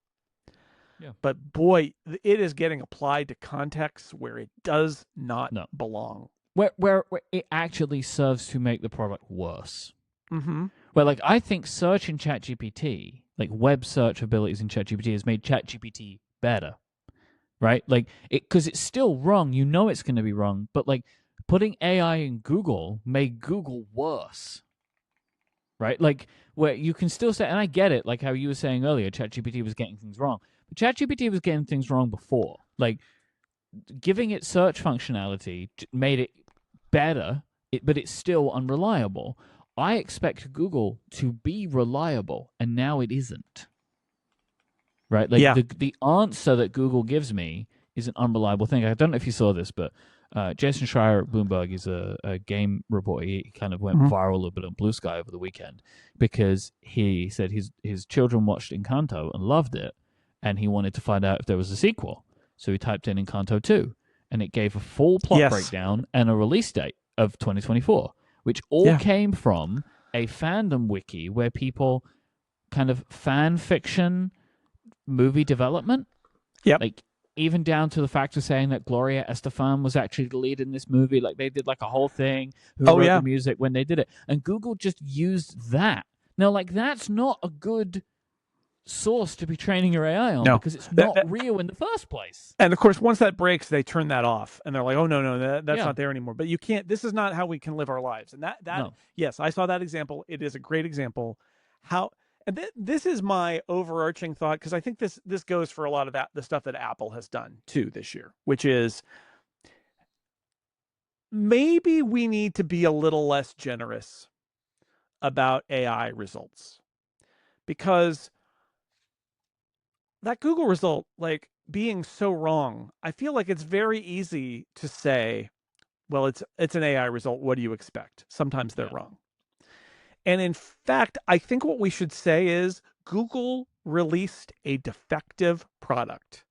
Yeah. But boy, it is getting applied to contexts where it does not No. belong. Where it actually serves to make the product worse. Mm-hmm. Where like I think search in ChatGPT, like web search abilities in ChatGPT, has made ChatGPT better, right? Like it because it's still wrong. You know it's going to be wrong, but like putting AI in Google made Google worse, right? Like where you can still say, and I get it, like how you were saying earlier, ChatGPT was getting things wrong, but ChatGPT was getting things wrong before. Like giving it search functionality made it better, but it's still unreliable. I expect Google to be reliable, and now it isn't. Right? Like Yeah. the answer that Google gives me is an unreliable thing. I don't know if you saw this, but Jason Schreier at Bloomberg is a game reporter. He kind of went Mm-hmm. viral a little bit on Blue Sky over the weekend because he said his children watched Encanto and loved it, and he wanted to find out if there was a sequel. So he typed in Encanto 2, and it gave a full plot Yes. breakdown and a release date of 2024, which all came from a fandom wiki where people kind of fan fiction movie development. Yep. Like, even down to the fact of saying that Gloria Estefan was actually the lead in this movie. Like, they did like a whole thing, who wrote the music when they did it. And Google just used that. Now, like, that's not a good source to be training your AI on because it's not real in the first place. And of course, once that breaks, they turn that off and they're like, oh, no, that's not there anymore. But you can't, this is not how we can live our lives. And yes, I saw that example. It is a great example. And this is my overarching thought, because I think this goes for a lot of the stuff that Apple has done too this year, which is maybe we need to be a little less generous about AI results, because that Google result, like, being so wrong, I feel like it's very easy to say, well, it's an AI result. What do you expect? Sometimes they're wrong. And in fact, I think what we should say is Google released a defective product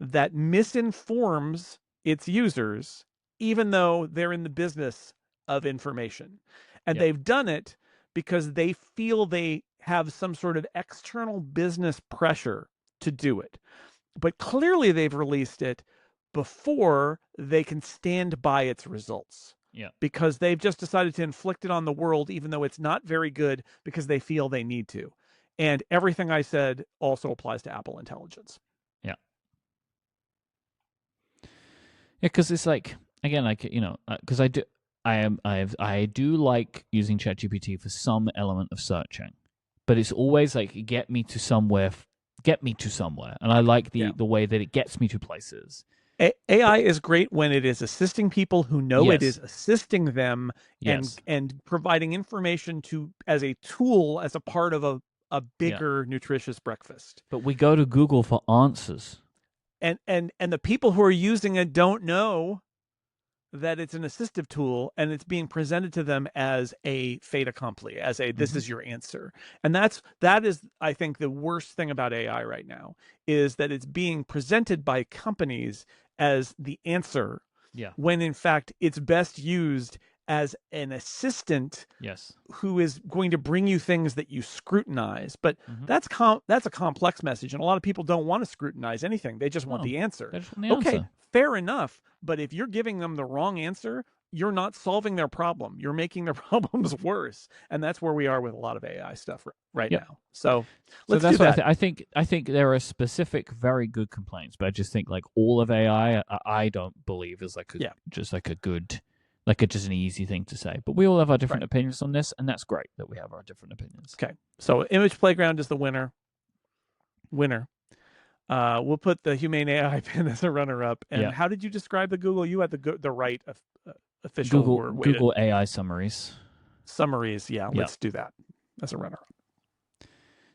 that misinforms its users, even though they're in the business of information. And they've done it because they feel they have some sort of external business pressure to do it. But clearly they've released it before they can stand by its results. Yeah. Because they've just decided to inflict it on the world, even though it's not very good, because they feel they need to. And everything I said also applies to Apple Intelligence. Yeah. Yeah, because it's like, again, like, you know, because I do like using ChatGPT for some element of searching, but it's always like, get me to somewhere, and I like the way that it gets me to places. AI is great when it is assisting people who know it is assisting them, and providing information as a tool, as a part of a bigger nutritious breakfast. But we go to Google for answers. And the people who are using it don't know that it's an assistive tool, and it's being presented to them as a fait accompli, as a this is your answer. And that is, I think, the worst thing about AI right now, is that it's being presented by companies as the answer, when in fact it's best used as an assistant who is going to bring you things that you scrutinize. But that's a complex message, and a lot of people don't want to scrutinize anything. They just want the answer. Okay, fair enough. But if you're giving them the wrong answer, you're not solving their problem. You're making their problems worse. And that's where we are with a lot of AI stuff right now. So let's do that. I think there are specific, very good complaints, but I just think, like, all of AI, I don't believe is like just like a good, like just an easy thing to say. But we all have our different opinions on this, and that's great that we have our different opinions. Okay. So Image Playground is the winner. We'll put the Humane AI Pen as a runner-up. And how did you describe the Google? You had the right official Google AI summaries. Let's do that as a runner-up.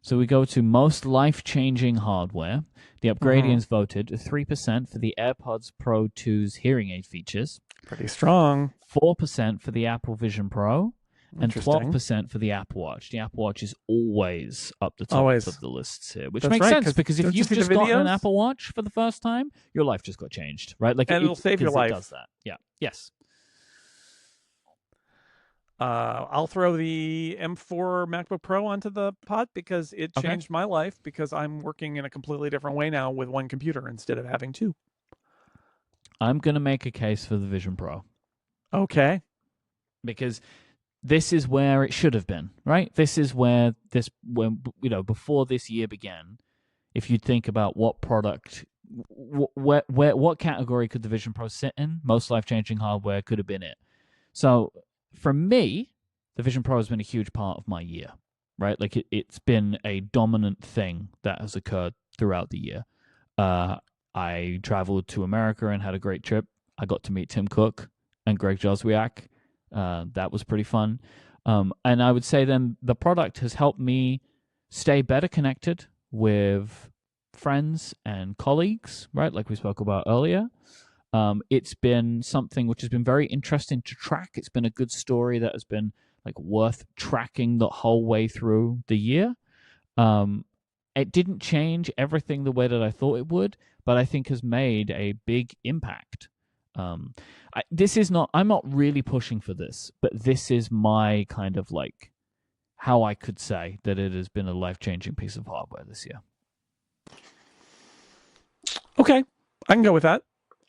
So we go to most life-changing hardware. The Upgradians voted 3% for the AirPods Pro 2's hearing aid features. Pretty strong. 4% for the Apple Vision Pro. And 12% for the Apple Watch. The Apple Watch is always up the top of the lists here, which makes sense, because if you've just gotten an Apple Watch for the first time, your life just got changed, right? Like, and it'll save your life. It does that. Yeah. Yes. I'll throw the M4 MacBook Pro onto the pot because it changed my life, because I'm working in a completely different way now with one computer instead of having two. I'm going to make a case for the Vision Pro. Okay. Because this is where it should have been, right? This is when, before this year began, if you think about what product, what category could the Vision Pro sit in, most life-changing hardware could have been it. So for me, the Vision Pro has been a huge part of my year, right? Like, it's been a dominant thing that has occurred throughout the year. I traveled to America and had a great trip. I got to meet Tim Cook and Greg Joswiak. That was pretty fun. And I would say then the product has helped me stay better connected with friends and colleagues, right? Like we spoke about earlier. It's been something which has been very interesting to track. It's been a good story that has been, like, worth tracking the whole way through the year. It didn't change everything the way that I thought it would, but I think has made a big impact This is not. I'm not really pushing for this, but this is my kind of like how I could say that it has been a life-changing piece of hardware this year. Okay, I can go with that.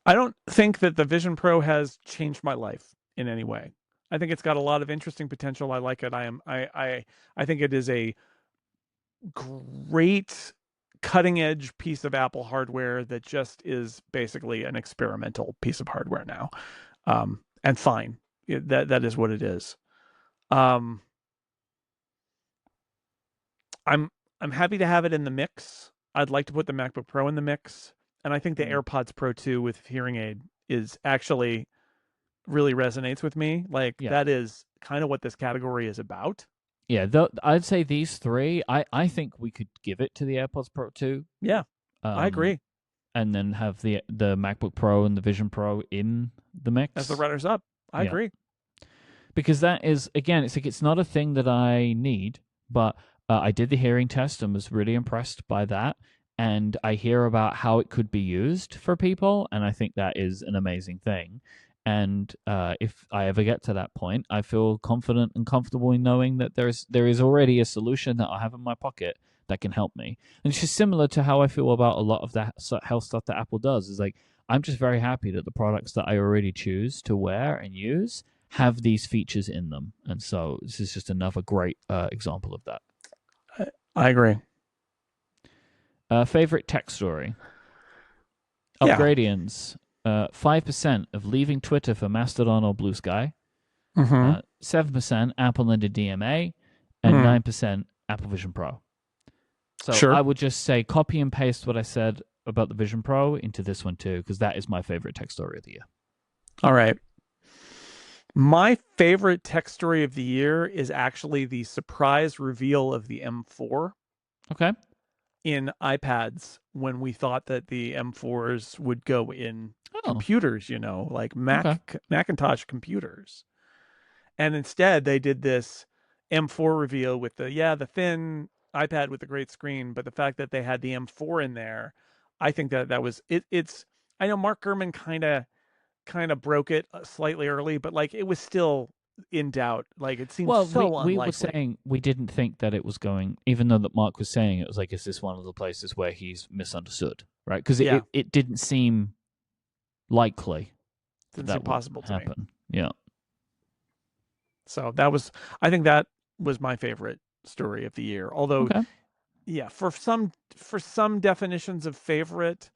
I don't think that the Vision Pro has changed my life in any way. I think it's got a lot of interesting potential. I like it. I think it is a great cutting edge piece of Apple hardware that just is basically an experimental piece of hardware now. And fine. That is what it is. I'm happy to have it in the mix. I'd like to put the MacBook Pro in the mix. And I think the AirPods Pro 2 with hearing aid is actually really resonates with me. Like that is kind of what this category is about. Yeah, I'd say these three. I think we could give it to the AirPods Pro 2. Yeah, I agree. And then have the MacBook Pro and the Vision Pro in the mix as the runners up. I agree. Because that is, again, it's like it's not a thing that I need, but I did the hearing test and was really impressed by that. And I hear about how it could be used for people, and I think that is an amazing thing. And if I ever get to that point, I feel confident and comfortable in knowing that there is already a solution that I have in my pocket that can help me. And it's just similar to how I feel about a lot of the health stuff that Apple does. Is like I'm just very happy that the products that I already choose to wear and use have these features in them. And so this is just another great example of that. I agree. Favorite tech story? Upgradians. 5% of leaving Twitter for Mastodon or Blue Sky. 7% Apple under DMA. And 9% Apple Vision Pro. So I would just say copy and paste what I said about the Vision Pro into this one too, because that is my favorite tech story of the year. All right. My favorite tech story of the year is actually the surprise reveal of the M4. Okay. In iPads when we thought that the M4s would go in computers, like Macintosh computers. And instead they did this M4 reveal with the thin iPad with the great screen, but the fact that they had the M4 in there, I think that was it. I know Mark Gurman kind of broke it slightly early, but like it was still in doubt. Like it seemed so unlikely. We were saying we didn't think that it was going, even though that Mark was saying it was like, is this one of the places where he's misunderstood, right? Because it didn't seem likely. Didn't seem possible to happen. Yeah. So I think that was my favorite story of the year. Although, for some definitions of favorite,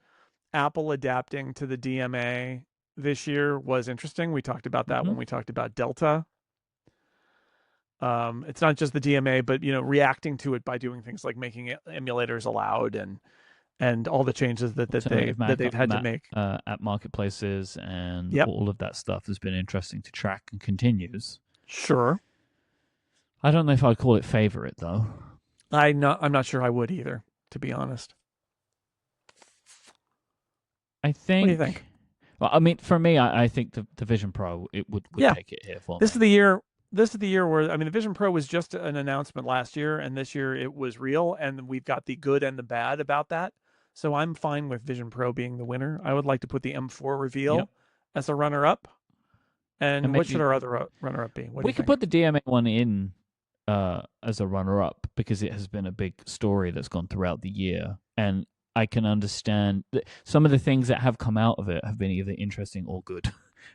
Apple adapting to the DMA this year was interesting. We talked about that when we talked about Delta. It's not just the DMA, but reacting to it by doing things like making emulators allowed and all the changes that they've had to make at marketplaces and all of that stuff has been interesting to track and continues. Sure. I don't know if I'd call it favorite though. I'm not sure I would either, to be honest. I think. What do you think? Well, I mean, for me, I think the Vision Pro it would take it here for me. This is the year where the Vision Pro was just an announcement last year, and this year it was real, and we've got the good and the bad about that. So I'm fine with Vision Pro being the winner. I would like to put the M4 reveal as a runner-up. And what should our other runner-up be? We could put the DMA one in as a runner-up because it has been a big story that's gone throughout the year, and I can understand that some of the things that have come out of it have been either interesting or good,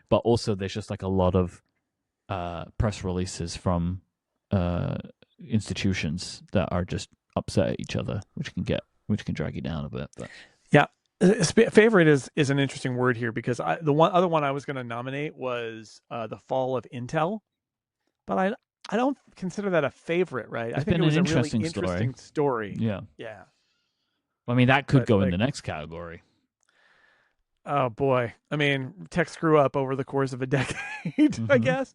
but also there's just like a lot of press releases from institutions that are just upset at each other, which can drag you down a bit. But favorite is an interesting word here because the other one I was going to nominate was the fall of Intel, but I don't consider that a favorite, right? I think it was a really interesting story. Yeah. I mean, that could go in the next category. Oh boy! I mean, tech screw up over the course of a decade, I guess.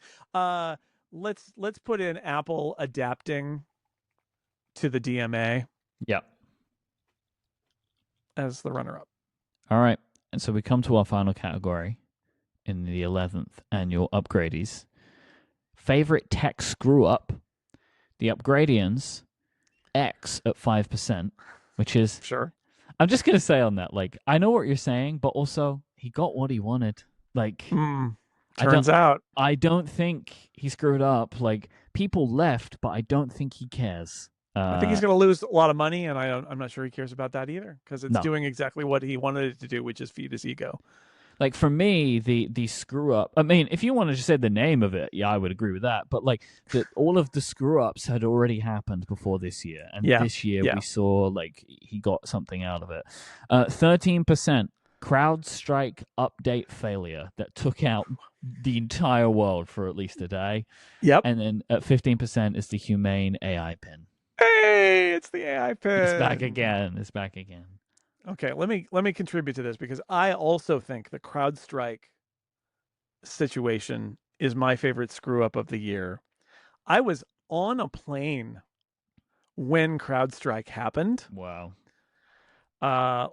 Let's put in Apple adapting to the DMA. Yeah. As the runner-up. All right, and so we come to our final category in the 11th annual Upgradies. Favorite tech screw up: the Upgradians X at 5%. Which is sure. I'm just gonna say on that, like I know what you're saying, but also he got what he wanted. Like, Mm, I don't turns out. I don't think he screwed up. Like, people left, but I don't think he cares. I think he's going to lose a lot of money, and I'm not sure he cares about that either, because it's No. doing exactly what he wanted it to do, which is feed his ego. Like, for me, the screw up. I mean, if you want to just say the name of it, yeah, I would agree with that. But like, all of the screw ups had already happened before this year, and Yeah, this year we yeah. saw like he got something out of it. 13% CrowdStrike update failure that took out the entire world for at least a day, Yep. and then at 15% is the humane AI pin. Hey, it's the AI It's back pin. again. It's back again. Okay, let me contribute to this, because I also think the CrowdStrike situation is my favorite screw up of the year. I was on a plane when CrowdStrike happened, Wow.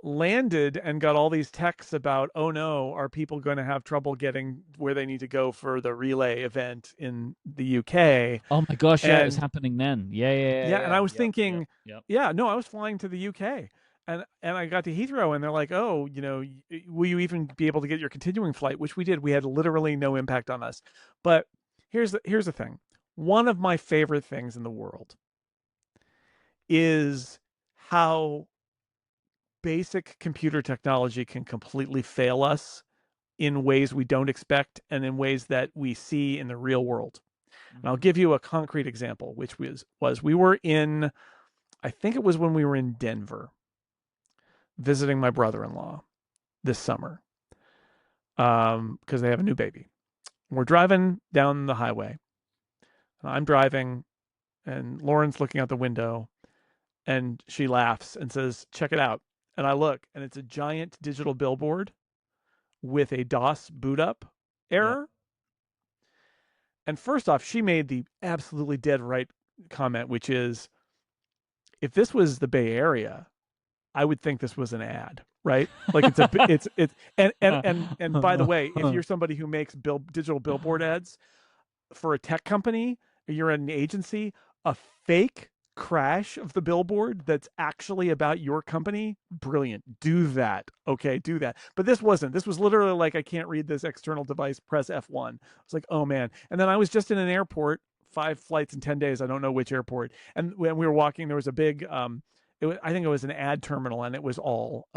landed and got all these texts about, oh no, are people going to have trouble getting where they need to go for the relay event in the UK? Oh my gosh, yeah, it was And happening then. Yeah, yeah, yeah, yeah, and yeah. I was Yep, yep, thinking, yep. yeah, no, I was flying to the UK. And I got to Heathrow, and they're like, "Oh, will you even be able to get your continuing flight?" Which we did. We had literally no impact on us. But here's the thing. One of my favorite things in the world is how basic computer technology can completely fail us in ways we don't expect, and in ways that we see in the real world. And I'll Mm-hmm. give you a concrete example, which was we were in, I think it was when we were in Denver visiting my brother-in-law this summer, because they have a new baby. We're driving down the highway. I'm driving, and Lauren's looking out the window, and she laughs and says, "Check it out." And I look, and it's a giant digital billboard with a DOS boot up Yep. error. And first off, she made the absolutely dead right comment, which is, if this was the Bay Area, I would think this was an ad, right? Like it's and by the way, if you're somebody who makes digital billboard ads for a tech company, or you're an agency, a fake crash of the billboard that's actually about your company, brilliant. Do that. Okay, do that. But this wasn't. This was literally like, I can't read this external device, press F1. It's like, oh man. And then I was just in an airport, 5 flights in 10 days. I don't know which airport. And when we were walking, there was a big I think it was an ad terminal, and it was all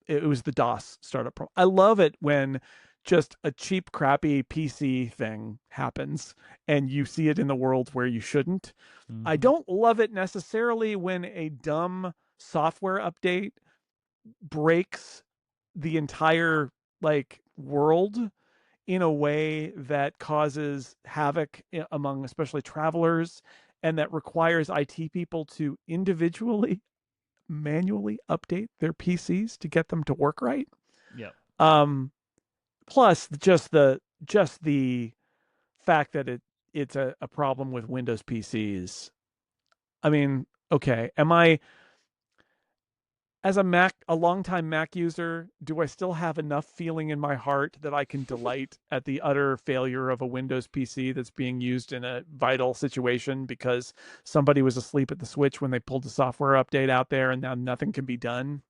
it was the DOS startup. I love it when just a cheap, crappy PC thing happens and you see it in the world where you shouldn't. I Mm-hmm. don't love it necessarily when a dumb software update breaks the entire like world in a way that causes havoc among especially travelers, and that requires IT people to individually manually update their PCs to get them to work right. Yep. Um, Plus just the fact that it's a problem with Windows PCs. I mean, okay, am I, as a longtime Mac user, do I still have enough feeling in my heart that I can delight at the utter failure of a Windows PC that's being used in a vital situation because somebody was asleep at the switch when they pulled the software update out there and now nothing can be done?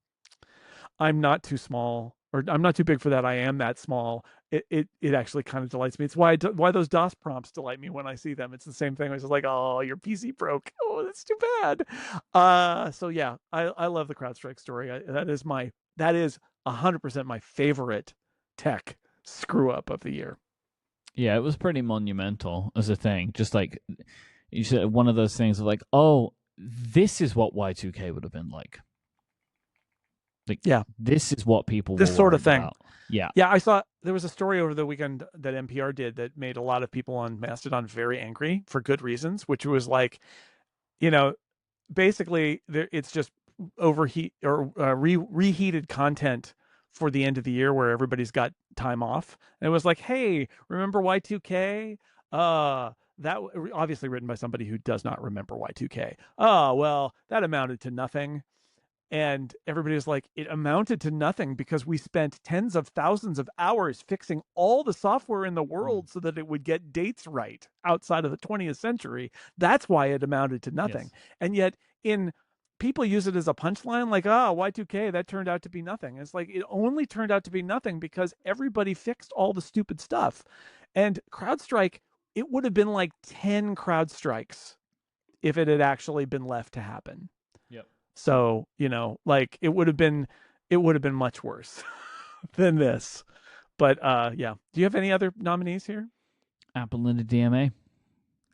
I'm not too small, or I'm not too big for that. I am that small. It actually kind of delights me. It's why those DOS prompts delight me when I see them. It's the same thing. It's just like, oh, your PC broke. Oh, that's too bad. So yeah, I love the CrowdStrike story. That is 100% my favorite tech screw up of the year. Yeah, it was pretty monumental as a thing. Just like you said, one of those things of like, oh, this is what Y2K would have been like. Like, Yeah, this is what people this were sort of worried thing. about. Yeah. Yeah, I saw there was a story over the weekend that NPR did that made a lot of people on Mastodon very angry for good reasons, which was like, you know, basically it's just overheat or reheated content for the end of the year where everybody's got time off. And it was like, hey, remember Y2K? That obviously written by somebody who does not remember Y2K. Oh, well, that amounted to nothing. And everybody was like, it amounted to nothing because we spent tens of thousands of hours fixing all the software in the Mm. world so that it would get dates right outside of the 20th century. That's why it amounted to nothing. Yes. And yet, in people use it as a punchline, like, oh, Y2K, that turned out to be nothing. It's like, it only turned out to be nothing because everybody fixed all the stupid stuff. And CrowdStrike, it would have been like 10 CrowdStrikes if it had actually been left to happen. Yep. So, like, it would have been much worse than this. But yeah. Do you have any other nominees here? Apple and the DMA.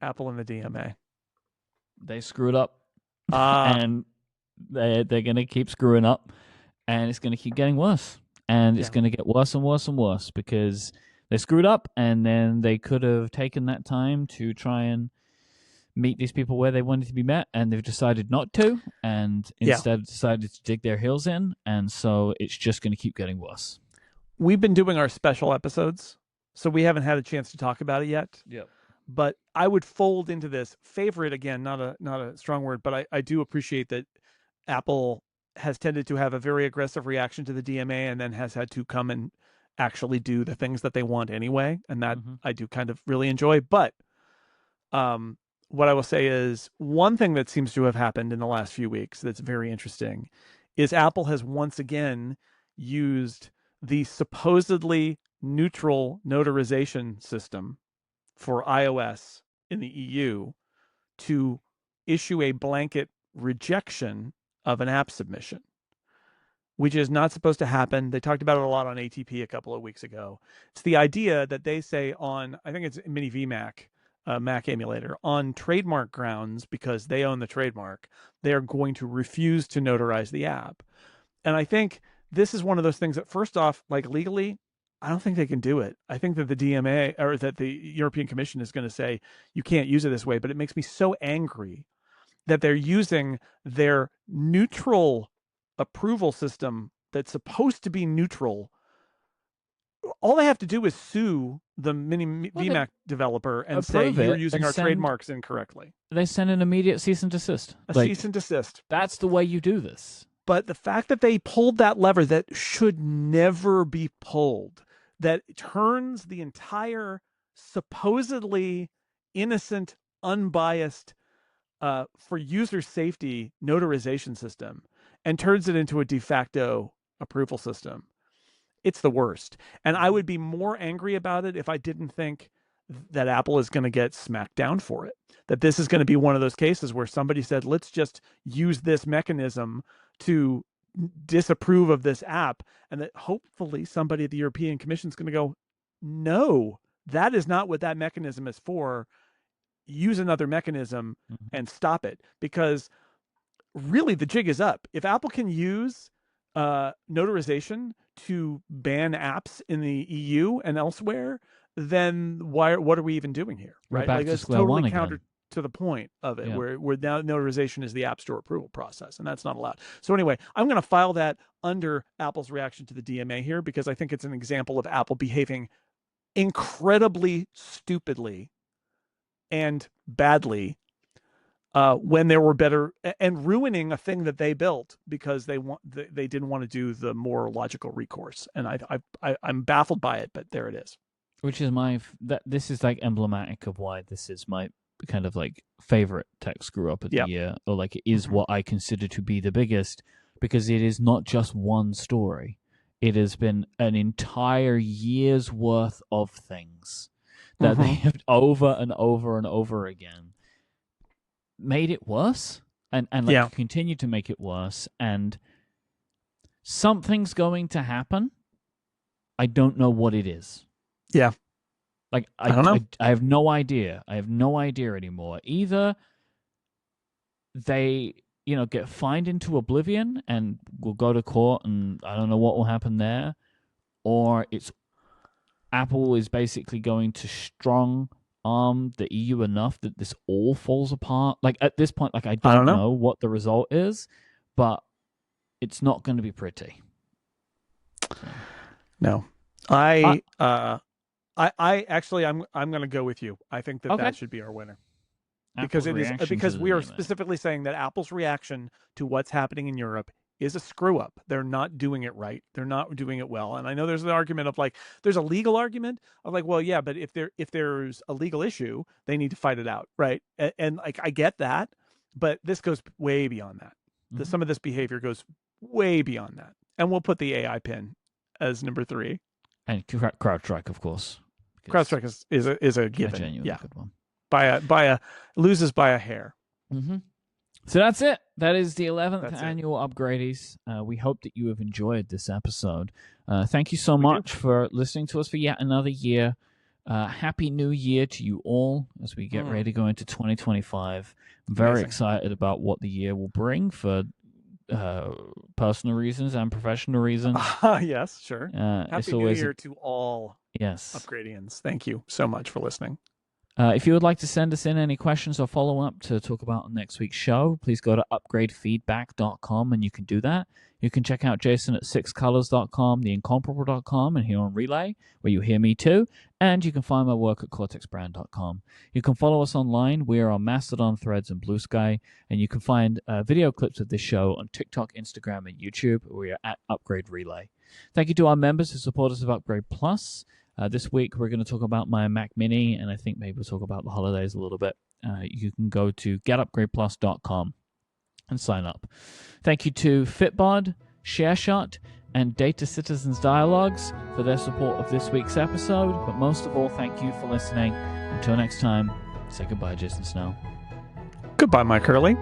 Apple and the DMA. They screwed up. And they're going to keep screwing up. And it's going to keep getting worse. And it's going to get worse and worse and worse because they screwed up, and then they could have taken that time to try and meet these people where they wanted to be met, and they've decided not to, and instead decided to dig their heels in, and so it's just going to keep getting worse. We've been doing our special episodes, so we haven't had a chance to talk about it yet. Yep. But I would fold into this favorite, again, not a strong word, but I do appreciate that Apple has tended to have a very aggressive reaction to the DMA and then has had to come and actually do the things that they want anyway. And that I do kind of really enjoy. But what I will say is one thing that seems to have happened in the last few weeks that's very interesting is Apple has once again used the supposedly neutral notarization system for iOS in the EU to issue a blanket rejection of an app submission, which is not supposed to happen. They talked about it a lot on ATP a couple of weeks ago. It's the idea that they say on, I think it's Mini VMac, Mac emulator, on trademark grounds, because they own the trademark, they are going to refuse to notarize the app. And I think this is one of those things that, first off, like legally, I don't think they can do it. I think that the DMA, or that the European Commission, is going to say you can't use it this way. But it makes me so angry that they're using their neutral approval system that's supposed to be neutral. All they have to do is sue the Mini VMac developer and say you're using our trademarks incorrectly. They send an immediate cease and desist. Cease and desist. That's the way you do this. But the fact that they pulled that lever that should never be pulled, that turns the entire supposedly innocent, unbiased, for user safety notarization system and turns it into a de facto approval system, it's the worst. And I would be more angry about it if I didn't think that Apple is going to get smacked down for it. That this is going to be one of those cases where somebody said, let's just use this mechanism to disapprove of this app, and that hopefully somebody at the European Commission is going to go, no, that is not what that mechanism is for. Use another mechanism and stop it, because really the jig is up. If Apple can use notarization to ban apps in the EU and elsewhere, then what are we even doing here? Right? Like it's totally counter to the point of it, where now notarization is the App Store approval process, and that's not allowed. So anyway, I'm going to file that under Apple's reaction to the DMA here, because I think it's an example of Apple behaving incredibly stupidly and badly when there were better, and ruining a thing that they built because they didn't want to do the more logical recourse. And I'm baffled by it, but there it is. Which is this is like emblematic of why this is my kind of like favorite tech screw up of the year, or like it is what I consider to be the biggest, because it is not just one story. It has been an entire year's worth of things that they have over and over and over again made it worse, and continue to make it worse, and something's going to happen. I don't know what it is. Yeah. Like I don't know. I have no idea. I have no idea anymore. Either they, get fined into oblivion and will go to court, and I don't know what will happen there, or it's Apple is basically going to strong arm the EU enough that this all falls apart. Like at this point, like I don't know what the result is, but it's not going to be pretty. No, I actually I'm going to go with you. I think that should be our winner. Because we are specifically saying that Apple's reaction to what's happening in Europe is a screw up. They're not doing it right. They're not doing it well. And I know there's an argument of there's a legal argument of well, yeah, but if there's a legal issue, they need to fight it out, right? And I get that, but this goes way beyond that. Some of this behavior goes way beyond that. And we'll put the AI pin as number 3. And CrowdStrike, of course. CrowdStrike is a given. A genuinely good one. Loses by a hair. Mm-hmm. So that's it. That is the 11th annual it. Upgradies. We hope that you have enjoyed this episode. Thank you so much for listening to us for yet another year. Happy New Year to you all as we get ready to go into 2025. I'm very excited about what the year will bring for personal reasons and professional reasons. Yes, sure. Happy New Year to all Upgradians. Thank you so much for listening. If you would like to send us in any questions or follow up to talk about on next week's show, please go to upgradefeedback.com and you can do that. You can check out Jason at sixcolors.com, theincomparable.com, and here on Relay, where you hear me too. And you can find my work at cortexbrand.com. You can follow us online. We are on Mastodon, Threads, and Blue Sky. And you can find video clips of this show on TikTok, Instagram, and YouTube. We are at Upgrade Relay. Thank you to our members who support us of Upgrade Plus. This week, we're going to talk about my Mac Mini, and I think maybe we'll talk about the holidays a little bit. You can go to getupgradeplus.com and sign up. Thank you to Fitbod, ShareShot, and Data Citizens Dialogues for their support of this week's episode. But most of all, thank you for listening. Until next time, say goodbye, Jason Snell. Goodbye, Mike Hurley.